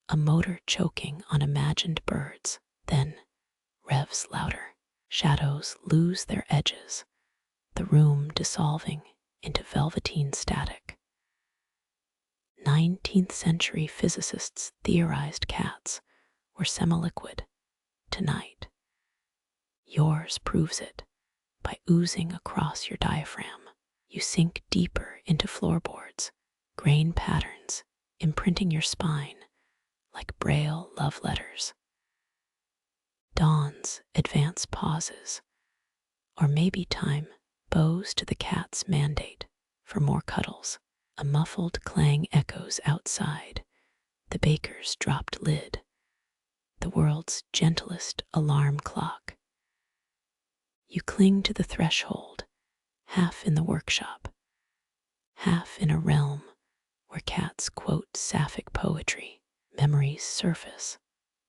a motor choking on imagined birds, then revs louder. Shadows lose their edges, the room dissolving into velveteen static. 19th century physicists theorized cats were semi-liquid. Tonight, yours proves it by oozing across your diaphragm. You sink deeper into floorboards, grain patterns imprinting your spine like Braille love letters. Dawn's advance pauses, or maybe time bows to the cat's mandate for more cuddles. A muffled clang echoes outside, the baker's dropped lid, the world's gentlest alarm clock. You cling to the threshold, half in the workshop, half in a realm where cats quote sapphic poetry. Memories surface,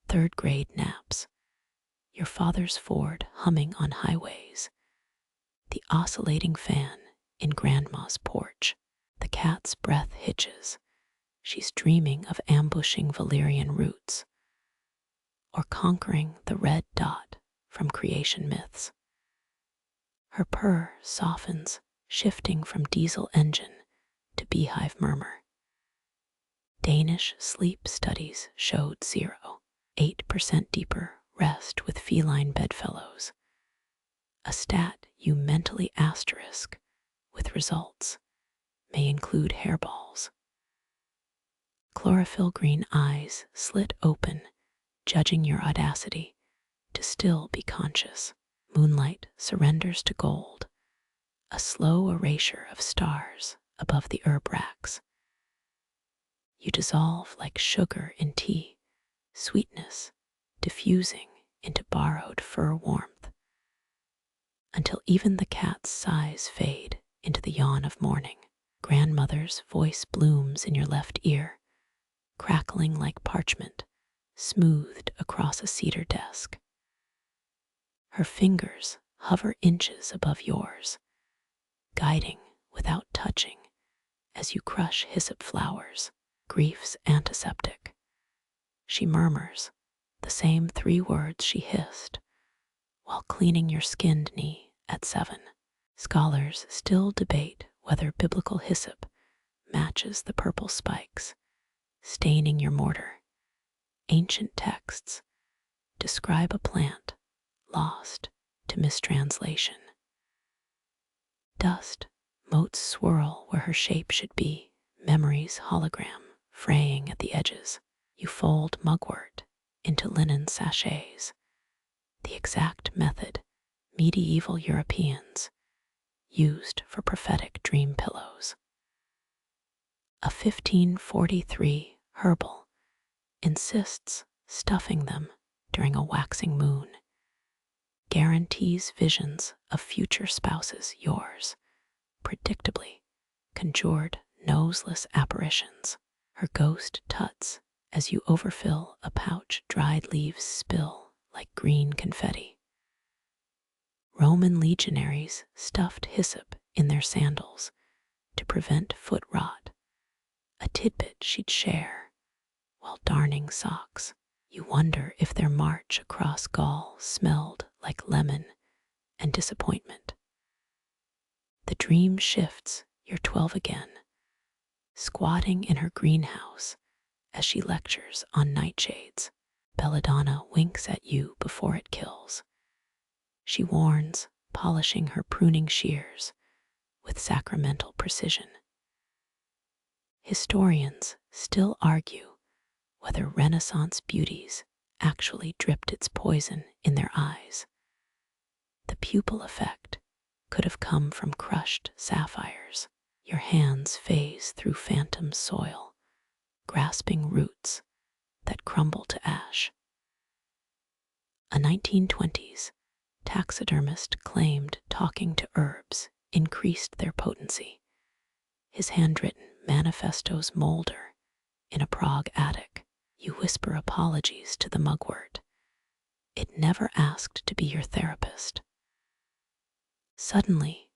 3rd grade naps, your father's Ford humming on highways, the oscillating fan in grandma's porch. The cat's breath hitches. She's dreaming of ambushing Valyrian roots, or conquering the red dot from creation myths. Her purr softens, shifting from diesel engine to beehive murmur. Danish sleep studies showed 0.8% deeper rest with feline bedfellows, a stat you mentally asterisk with results may include hairballs. Chlorophyll green eyes slit open, judging your audacity to still be conscious. Moonlight surrenders to gold, a slow erasure of stars above the herb racks. You dissolve like sugar in tea, sweetness diffusing into borrowed fur warmth, until even the cat's sighs fade into the yawn of morning. Grandmother's voice blooms in your left ear, crackling like parchment, smoothed across a cedar desk. Her fingers hover inches above yours, guiding without touching, as you crush hyssop flowers, grief's antiseptic. She murmurs the same 3 words she hissed while cleaning your skinned knee at 7. Scholars still debate whether biblical hyssop matches the purple spikes staining your mortar. Ancient texts describe a plant lost to mistranslation. Dust motes swirl where her shape should be, memory's hologram fraying at the edges. You fold mugwort into linen sachets, the exact method medieval Europeans used for prophetic dream pillows. A 1543 herbal insists stuffing them during a waxing moon guarantees visions of future spouses, yours, predictably conjured noseless apparitions. Her ghost tuts as you overfill a pouch, dried leaves spill like green confetti. Roman legionaries stuffed hyssop in their sandals to prevent foot rot, a tidbit she'd share while darning socks. You wonder if their march across Gaul smelled like lemon and disappointment. The dream shifts, you're 12 again, squatting in her greenhouse as she lectures on nightshades. Belladonna winks at you before it kills. She warns, polishing her pruning shears with sacramental precision. Historians still argue whether Renaissance beauties actually dripped its poison in their eyes. The pupil effect could have come from crushed sapphires. Your hands phase through phantom soil, grasping roots that crumble to ash. A 1920s taxidermist claimed talking to herbs increased their potency. His handwritten manifestos molder in a Prague attic. You whisper apologies to the mugwort. It never asked to be your therapist. Suddenly,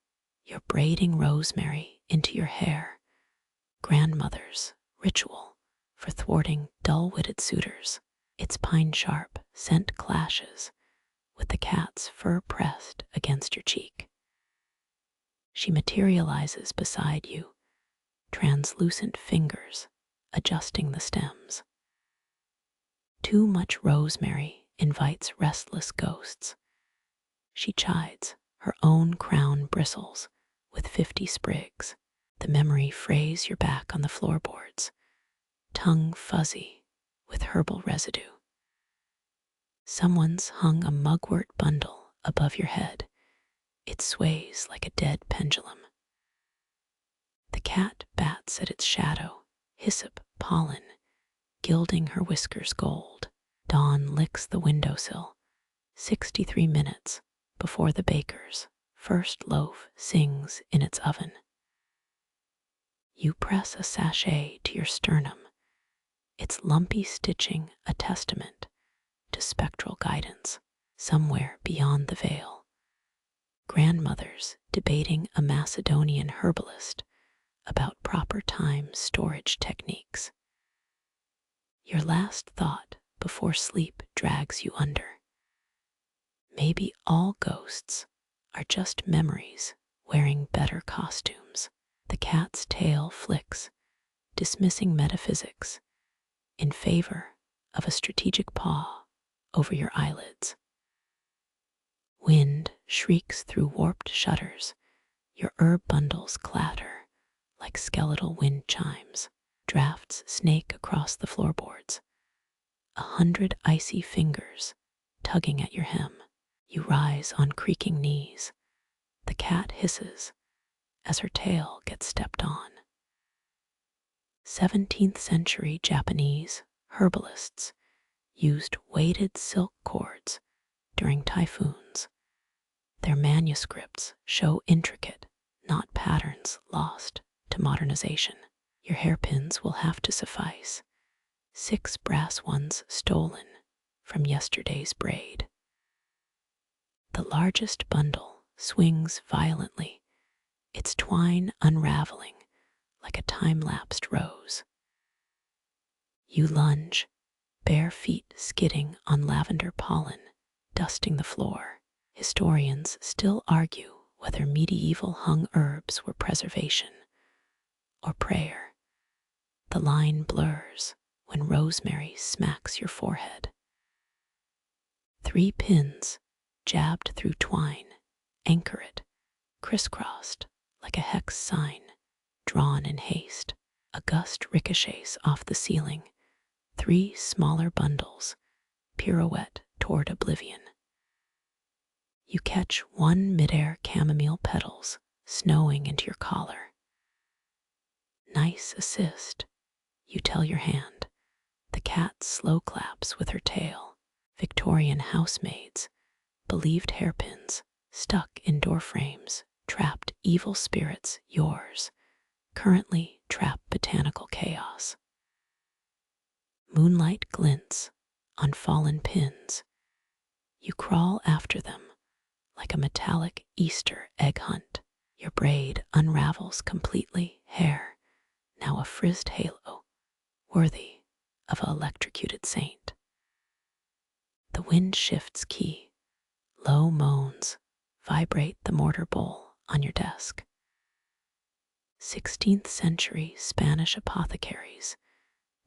you're braiding rosemary into your hair, grandmother's ritual for thwarting dull-witted suitors. Its pine-sharp scent clashes with the cat's fur pressed against your cheek. She materializes beside you, translucent fingers adjusting the stems. Too much rosemary invites restless ghosts. She chides, her own crown bristles with 50 sprigs. The memory frays your back on the floorboards, tongue fuzzy with herbal residue. Someone's hung a mugwort bundle above your head. It sways like a dead pendulum. The cat bats at its shadow, hyssop pollen gilding her whiskers gold. Dawn licks the windowsill, 63 minutes before the baker's first loaf sings in its oven. You press a sachet to your sternum, its lumpy stitching a testament to spectral guidance. Somewhere beyond the veil, grandmothers debating a Macedonian herbalist about proper time storage techniques. Your last thought before sleep drags you under. Maybe all ghosts are just memories wearing better costumes. The cat's tail flicks, dismissing metaphysics in favor of a strategic paw over your eyelids. Wind shrieks through warped shutters. Your herb bundles clatter like skeletal wind chimes. Drafts snake across the floorboards, 100 icy fingers tugging at your hem. You rise on creaking knees. The cat hisses as her tail gets stepped on. 17th century Japanese herbalists used weighted silk cords during typhoons. Their manuscripts show intricate, not patterns lost to modernization. Your hairpins will have to suffice. 6 brass ones stolen from yesterday's braid. The largest bundle swings violently, its twine unraveling like a time-lapsed rose. You lunge, bare feet skidding on lavender pollen, dusting the floor. Historians still argue whether medieval hung herbs were preservation or prayer. The line blurs when rosemary smacks your forehead. 3 pins, jabbed through twine, anchor it, crisscrossed like a hex sign, drawn in haste. A gust ricochets off the ceiling. 3 smaller bundles pirouette toward oblivion. You catch 1 midair chamomile petals snowing into your collar. Nice assist, you tell your hand. The cat slow claps with her tail. Victorian housemaids, believed hairpins, stuck in door frames, trapped evil spirits, yours, currently trap botanical chaos. Moonlight glints on fallen pins. You crawl after them like a metallic Easter egg hunt. Your braid unravels completely, hair, now a frizzed halo, worthy of an electrocuted saint. The wind shifts key. Low moans vibrate the mortar bowl on your desk. 16th century Spanish apothecaries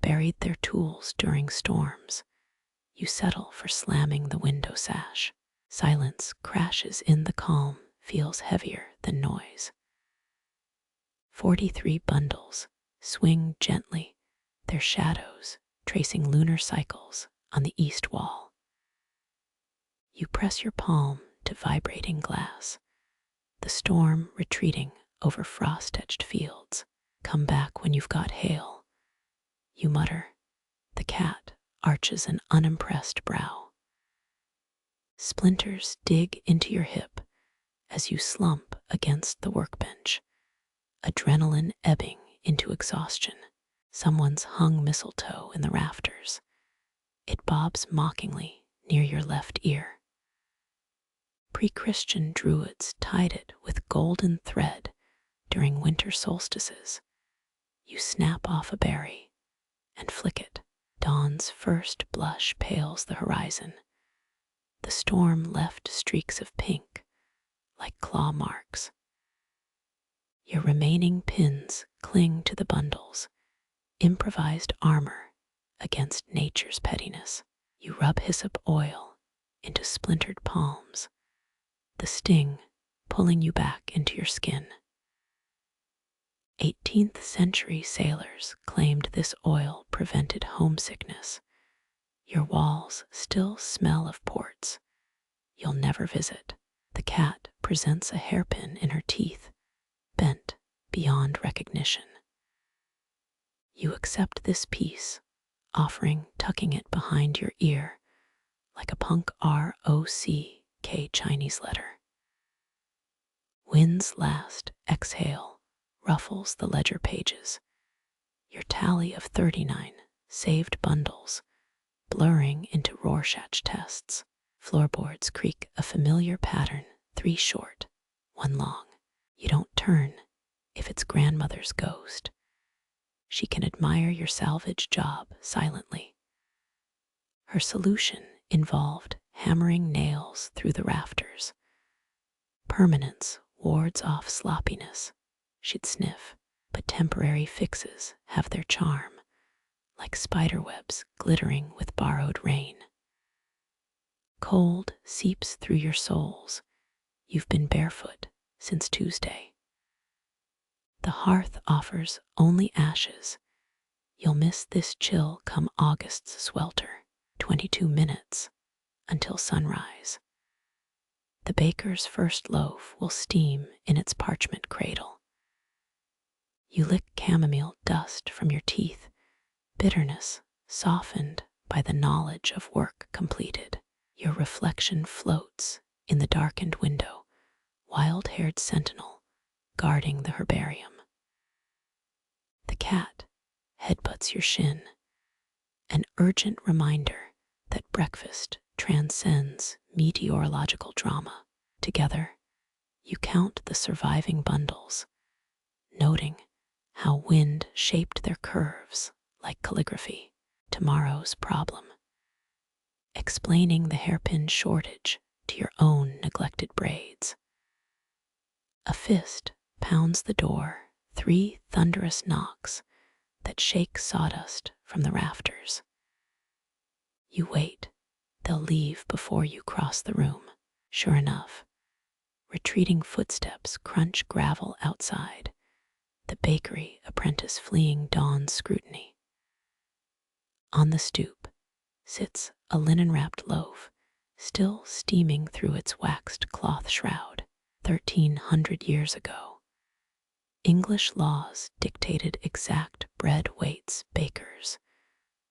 buried their tools during storms. You settle for slamming the window sash. Silence crashes in, the calm feels heavier than noise. 43 bundles swing gently, their shadows tracing lunar cycles on the east wall. You press your palm to vibrating glass, the storm retreating over frost-edged fields. Come back when you've got hail, you mutter. The cat arches an unimpressed brow. Splinters dig into your hip as you slump against the workbench, adrenaline ebbing into exhaustion. Someone's hung mistletoe in the rafters. It bobs mockingly near your left ear. Pre-Christian druids tied it with golden thread during winter solstices. You snap off a berry and flick it. Dawn's first blush pales the horizon. The storm left streaks of pink, like claw marks. Your remaining pins cling to the bundles, improvised armor against nature's pettiness. You rub hyssop oil into splintered palms, the sting pulling you back into your skin. 18th century sailors claimed this oil prevented homesickness. Your walls still smell of ports you'll never visit. The cat presents a hairpin in her teeth, bent beyond recognition. You accept this piece, offering tucking it behind your ear like a punk ROCK Chinese letter. Wind's last exhale ruffles the ledger pages. Your tally of 39 saved bundles blurring into Rorschach tests. Floorboards creak a familiar pattern, 3 short, 1 long. You don't turn if it's grandmother's ghost. She can admire your salvage job silently. Her solution involved hammering nails through the rafters. Permanence wards off sloppiness, she'd sniff, but temporary fixes have their charm, like spiderwebs glittering with borrowed rain. Cold seeps through your soles. You've been barefoot since Tuesday. The hearth offers only ashes. You'll miss this chill come August's swelter. 22 minutes until sunrise. The baker's first loaf will steam in its parchment cradle. You lick chamomile dust from your teeth, bitterness softened by the knowledge of work completed. Your reflection floats in the darkened window, wild-haired sentinel guarding the herbarium. The cat headbutts your shin, an urgent reminder that breakfast transcends meteorological drama. Together, you count the surviving bundles, noting how wind shaped their curves like calligraphy. Tomorrow's problem. Explaining the hairpin shortage to your own neglected braids. A fist pounds the door, 3 thunderous knocks that shake sawdust from the rafters. You wait, they'll leave before you cross the room. Sure enough, retreating footsteps crunch gravel outside, the bakery apprentice fleeing dawn's scrutiny. On the stoop sits a linen-wrapped loaf, still steaming through its waxed cloth shroud. 1300 years ago, English laws dictated exact bread weights. Bakers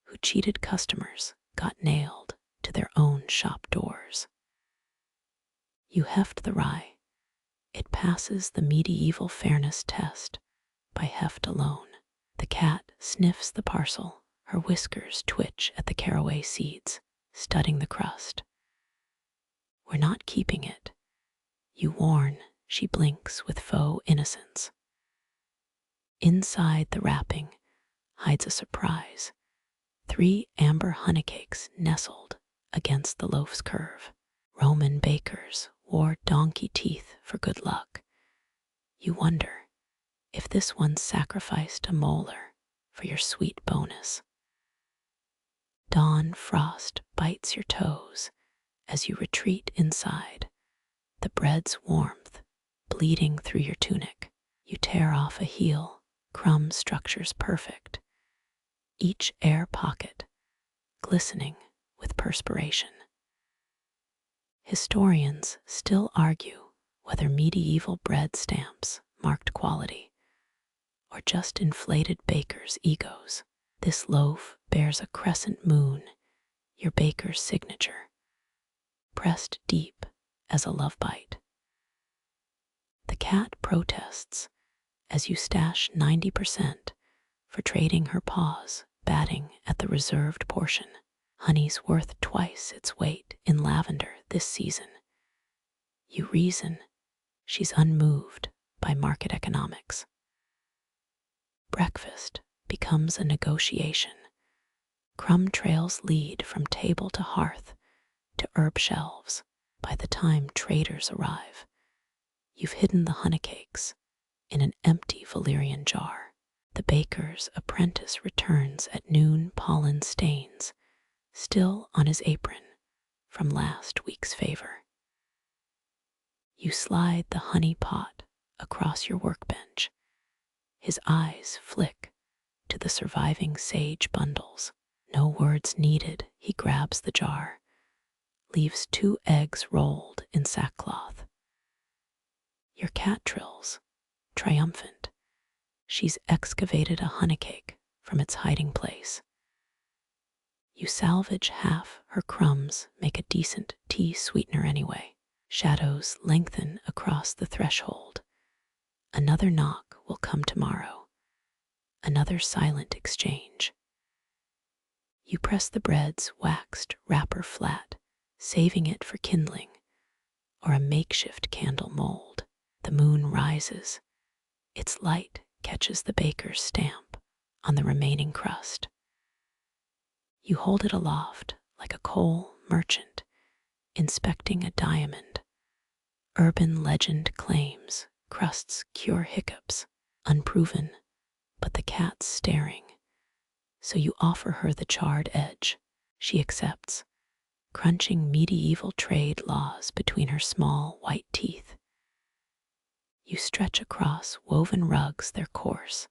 who cheated customers got nailed to their own shop doors. You heft the rye. It passes the medieval fairness test by heft alone. The cat sniffs the parcel. Her whiskers twitch at the caraway seeds, studding the crust. We're not keeping it. You warn. She blinks with faux innocence. Inside the wrapping hides a surprise. 3 amber honeycakes nestled against the loaf's curve. Roman bakers wore donkey teeth for good luck. You wonder if this one sacrificed a molar for your sweet bonus. Dawn frost bites your toes as you retreat inside, the bread's warmth bleeding through your tunic. You tear off a heel, crumb structures perfect, each air pocket glistening with perspiration. Historians still argue whether medieval bread stamps marked quality or just inflated bakers' egos. This loaf bears a crescent moon, your baker's signature, pressed deep as a love bite. The cat protests as you stash 90% for trading her paws, batting at the reserved portion. Honey's worth twice its weight in lavender this season. You reason she's unmoved by market economics. Breakfast becomes a negotiation. Crumb trails lead from table to hearth to herb shelves. By the time traders arrive, you've hidden the honeycakes in an empty valerian jar. The baker's apprentice returns at noon, pollen stains still on his apron from last week's favor. You slide the honey pot across your workbench. His eyes flick to the surviving sage bundles. No words needed, he grabs the jar, leaves 2 eggs rolled in sackcloth. Your cat trills, triumphant. She's excavated a honeycake from its hiding place. You salvage half her crumbs, make a decent tea sweetener anyway. Shadows lengthen across the threshold. Another knock will come tomorrow. Another silent exchange. You press the bread's waxed wrapper flat, saving it for kindling or a makeshift candle mold. The moon rises. Its light catches the baker's stamp on the remaining crust. You hold it aloft like a coal merchant inspecting a diamond. Urban legend claims crusts cure hiccups, unproven, but the cat's staring. So you offer her the charred edge. She accepts, crunching medieval trade laws between her small white teeth. You stretch across woven rugs, their coarse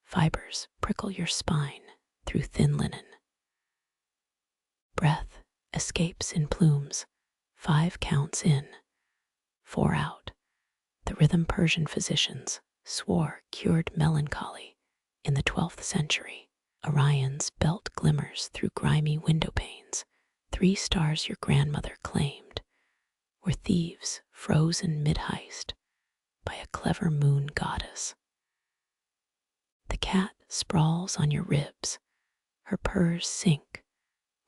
fibers prickle your spine through thin linen. Breath escapes in plumes, 5 counts in, 4 out. The rhythm Persian physicians swore cured melancholy in the 12th century. Orion's belt glimmers through grimy window panes. 3 stars your grandmother claimed were thieves frozen mid-heist by a clever moon goddess. The cat sprawls on your ribs. Her purrs sink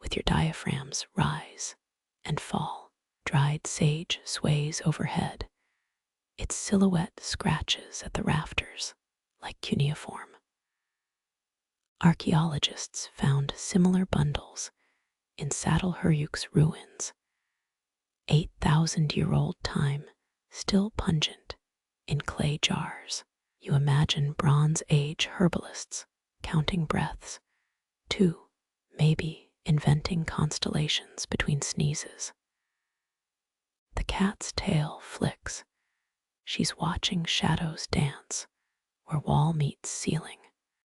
with your diaphragms rise and fall. Dried sage sways overhead. Its silhouette scratches at the rafters like cuneiform. Archaeologists found similar bundles in Saddle-Huruk's ruins, 8,000-year-old thyme still pungent in clay jars. You imagine Bronze Age herbalists counting breaths, too, maybe inventing constellations between sneezes. The cat's tail flicks. She's watching shadows dance where wall meets ceiling.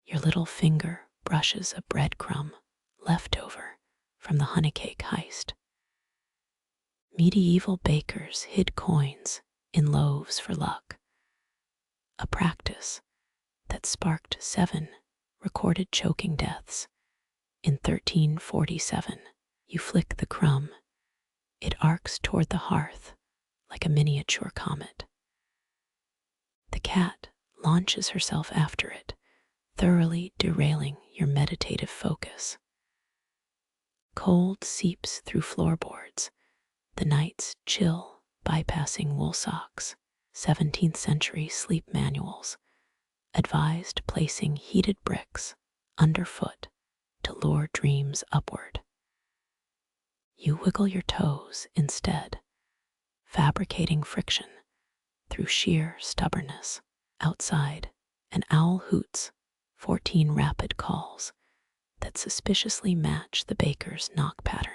Your little finger brushes a breadcrumb left over from the honeycake heist. Medieval bakers hid coins in loaves for luck, a practice that sparked 7 recorded choking deaths in 1347. You flick the crumb. It arcs toward the hearth like a miniature comet. The cat launches herself after it, thoroughly derailing your meditative focus. Cold seeps through floorboards, the night's chill bypassing wool socks. 17th century sleep manuals advised placing heated bricks underfoot to lure dreams upward. You wiggle your toes instead, fabricating friction through sheer stubbornness. Outside, an owl hoots 14 rapid calls that suspiciously match the baker's knock pattern.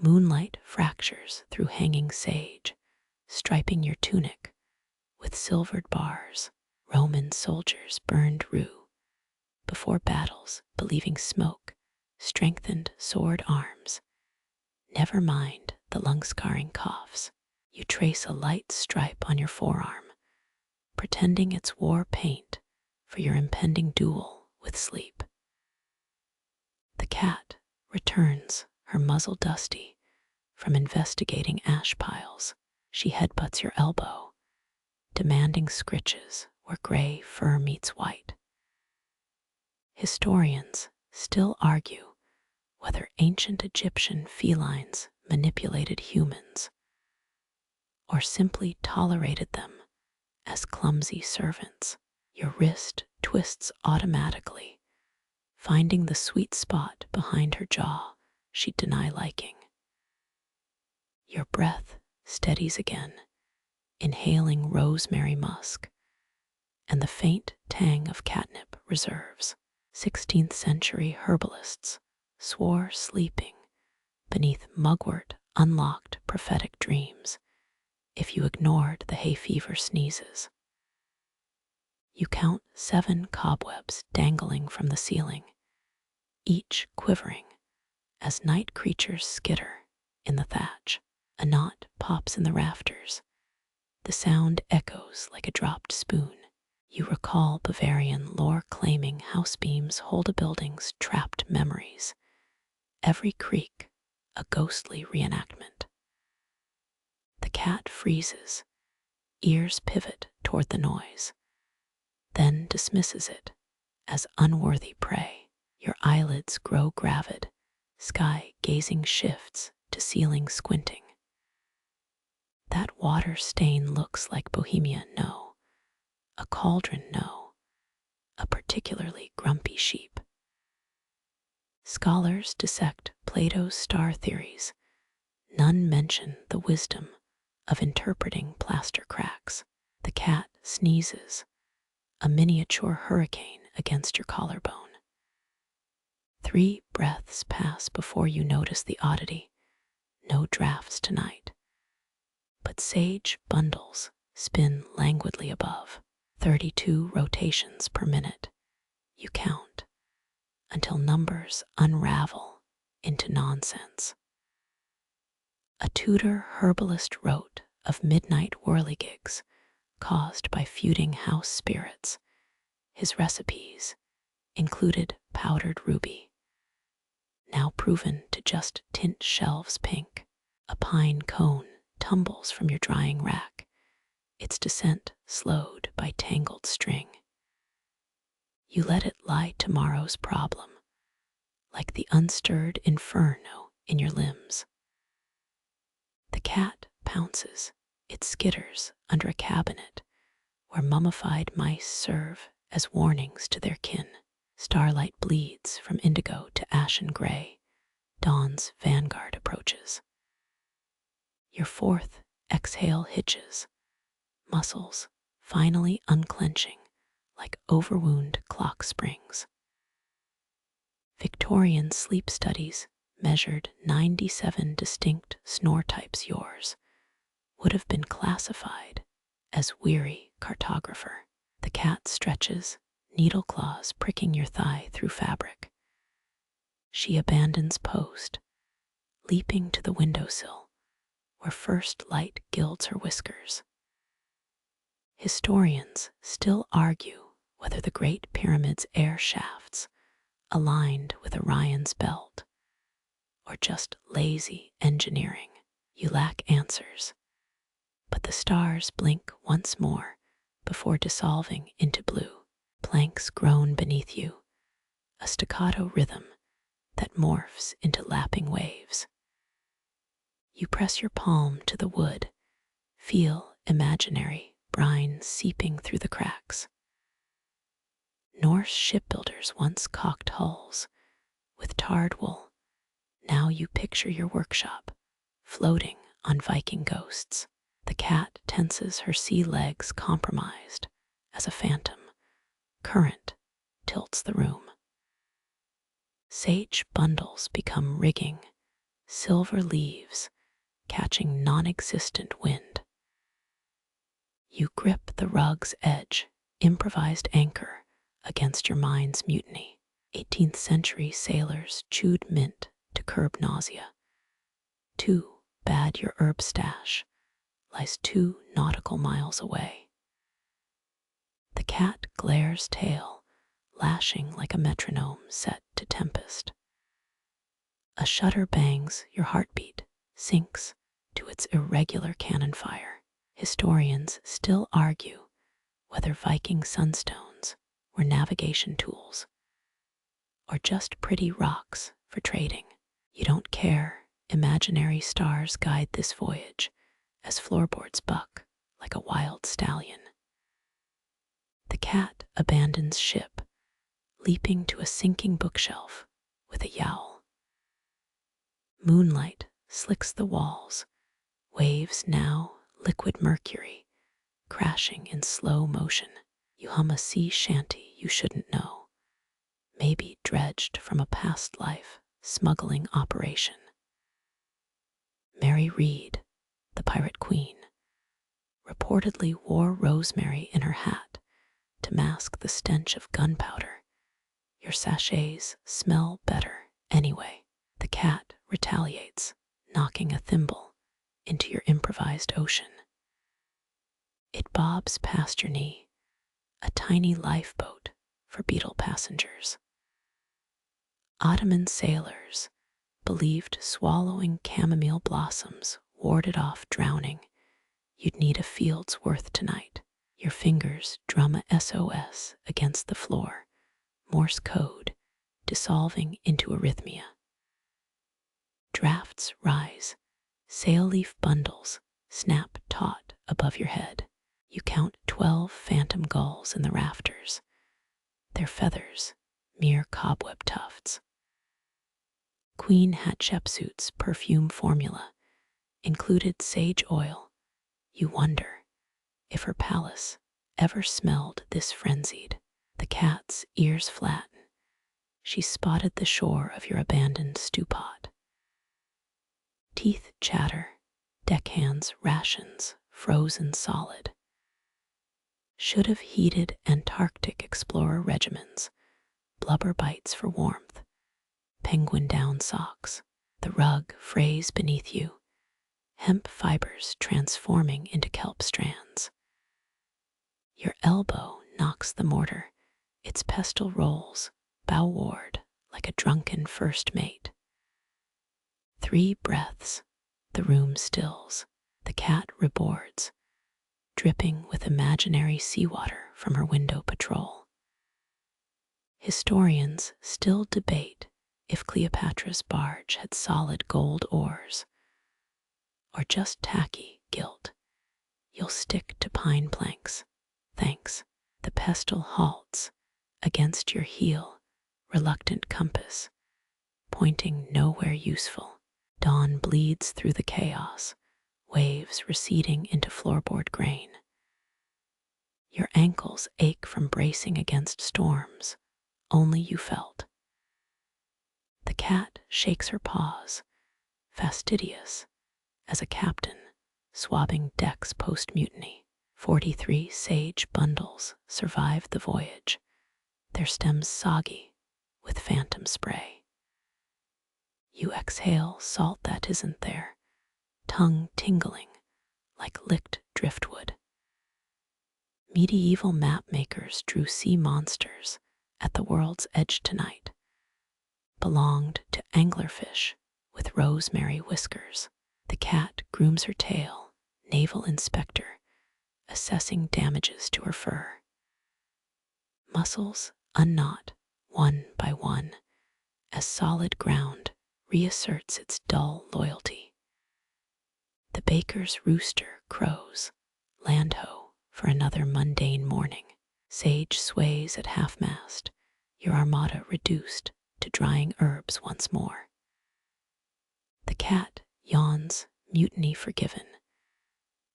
Moonlight fractures through hanging sage, striping your tunic with silvered bars. Roman soldiers burned rue before battles, believing smoke strengthened sword arms. Never mind the lung-scarring coughs. You trace a light stripe on your forearm, pretending it's war paint for your impending duel with sleep. The cat returns, her muzzle dusty from investigating ash piles. She headbutts your elbow, demanding scritches where gray fur meets white. Historians still argue whether ancient Egyptian felines manipulated humans or simply tolerated them as clumsy servants. Your wrist twists automatically, finding the sweet spot behind her jaw she'd deny liking. Your breath steadies again, inhaling rosemary musk and the faint tang of catnip reserves. 16th century herbalists swore sleeping beneath mugwort unlocked prophetic dreams if you ignored the hay fever sneezes. You count 7 cobwebs dangling from the ceiling, each quivering as night creatures skitter in the thatch. A knot pops in the rafters. The sound echoes like a dropped spoon. You recall Bavarian lore claiming house beams hold a building's trapped memories. Every creak a ghostly reenactment. The cat freezes, ears pivot toward the noise, then dismisses it as unworthy prey. Your eyelids grow gravid, sky gazing shifts to ceiling squinting. That water stain looks like Bohemia, no. A cauldron, no. A particularly grumpy sheep. Scholars dissect Plato's star theories. None mention the wisdom of interpreting plaster cracks. The cat sneezes, a miniature hurricane against your collarbone. 3 breaths pass before you notice the oddity. No drafts tonight. But sage bundles spin languidly above. 32 rotations per minute. You count until numbers unravel into nonsense. A Tudor herbalist wrote of midnight whirligigs caused by feuding house spirits. His recipes included powdered ruby, now proven to just tint shelves pink. A pine cone tumbles from your drying rack, its descent slowed by tangled string. You let it lie tomorrow's problem, like the unstirred inferno in your limbs. The cat pounces, it skitters under a cabinet where mummified mice serve as warnings to their kin. Starlight bleeds from indigo to ashen gray. Dawn's vanguard approaches. Your fourth exhale hitches, muscles finally unclenching like overwound clock springs. Victorian sleep studies measured 97 distinct snore types. Yours would have been classified as weary cartographer. The cat stretches, needle claws pricking your thigh through fabric. She abandons post, leaping to the windowsill, where first light gilds her whiskers. Historians still argue whether the Great Pyramid's air shafts aligned with Orion's belt, or just lazy engineering. You lack answers, but the stars blink once more before dissolving into blue. Planks groan beneath you, a staccato rhythm that morphs into lapping waves. You press your palm to the wood, feel imaginary brine seeping through the cracks. Norse shipbuilders once caulked hulls with tarred wool. Now you picture your workshop floating on Viking ghosts. The cat tenses her sea legs compromised as a phantom. Current tilts the room. Sage bundles become rigging, silver leaves catching non-existent wind. You grip the rug's edge, improvised anchor against your mind's mutiny. 18th century sailors chewed mint to curb nausea. Too bad your herb stash lies 2 nautical miles away. The cat glares tail, lashing like a metronome set to tempest. A shutter bangs, your heartbeat sinks to its irregular cannon fire. Historians still argue whether Viking sunstones were navigation tools or just pretty rocks for trading. You don't care. Imaginary stars guide this voyage as floorboards buck like a wild stallion. The cat abandons ship, leaping to a sinking bookshelf with a yowl. Moonlight slicks the walls, waves now liquid mercury, crashing in slow motion. You hum a sea shanty you shouldn't know, maybe dredged from a past life smuggling operation. Mary Read, the pirate queen, reportedly wore rosemary in her hat to mask the stench of gunpowder. Your sachets smell better anyway. The cat retaliates, knocking a thimble into your improvised ocean. It bobs past your knee, a tiny lifeboat for beetle passengers. Ottoman sailors believed swallowing chamomile blossoms warded off drowning. You'd need a field's worth tonight. Your fingers drum a SOS against the floor, Morse code dissolving into arrhythmia. Drafts rise, sail leaf bundles snap taut above your head. You count 12 phantom gulls in the rafters, their feathers mere cobweb tufts. Queen Hatshepsut's perfume formula included sage oil. You wonder if her palace ever smelled this frenzied. The cat's ears flatten. She spotted the shore of your abandoned stew pot. Teeth chatter, deckhands rations frozen solid. Should have heated Antarctic explorer regimens, blubber bites for warmth, penguin down socks, the rug frays beneath you, hemp fibers transforming into kelp strands. Your elbow knocks the mortar, its pestle rolls, bowward like a drunken first mate. 3 breaths, the room stills, the cat reboards, dripping with imaginary seawater from her window patrol. Historians still debate if Cleopatra's barge had solid gold oars or just tacky gilt. You'll stick to pine planks, Thanks. The pestle halts against your heel, reluctant compass, pointing nowhere useful. Dawn bleeds through the chaos, waves receding into floorboard grain. Your ankles ache from bracing against storms only you felt. The cat shakes her paws, fastidious as a captain swabbing decks post-mutiny. 43 sage bundles survive the voyage, their stems soggy with phantom spray. You exhale salt that isn't there, tongue tingling like licked driftwood. Medieval map makers drew sea monsters at the world's edge tonight, belonged to anglerfish with rosemary whiskers. The cat grooms her tail, naval inspector, assessing damages to her fur. Muscles unknot one by one as solid ground reasserts its dull loyalty. The baker's rooster crows, land-ho for another mundane morning. Sage sways at half-mast, your armada reduced to drying herbs once more. The cat yawns, mutiny forgiven,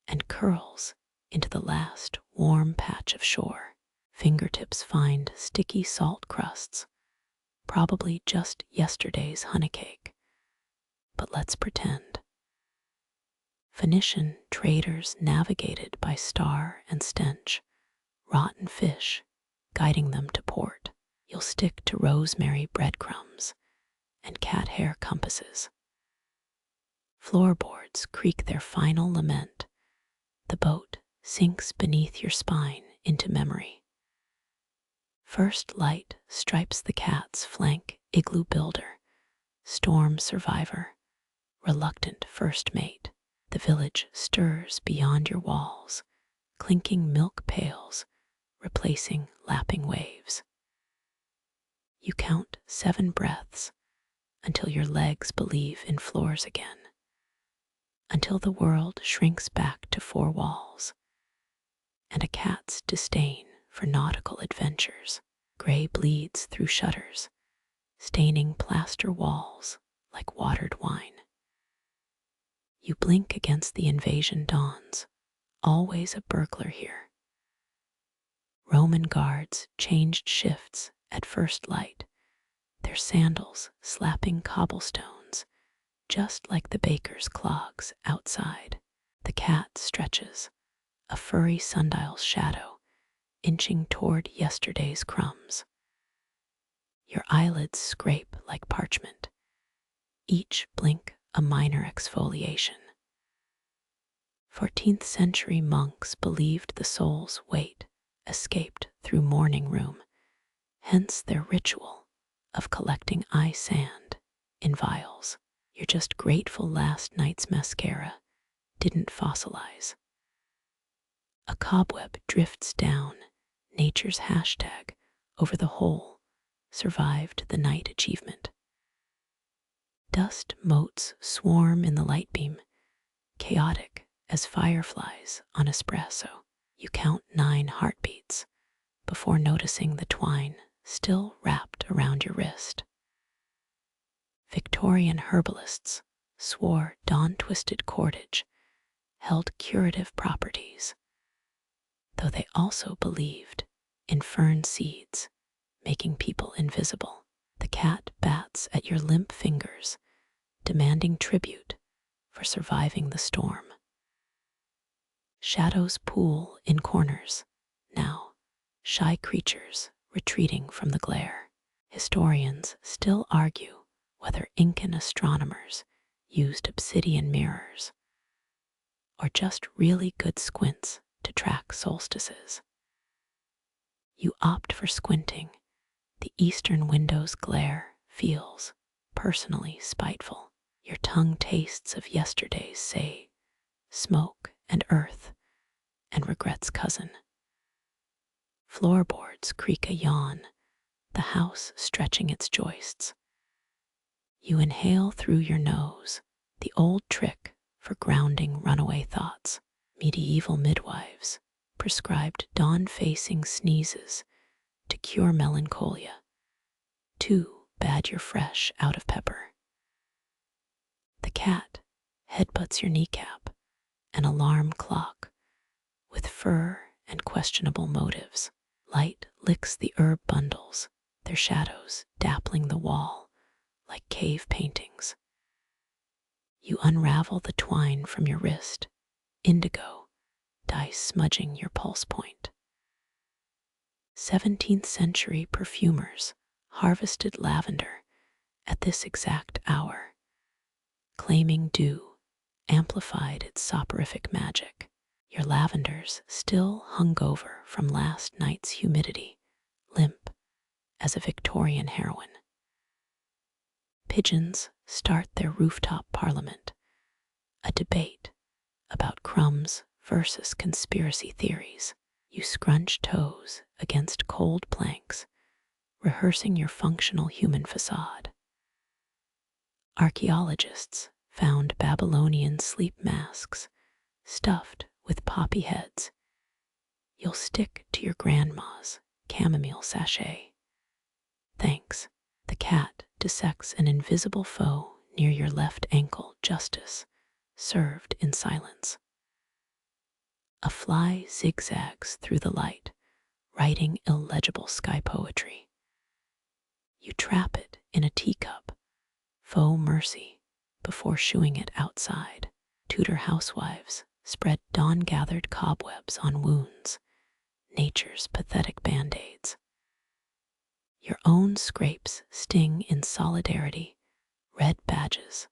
and curls into the last warm patch of shore. Fingertips find sticky salt crusts, probably just yesterday's honeycake. But let's pretend. Phoenician traders navigated by star and stench, rotten fish guiding them to port. You'll stick to rosemary breadcrumbs and cat hair compasses. Floorboards creak their final lament. The boat sinks beneath your spine into memory. First light stripes the cat's flank, igloo builder, storm survivor, reluctant first mate. The village stirs beyond your walls, clinking milk pails, replacing lapping waves. You count 7 breaths until your legs believe in floors again, until the world shrinks back to 4 walls, and a cat's disdain for nautical adventures. Gray bleeds through shutters, staining plaster walls like watered wine. You blink against the invasion dawns, always a burglar here. Roman guards changed shifts at first light, their sandals slapping cobblestones, just like the baker's clogs outside. The cat stretches, a furry sundial's shadow, inching toward yesterday's crumbs. Your eyelids scrape like parchment, each blink a minor exfoliation. 14th century monks believed the soul's weight escaped through morning room, hence their ritual of collecting eye sand in vials. You're just grateful last night's mascara didn't fossilize. A cobweb drifts down, nature's hashtag over the whole, survived the night achievement. Dust motes swarm in the light beam, chaotic as fireflies on espresso. You count 9 heartbeats before noticing the twine still wrapped around your wrist. Victorian herbalists swore dawn-twisted cordage held curative properties, though they also believed in fern seeds making people invisible. The cat bats at your limp fingers, demanding tribute for surviving the storm. Shadows pool in corners, now shy creatures retreating from the glare. Historians still argue whether Incan astronomers used obsidian mirrors or just really good squints to track solstices. You opt for squinting. The eastern window's glare feels personally spiteful. Your tongue tastes of yesterday's say, smoke and earth, and regret's cousin. Floorboards creak a yawn, the house stretching its joists. You inhale through your nose, the old trick for grounding runaway thoughts. Medieval midwives prescribed dawn-facing sneezes to cure melancholia. 2. Bad you're fresh out of pepper. The cat headbutts your kneecap, an alarm clock with fur and questionable motives. Light licks the herb bundles, their shadows dappling the wall like cave paintings. You unravel the twine from your wrist, indigo dye smudging your pulse point. 17th century perfumers harvested lavender at this exact hour, claiming dew amplified its soporific magic. Your lavenders still hungover from last night's humidity, limp as a Victorian heroine. Pigeons start their rooftop parliament, a debate about crumbs versus conspiracy theories. You scrunch toes against cold planks, rehearsing your functional human facade. Archaeologists found Babylonian sleep masks stuffed with poppy heads. You'll stick to your grandma's chamomile sachet. Thanks. The cat dissects an invisible foe near your left ankle, justice served in silence. A fly zigzags through the light, writing illegible sky poetry. You trap it in a teacup, faux mercy, before shooing it outside. Tudor housewives spread dawn-gathered cobwebs on wounds, nature's pathetic band-aids. Your own scrapes sting in solidarity, red badges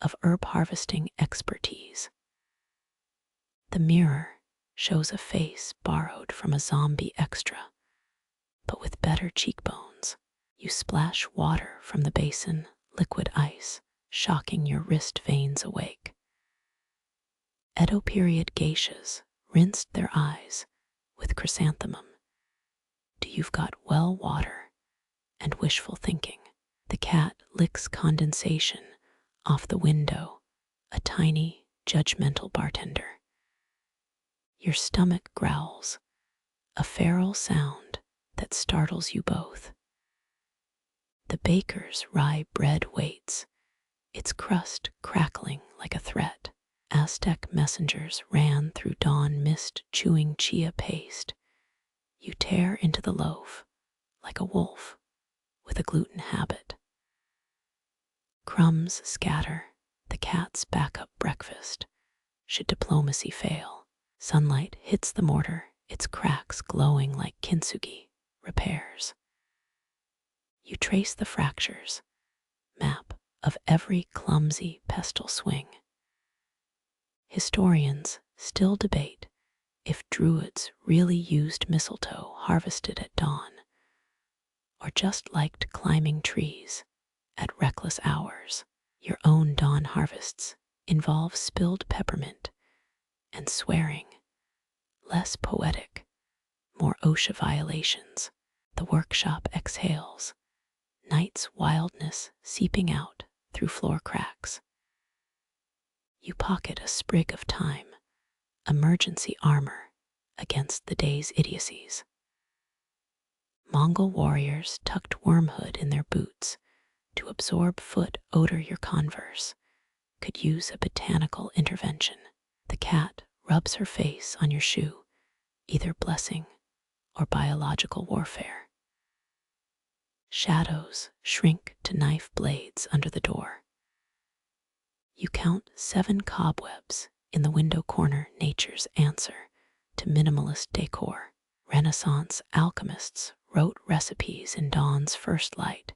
of herb harvesting expertise. The mirror shows a face borrowed from a zombie extra, but with better cheekbones. You splash water from the basin, liquid ice, shocking your wrist veins awake. Edo period geishas rinsed their eyes with chrysanthemum. Do you've got well water and wishful thinking. The cat licks condensation off the window, a tiny, judgmental bartender. Your stomach growls, a feral sound that startles you both. The baker's rye bread waits, its crust crackling like a threat. Aztec messengers ran through dawn mist chewing chia paste. You tear into the loaf like a wolf with a gluten habit. Crumbs scatter, the cat's backup breakfast, should diplomacy fail. Sunlight hits the mortar, its cracks glowing like kintsugi repairs. You trace the fractures, map of every clumsy pestle swing. Historians still debate if druids really used mistletoe harvested at dawn, or just liked climbing trees at reckless hours. Your own dawn harvests involve spilled peppermint and swearing, less poetic, more OSHA violations. The workshop exhales, night's wildness seeping out through floor cracks. You pocket a sprig of thyme, emergency armor against the day's idiocies. Mongol warriors tucked wormhood in their boots to absorb foot odor. Your Converse could use a botanical intervention. The cat rubs her face on your shoe, either blessing or biological warfare. Shadows shrink to knife blades under the door. You count 7 cobwebs in the window corner, nature's answer to minimalist decor. Renaissance alchemists wrote recipes in dawn's first light,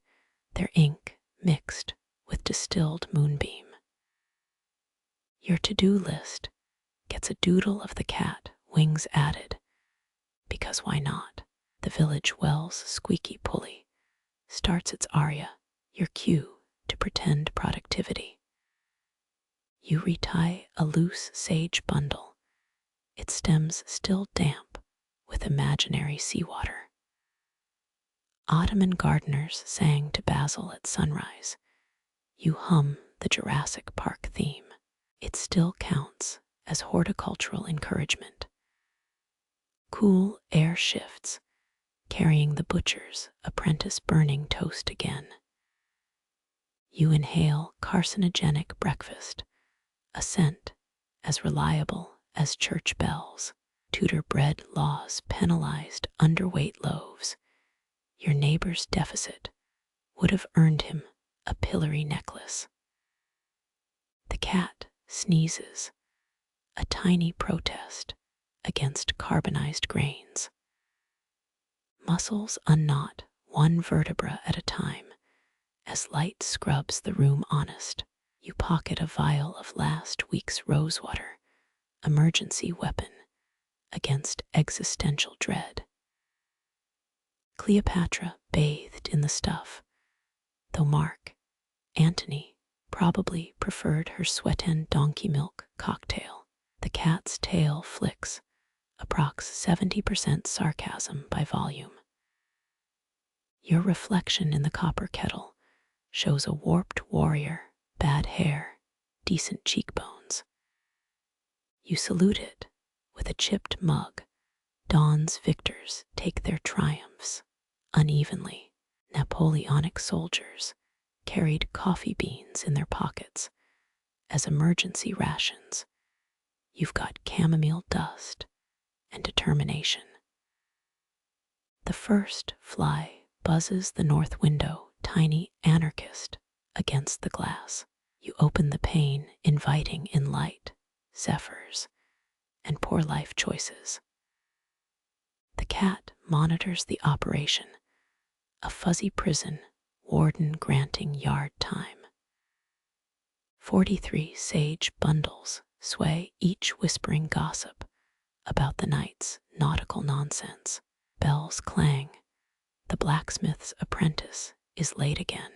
their ink mixed with distilled moonbeam. Your to-do list gets a doodle of the cat, wings added, because why not? The village well's squeaky pulley starts its aria, your cue to pretend productivity. You retie a loose sage bundle, its stems still damp with imaginary seawater. Ottoman gardeners sang to basil at sunrise. You hum the Jurassic Park theme. It still counts as horticultural encouragement. Cool air shifts, carrying the butcher's apprentice burning toast again. You inhale carcinogenic breakfast, a scent as reliable as church bells. Tudor bread laws penalized underweight loaves. Your neighbor's deficit would have earned him a pillory necklace. The cat sneezes, a tiny protest against carbonized grains. Muscles unknot one vertebra at a time as light scrubs the room honest. You pocket a vial of last week's rosewater, emergency weapon against existential dread. Cleopatra bathed in the stuff, though Mark Antony probably preferred her sweat-en donkey milk cocktail. The cat's tail flicks, approx 70% sarcasm by volume. Your reflection in the copper kettle shows a warped warrior, bad hair, decent cheekbones. You salute it with a chipped mug. Dawn's victors take their triumphs unevenly. Napoleonic soldiers carried coffee beans in their pockets as emergency rations. You've got chamomile dust and determination. The first fly buzzes the north window, tiny anarchist against the glass. You open the pane, inviting in light, zephyrs, and poor life choices. The cat monitors the operation, a fuzzy prison, warden granting yard time. 43 sage bundles sway, each whispering gossip about the night's nautical nonsense. Bells clang. The blacksmith's apprentice is late again.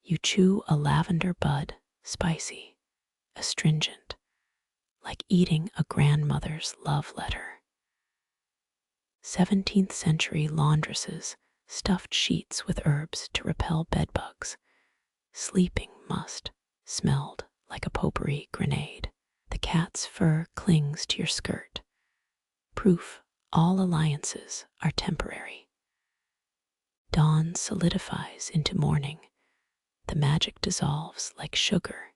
You chew a lavender bud, spicy, astringent, like eating a grandmother's love letter. 17th century laundresses stuffed sheets with herbs to repel bedbugs. Sleeping musk smelled like a potpourri grenade. The cat's fur clings to your skirt, proof all alliances are temporary. Dawn solidifies into morning. The magic dissolves like sugar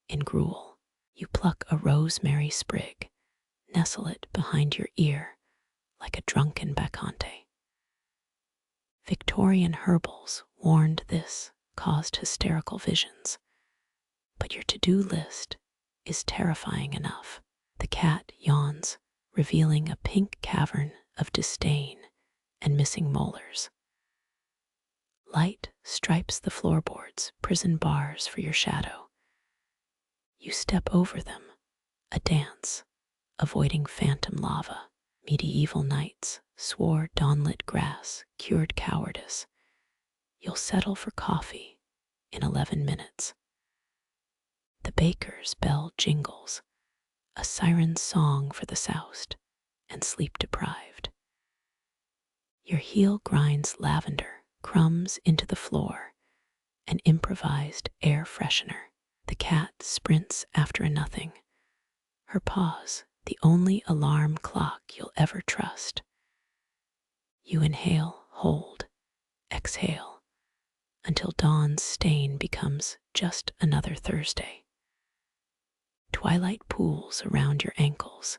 in gruel. You pluck a rosemary sprig, nestle it behind your ear like a drunken bacchante. Victorian herbals warned this caused hysterical visions, but your to-do list is terrifying enough. The cat yawns, revealing a pink cavern of disdain and missing molars. Light stripes the floorboards, prison bars for your shadow. You step over them, a dance, avoiding phantom lava. Medieval knights swore dawnlit grass cured cowardice. You'll settle for coffee in 11 minutes. The baker's bell jingles, a siren's song for the soused and sleep-deprived. Your heel grinds lavender, crumbs into the floor, an improvised air freshener. The cat sprints after a nothing, her paws the only alarm clock you'll ever trust. You inhale, hold, exhale, until dawn's stain becomes just another Thursday. Twilight pools around your ankles,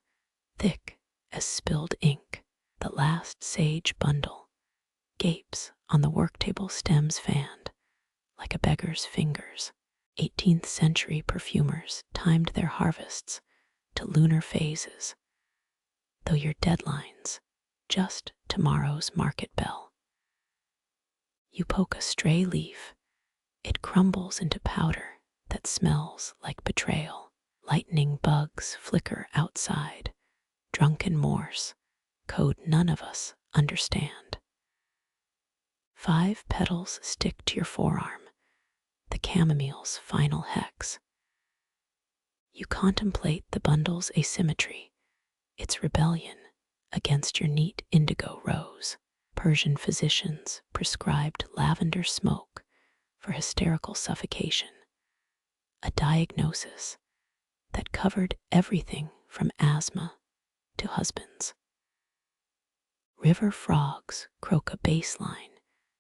thick as spilled ink. The last sage bundle gapes on the worktable stems fanned like a beggar's fingers. 18th century perfumers timed their harvests to lunar phases, though your deadline's just tomorrow's market bell. You poke a stray leaf, it crumbles into powder that smells like betrayal. Lightning bugs flicker outside, drunken Morse, code none of us understand. 5 petals stick to your forearm, the chamomile's final hex. You contemplate the bundle's asymmetry, its rebellion against your neat indigo rose. Persian physicians prescribed lavender smoke for hysterical suffocation, a diagnosis that covered everything from asthma to husbands. River frogs croak a bass line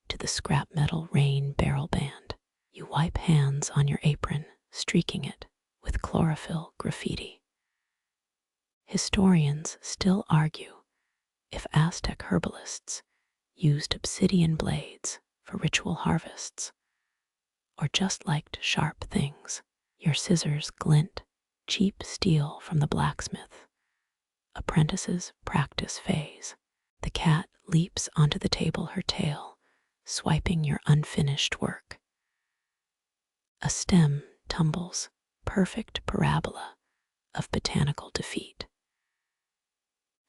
to the scrap metal rain barrel band. You wipe hands on your apron, streaking it with chlorophyll graffiti. Historians still argue if Aztec herbalists used obsidian blades for ritual harvests, or just liked sharp things. Your scissors glint, cheap steel from the blacksmith. Apprentices practice phase. The cat leaps onto the table, her tail swiping your unfinished work. A stem tumbles, perfect parabola of botanical defeat.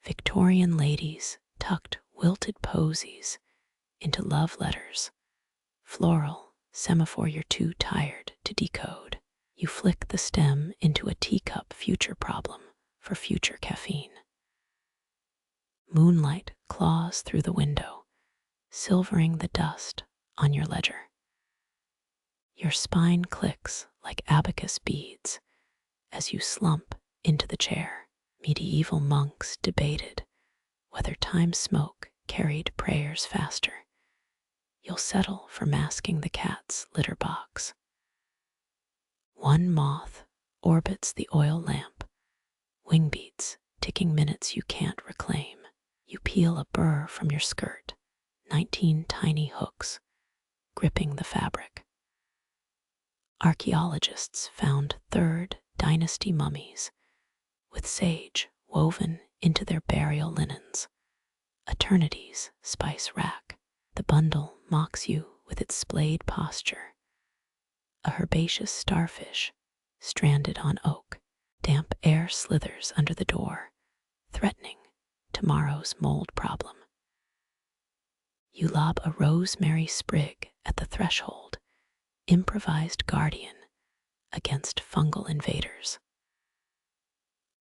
Victorian ladies tucked wilted posies into love letters. Floral semaphore you're too tired to decode. You flick the stem into a teacup future problem for future caffeine. Moonlight claws through the window, silvering the dust on your ledger. Your spine clicks like abacus beads as you slump into the chair. Medieval monks debated whether time smoke carried prayers faster. You'll settle for masking the cat's litter box. One moth orbits the oil lamp, wing beats ticking minutes you can't reclaim. You peel a burr from your skirt, 19 tiny hooks gripping the fabric. Archaeologists found 3rd dynasty mummies with sage woven into their burial linens. Eternity's spice rack. The bundle mocks you with its splayed posture. A herbaceous starfish stranded on oak. Damp air slithers under the door, threatening tomorrow's mold problem. You lob a rosemary sprig at the threshold, improvised guardian against fungal invaders.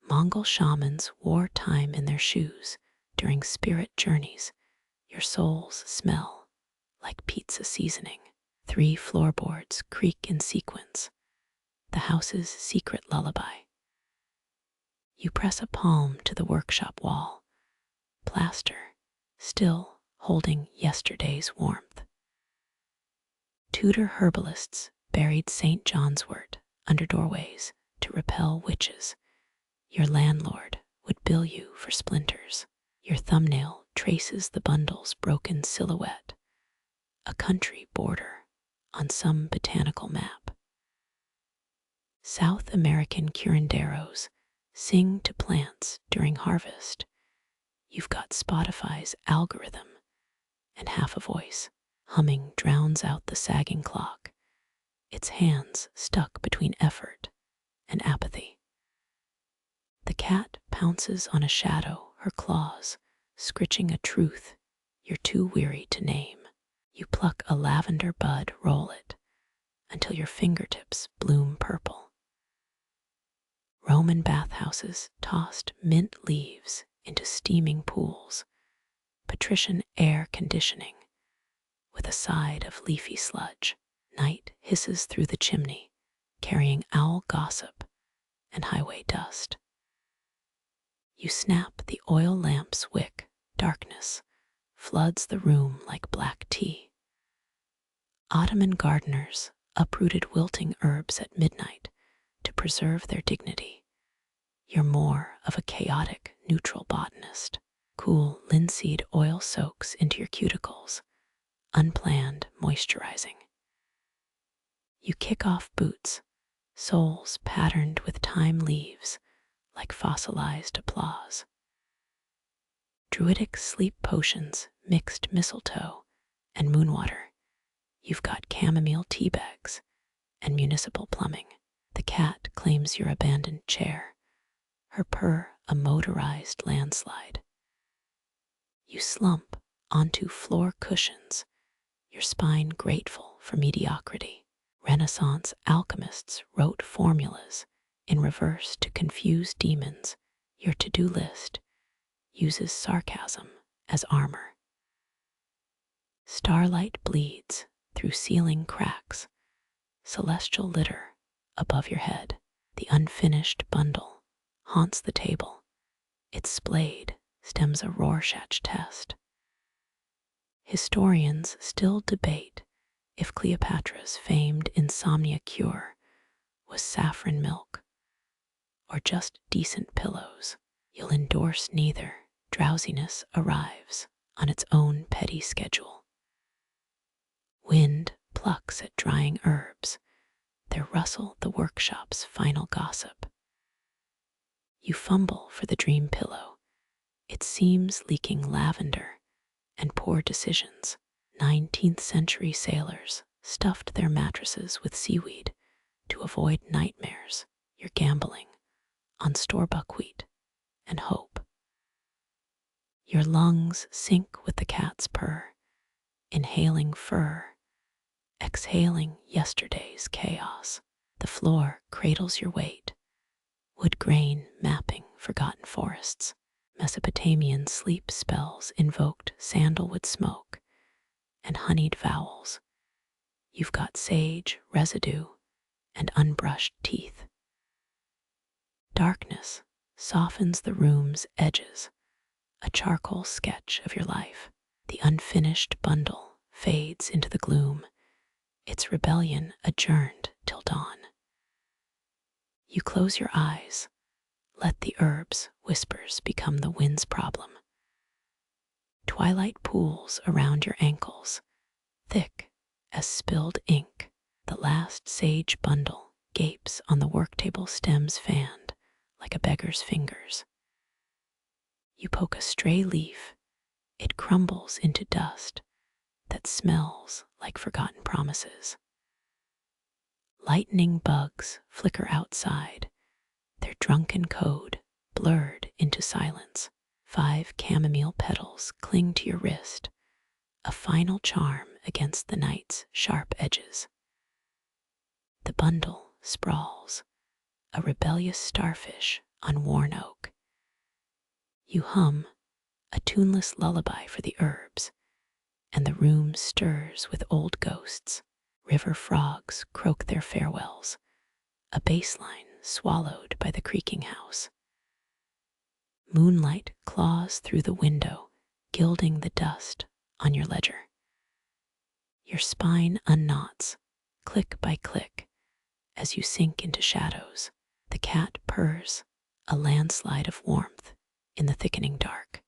Mongol shamans wore time in their shoes during spirit journeys. Your souls smell like pizza seasoning. 3 floorboards creak in sequence, the house's secret lullaby. You press a palm to the workshop wall, plaster still holding yesterday's warmth. Tudor herbalists buried St. John's wort under doorways to repel witches. Your landlord would bill you for splinters. Your thumbnail traces the bundle's broken silhouette, a country border on some botanical map. South American curanderos sing to plants during harvest. You've got Spotify's algorithm and half a voice. Humming drowns out the sagging clock, its hands stuck between effort and apathy. The cat pounces on a shadow, her claws scritching a truth you're too weary to name. You pluck a lavender bud, roll it until your fingertips bloom purple. Roman bathhouses tossed mint leaves into steaming pools, patrician air conditioning with a side of leafy sludge. Night hisses through the chimney, carrying owl gossip and highway dust. You snap the oil lamp's wick, darkness floods the room like black tea. Ottoman gardeners uprooted wilting herbs at midnight to preserve their dignity. You're more of a chaotic, neutral botanist. Cool linseed oil soaks into your cuticles, unplanned moisturizing. You kick off boots, soles patterned with time leaves like fossilized applause. Druidic sleep potions, mixed mistletoe and moonwater. You've got chamomile tea bags and municipal plumbing. The cat claims your abandoned chair, her purr a motorized landslide. You slump onto floor cushions, your spine grateful for mediocrity. Renaissance alchemists wrote formulas in reverse to confuse demons. Your to-do list uses sarcasm as armor. Starlight bleeds through ceiling cracks, celestial litter above your head. The unfinished bundle haunts the table. Its splayed stems a Rorschach test. Historians still debate if Cleopatra's famed insomnia cure was saffron milk or just decent pillows. You'll endorse neither. Drowsiness arrives on its own petty schedule. Wind plucks at drying herbs, their rustle the workshop's final gossip. You fumble for the dream pillow, its seams leaking lavender and poor decisions. 19th century sailors stuffed their mattresses with seaweed to avoid nightmares. You're gambling on store buckwheat and hope. Your lungs sink with the cat's purr, inhaling fur, exhaling yesterday's chaos. The floor cradles your weight, wood grain mapping forgotten forests. Mesopotamian sleep spells invoked sandalwood smoke and honeyed vowels. You've got sage residue and unbrushed teeth. Darkness softens the room's edges, a charcoal sketch of your life. The unfinished bundle fades into the gloom, its rebellion adjourned till dawn. You close your eyes, let the herbs' whispers become the wind's problem. Twilight pools around your ankles, thick as spilled ink. The last sage bundle gapes on the worktable stems fanned like a beggar's fingers. You poke a stray leaf, it crumbles into dust that smells like forgotten promises. Lightning bugs flicker outside, their drunken code blurred into silence. 5 chamomile petals cling to your wrist, a final charm against the night's sharp edges. The bundle sprawls, a rebellious starfish on worn oak. You hum, a tuneless lullaby for the herbs, and the room stirs with old ghosts. River frogs croak their farewells, a baseline swallowed by the creaking house. Moonlight claws through the window, gilding the dust on your ledger. Your spine unknots, click by click, as you sink into shadows. The cat purrs, a landslide of warmth in the thickening dark.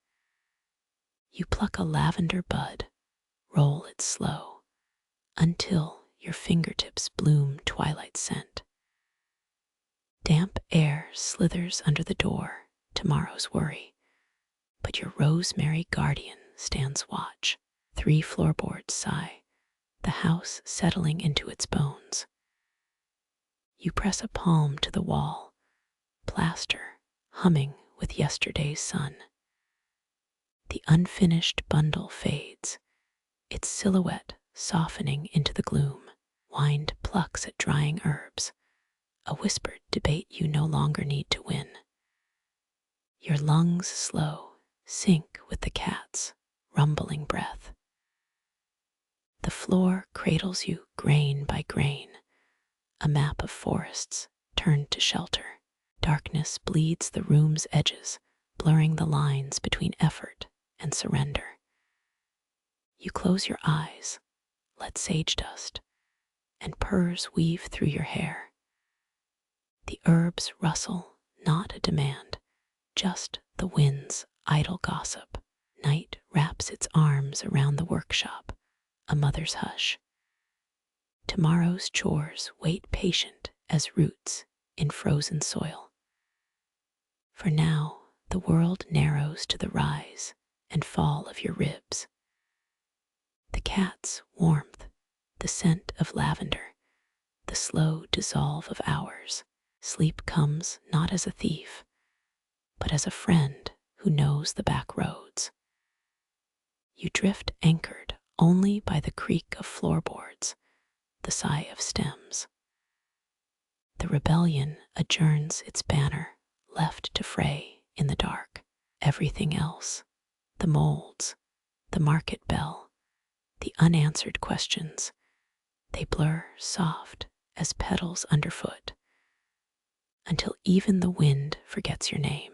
You pluck a lavender bud, roll it slow, until your fingertips bloom twilight scent. Damp air slithers under the door, tomorrow's worry, but your rosemary guardian stands watch. 3 floorboards sigh, the house settling into its bones. You press a palm to the wall, plaster humming with yesterday's sun. The unfinished bundle fades, its silhouette softening into the gloom. Wind plucks at drying herbs, a whispered debate you no longer need to win. Your lungs slow, sync with the cat's rumbling breath. The floor cradles you grain by grain, a map of forests turned to shelter. Darkness bleeds the room's edges, blurring the lines between effort and surrender. You close your eyes, let sage dust and purrs weave through your hair. The herbs rustle, not a demand, just the wind's idle gossip. Night wraps its arms around the workshop, a mother's hush. Tomorrow's chores wait patient as roots in frozen soil. For now, the world narrows to the rise and fall of your ribs. The cat's warmth, the scent of lavender, the slow dissolve of hours. Sleep comes not as a thief, but as a friend who knows the back roads. You drift anchored only by the creak of floorboards, the sigh of stems. The rebellion adjourns its banner, left to fray in the dark. Everything else, the molds, the market bell, the unanswered questions, they blur soft as petals underfoot, until even the wind forgets your name.